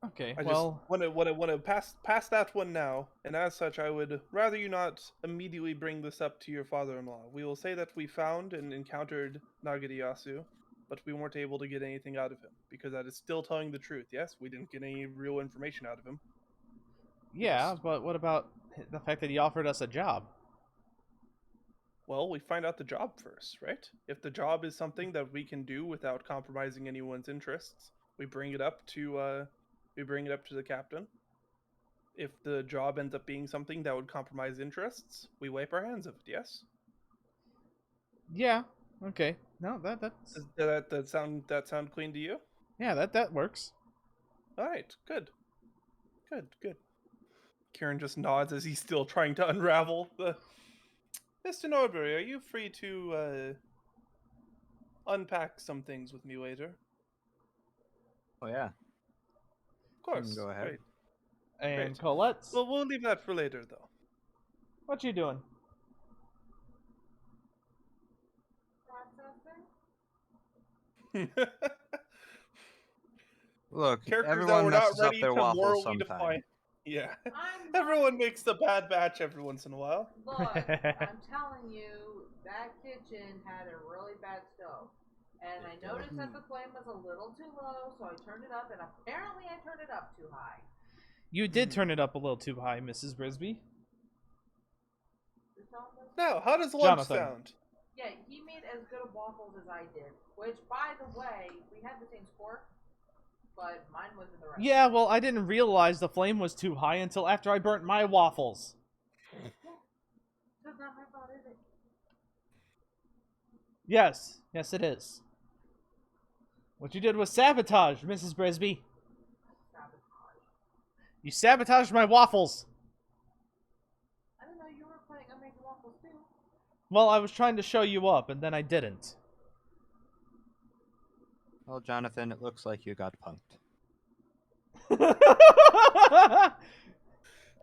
Okay, I just well, want to pass that one now, and as such, I would rather you not immediately bring this up to your father-in-law. We will say that we found and encountered Nagita Yasu, but we weren't able to get anything out of him because that is still telling the truth. Yes, we didn't get any real information out of him. yeah, Yes. but what about the fact that he offered us a job? Well, we find out the job first, right? If the job is something that we can do without compromising anyone's interests, we bring it up to the captain. If the job ends up being something that would compromise interests, we wipe our hands of it. Yes. Yeah, okay. No, that's Does that sound clean to you? yeah, that works. All right. Good. Kieran just nods as he's still trying to unravel the. Mr. Norbury, are you free to unpack some things with me later? Oh, yeah. Of course. Go ahead. Great. And Great. Colette, Well, we'll leave that for later, though. what you doing? Processing? Look, Characters that everyone were not messes up ready their to waffles morally sometime. define. Yeah. I'm Everyone makes the bad batch every once in a while. Look, I'm telling you, that kitchen had a really bad stove. And I noticed that the flame was a little too low, so I turned it up, and apparently I turned it up too high. You did turn it up a little too high, Mrs. Brisby. Now, how does lunch Jonathan. sound? Yeah, he made as good of waffles as I did. Which, by the way, we had the same score, but mine was in the right. Yeah, well, I didn't realize the flame was too high until after I burnt my waffles. That's not my fault, is it? Yes, yes it is. What you did was sabotage, Mrs. Brisby. Sabotage. You sabotaged my waffles. I didn't know you were planning on making waffles too. Well, I was trying to show you up, and then I didn't. Well, Jonathan, it looks like you got punked.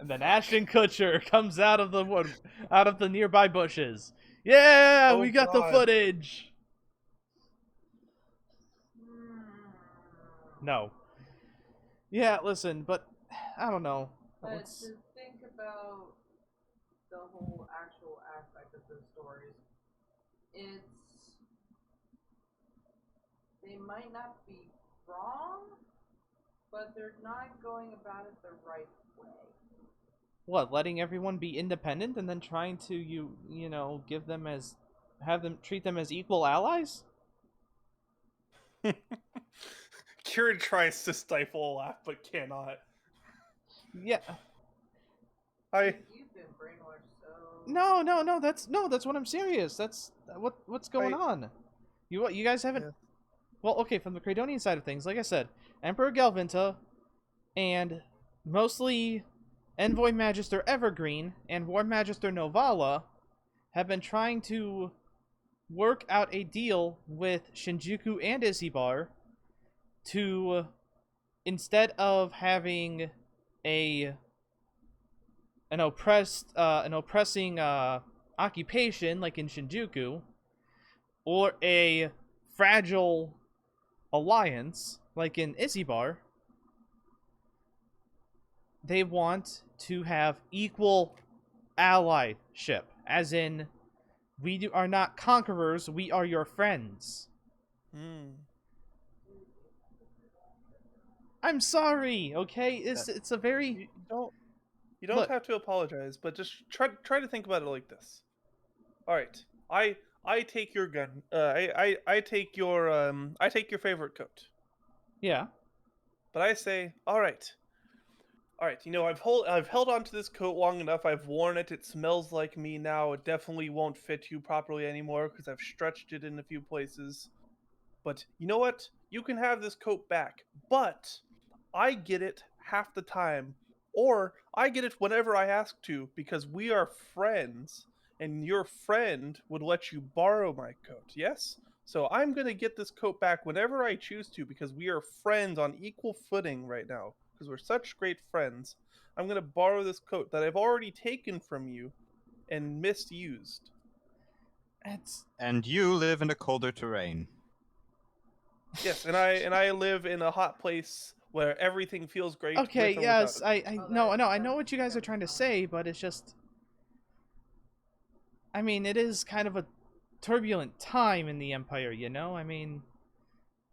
And then Ashton Kutcher comes out of the nearby bushes. Yeah, Oh, we got the God. footage. No. Yeah, listen, but I don't know. But Let's- to think about the whole actual aspect of the stories, they might not be wrong, but they're not going about it the right way. What, letting everyone be independent and then trying to treat them as equal allies? Kieran tries to stifle a laugh but cannot. Yeah. You've been brainwashed so. No, that's what I'm serious. That's what's going on. You guys haven't. Yeah. Well, okay, from the Cradonian side of things, like I said, Emperor Galvinta and mostly Envoy Magister Evergreen and War Magister Novala have been trying to work out a deal with Shinjuku and Isibar to, instead of having an oppressing occupation like in Shinjuku, or a fragile alliance like in Isibar, they want to have equal allyship, as in, we are not conquerors, we are your friends. I'm sorry, okay? It's a very... You don't Look. have to apologize, but just try to think about it like this. All right, I take your gun. I take your favorite coat. Yeah. But I say, all right. You know, I've held on to this coat long enough. I've worn it. It smells like me now. It definitely won't fit you properly anymore because I've stretched it in a few places. But you know what? You can have this coat back. But I get it half the time, or I get it whenever I ask to, because we are friends, and your friend would let you borrow my coat. Yes? So I'm gonna get this coat back whenever I choose to, because we are friends on equal footing right now. Because we're such great friends, I'm gonna borrow this coat that I've already taken from you and misused. And you live in a colder terrain. Yes, and I live in a hot place where everything feels great. Okay, with or yes, without it. I know what you guys are trying to say, but it's just... I mean, it is kind of a turbulent time in the Empire, you know? I mean,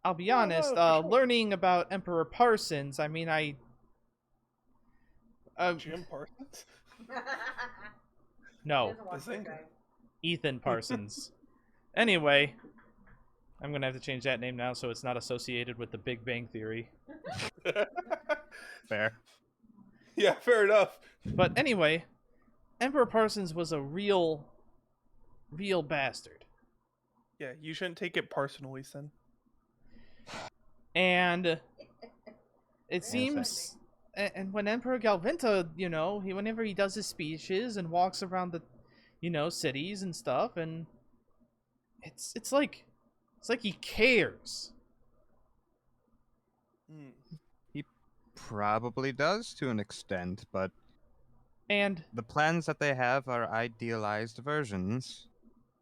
I'll be honest, for sure. learning about Emperor Parsons, I mean, Jim Parsons? no, He doesn't watch that guy. Ethan Parsons. Anyway, I'm gonna have to change that name now so it's not associated with the Big Bang Theory. Fair. Yeah, fair enough. But anyway, Emperor Parsons was a real bastard. Yeah, you shouldn't take it personally, son. And it seems, and when Emperor Galvinta, you know, whenever he does his speeches and walks around the, you know, cities and stuff, and it's like he cares. He probably does to an extent, but And the plans that they have are idealized versions.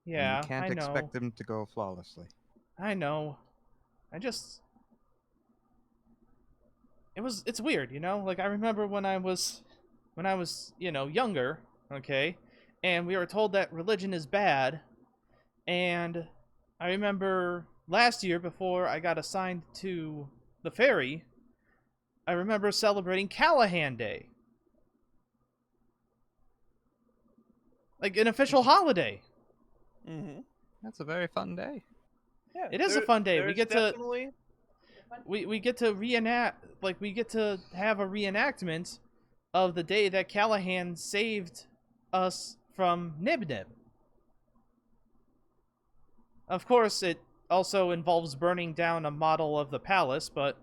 yeah, And you can't I know. expect them to go flawlessly. I know. It's weird, you know? Like, I remember when I was, you know, younger, okay? And we were told that religion is bad. And I remember last year, before I got assigned to the ferry, I remember celebrating Callahan Day. Like an official holiday. Mm-hmm. That's a very fun day. Yeah, It is a fun day. We there's get to definitely... we get to reenact, like we get to have a reenactment of the day that Callahan saved us from Nib Nib. Of course, it also involves burning down a model of the palace, but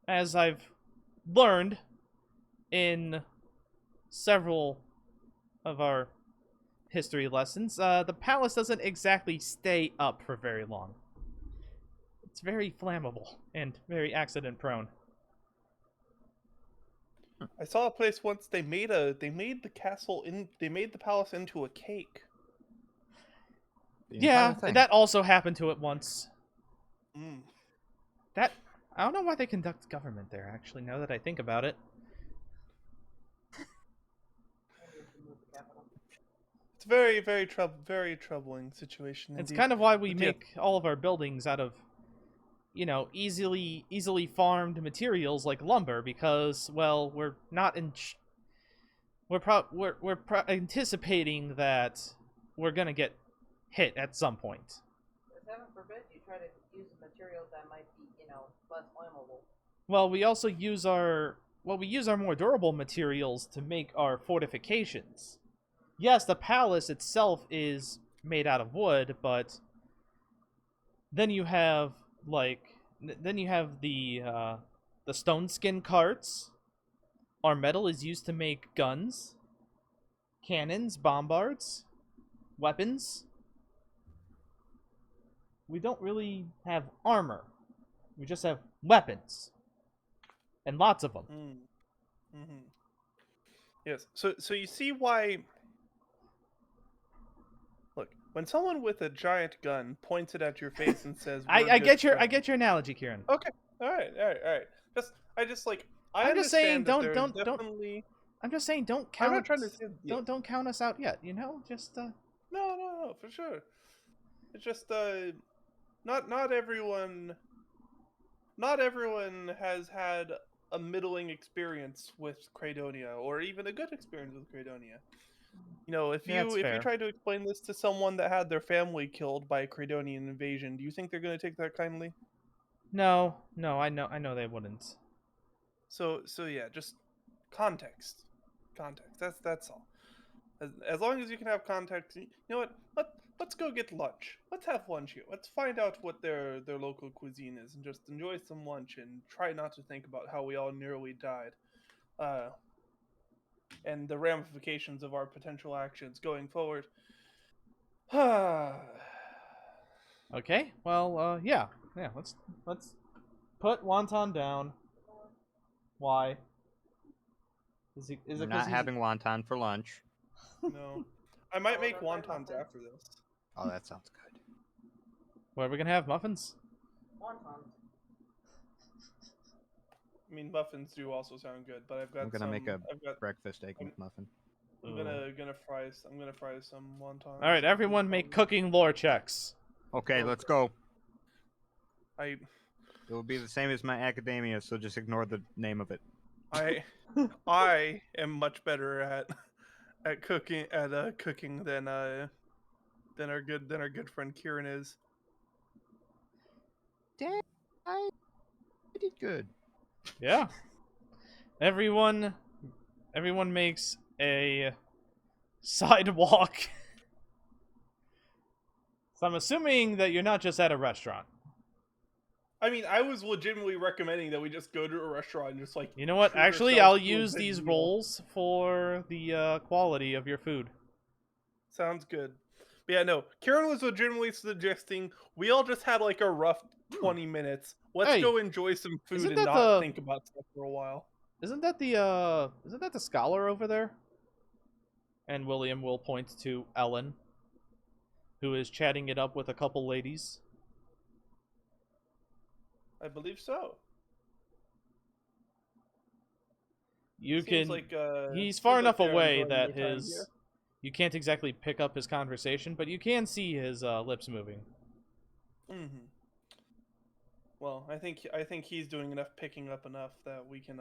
as I've learned in several of our history lessons, the palace doesn't exactly stay up for very long. It's very flammable and very accident prone. I saw a place once they made the palace into a cake. The Yeah, entire thing. that also happened to it once. Mm. That I don't know why they conduct government there, actually, now that I think about it. It's a very, very troubling situation. It's Indeed. kind of why we But yeah. make all of our buildings out of, easily farmed materials like lumber, because, well, we're not in. We're anticipating that we're gonna get hit at some point. Because heaven forbid you try to use materials that might be, less flammable. Well, we also use our more durable materials to make our fortifications. Yes, the palace itself is made out of wood, but then you have the stone skin carts. Our metal is used to make guns, cannons, bombards, weapons. We don't really have armor. We just have weapons. And lots of them. Mm. Mm-hmm. Yes. So you see why... Look, when someone with a giant gun points it at your face and says, I get your analogy, Kieran. Okay. All right. I I'm just saying, understand that don't- there's don't- definitely... I'm just saying, don't I'm count. not trying to say... Don't count us out yet. Just No, for sure. It's just not everyone has had a middling experience with Credonia, or even a good experience with Credonia. If That's you fair. try to explain this to someone that had their family killed by a Credonian invasion, do you think they're going to take that kindly? No, I know they wouldn't. So yeah, just context. That's all. As long as you can have context, you know what? Let's go get lunch. Let's have lunch here. Let's find out what their local cuisine is, and just enjoy some lunch and try not to think about how we all nearly died, and the ramifications of our potential actions going forward. Okay. Well, yeah. Let's put Wonton down. Why? Is it We're 'cause not he's- having wonton for lunch. No, I might make wontons after this. Oh, that sounds good. What are we gonna have? Muffins? Wontons. I mean, muffins do also sound good, but I've got I'm gonna make a I've got. breakfast egg I'm- McMuffin. I'm gonna fry some wontons. All right, everyone, make cooking lore checks. Okay, let's go. I It will be the same as my academia, so just ignore the name of it. I am much better at cooking than our good friend Kieran is. Dang, I did good. Yeah. Everyone makes a sidewalk. So I'm assuming that you're not just at a restaurant. I mean, I was legitimately recommending that we just go to a restaurant and just like. You know what? treat Actually, ourselves I'll to a use good these meal. rolls for the quality of your food. Sounds good. But yeah, no. Kieran was legitimately suggesting we all just had like a rough 20 minutes. Let's Hey, go enjoy some food isn't and that not the- think about stuff for a while. Isn't that the scholar over there? And William will point to Ellen, who is chatting it up with a couple ladies. I believe so. You Seems can. like, He's seems far like enough they're away enjoying that their time his. here. You can't exactly pick up his conversation, but you can see his lips moving. Mm-hmm. Well, I think he's doing enough picking up enough that we can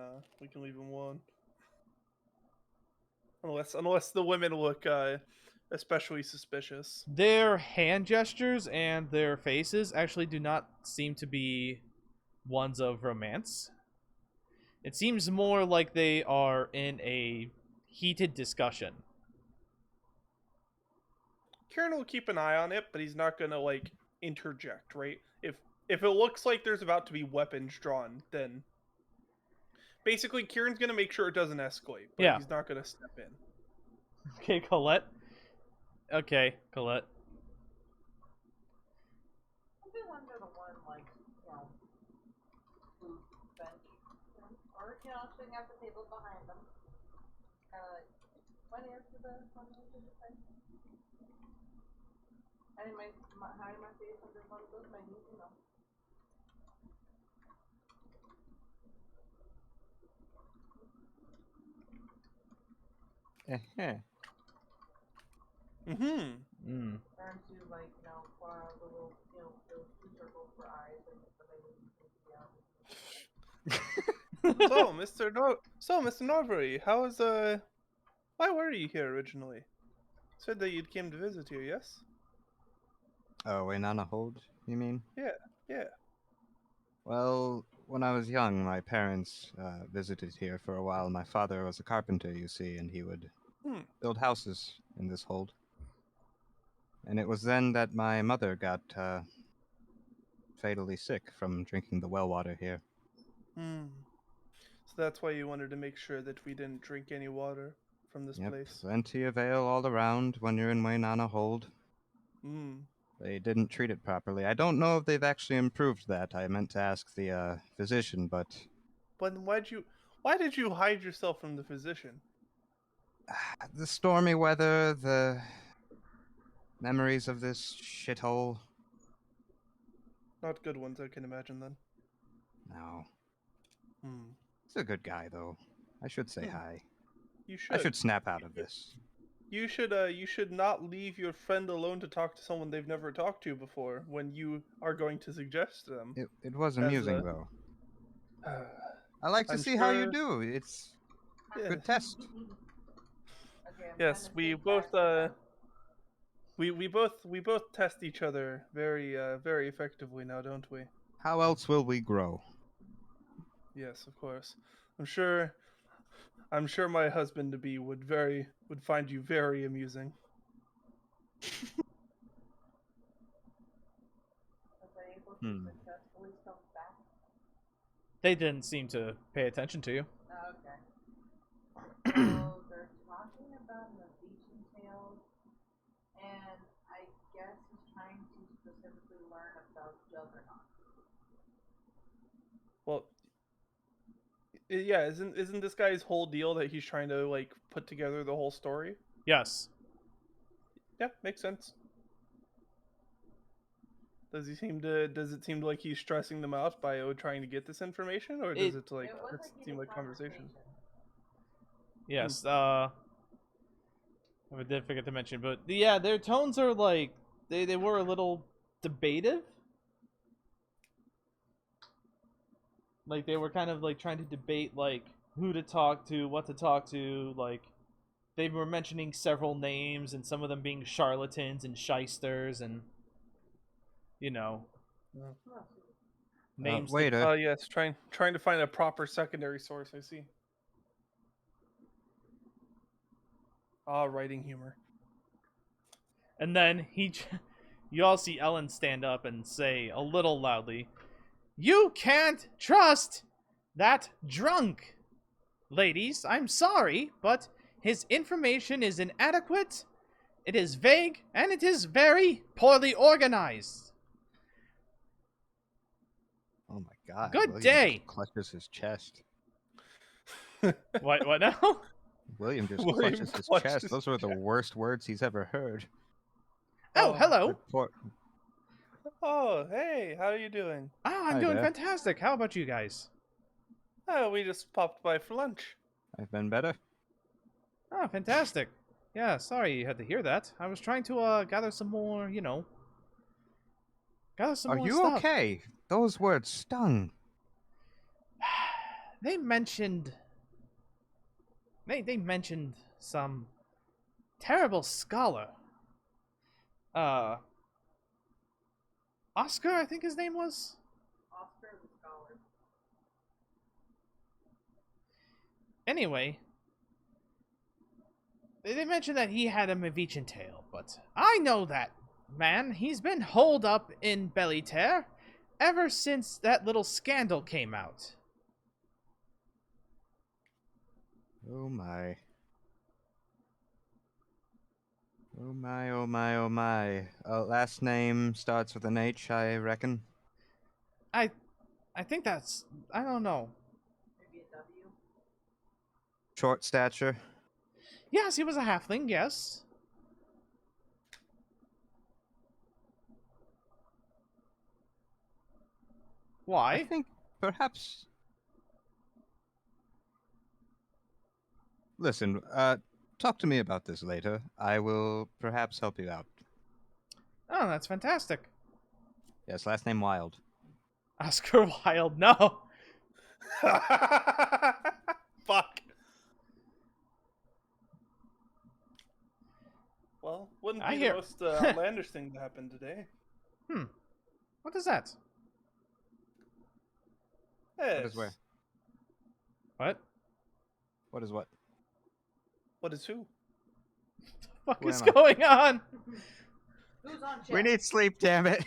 leave him alone. Unless the women look especially suspicious. Their hand gestures and their faces actually do not seem to be ones of romance. It seems more like they are in a heated discussion. Kieran will keep an eye on it, but he's not gonna like interject, right? If it looks like there's about to be weapons drawn, then basically Kieran's gonna make sure it doesn't escalate, but Yeah. he's not gonna step in. Okay, Colette. Okay, Colette. I'll do under the one, like, food bench. Or, sitting at the table behind them. Kind of like, one ear to the thing. And hiding my face under one of those menus, Mm-hmm. Mm. Learn to, like, fly the little, those 2 circles for eyes and the menus. So Mr. Norbury, why were you here originally? Said that you'd came to visit here, yes? Oh, Waynana Hold, you mean? Yeah. Well, when I was young, my parents visited here for a while. My father was a carpenter, you see, and he would build houses in this hold. And it was then that my mother got fatally sick from drinking the well water here. So that's why you wanted to make sure that we didn't drink any water from this place. Plenty of ale all around when you're in Waynana Hold. They didn't treat it properly. I don't know if they've actually improved that. I meant to ask the physician, but... But why did you hide yourself from the physician? The stormy weather, the memories of this shithole. Not good ones, I can imagine then. No. He's a good guy, though. I should say hi. You should. I should snap out of this. You should not leave your friend alone to talk to someone they've never talked to before when you are going to suggest to them. It was amusing, though. I like to I'm see how you sure- do. It's a Yeah. good test. Okay, Yes, we both we both test each other very effectively now, don't we? How else will we grow? Yes, of course. I'm sure my husband to be would find you very amusing. Successfully come back. They didn't seem to pay attention to you. Oh, okay. So they're talking about an Ephesian tale, and I guess he's trying to specifically learn about Juggernaut. Well, yeah, isn't this guy's whole deal that he's trying to like put together the whole story? Yes. Yeah, makes sense. Does it seem like he's stressing them out by trying to get this information, or does it seem like conversation? Yes. I did forget to mention, but yeah, their tones are like they were a little debative. Like they were kind of like trying to debate like who to talk to, what to talk to. Like they were mentioning several names, and some of them being charlatans and shysters, and names. Waiter. Oh yes, trying to find a proper secondary source. I see. Writing humor. And then you all see Ellen stand up and say a little loudly, "You can't trust that drunk! Ladies, I'm sorry, but his information is inadequate, it is vague, and it is very poorly organized." Oh my god. Good William day. just clutches his chest. What now? William just William clutches his clutched chest. his Those were the worst words he's ever heard. Oh, hello. Oh, hey, how are you doing? I'm Hi doing there. fantastic. How about you guys? Oh, we just popped by for lunch. I've been better. Oh, fantastic. Yeah, sorry you had to hear that. I was trying to gather some more, gather some Are more you stuff. okay? Those words stung. They mentioned some terrible scholar. Oscar, I think his name was. Oscar the Scholar. Anyway, they mentioned that he had a Mavichen tail, but I know that man. He's been holed up in Belly Tear ever since that little scandal came out. Oh my. Oh my, oh my, oh my. Last name starts with an H, I reckon. I think that's, I don't know. Maybe a W. Short stature. Yes, he was a halfling, yes. I Why? think perhaps. Listen, talk to me about this later. I will perhaps help you out. Oh, that's fantastic. Yes, last name Wild. Oscar Wilde, no. Fuck. Well, wouldn't I be hear- the most outlandish thing to happen today. What is that? Yes. What is where? What? What is what? What is who? What Who is am I? going on? Who's on chat? We need sleep, damn it.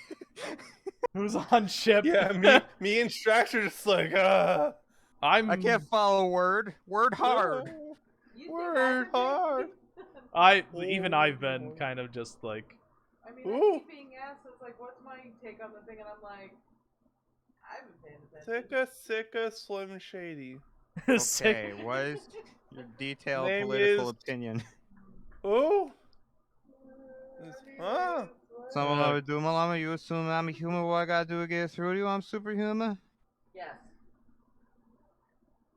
Who's on ship? Yeah, me and Strax are just like, I'm. I can't follow word. Word hard. You think Word I've been hard. Even I've been kind of just like. I mean, Ooh. I keep being asked, it's like, what's my take on the thing? And I'm like, I haven't paying attention. Sicka, Slim Shady. sick. Okay, what is your detailed Name political is- opinion? Oh. Ah. Someone over Doomalama, you assume I'm a human, what I gotta do to get through to you? I'm superhuman? Yes.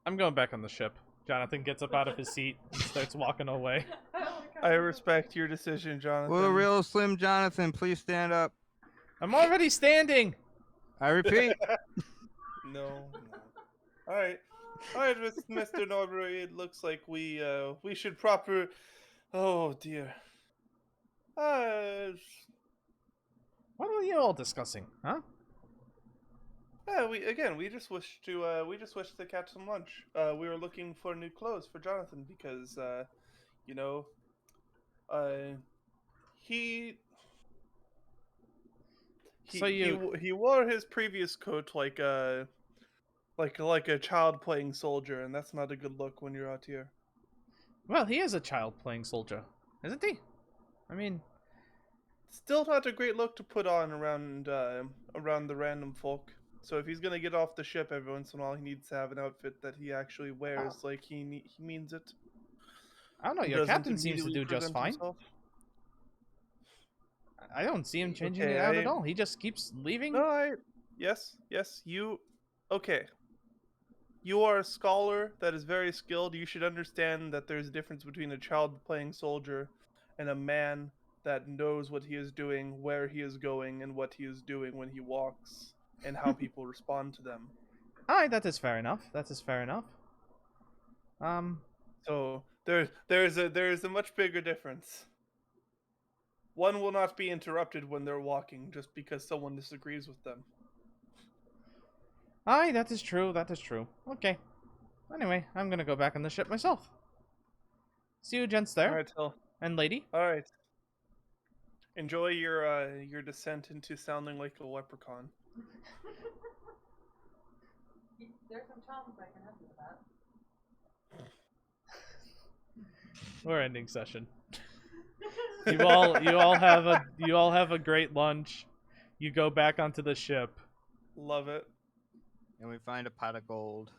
I'm going back on the ship. Jonathan gets up out of his seat and starts walking away. I respect your decision, Jonathan. Will the real Slim Jonathan please stand up? I'm already standing. I repeat. No. All right, Mr. Norbury. It looks like we should proper. Oh dear. What are you all discussing, huh? Yeah, we just wish to catch some lunch. We were looking for new clothes for Jonathan because you know, he So you- he wore his previous coat like a child playing soldier, and that's not a good look when you're out here. Well, he is a child playing soldier, isn't he? I mean, Still not a great look to put on around the random folk. So if he's gonna get off the ship every once in a while, he needs to have an outfit that he actually wears, like he means it. I don't know. He Your doesn't captain seems to immediately do just present fine. himself. I don't see him changing Okay, it out at all. He just keeps leaving. No, yes, you. Okay. You are a scholar that is very skilled. You should understand that there's a difference between a child playing soldier and a man that knows what he is doing, where he is going, and what he is doing when he walks, and how people respond to them. Aye, that is fair enough. That is fair enough. So there's a much bigger difference. One will not be interrupted when they're walking just because someone disagrees with them. Aye, that is true. That is true. Okay. Anyway, I'm gonna go back on the ship myself. See you, gents there, All right, Till. and lady. All right. Enjoy your descent into sounding like a leprechaun. There's some charms I can help you with that. We're ending session. You all have a great lunch. You go back onto the ship. Love it. And we find a pot of gold.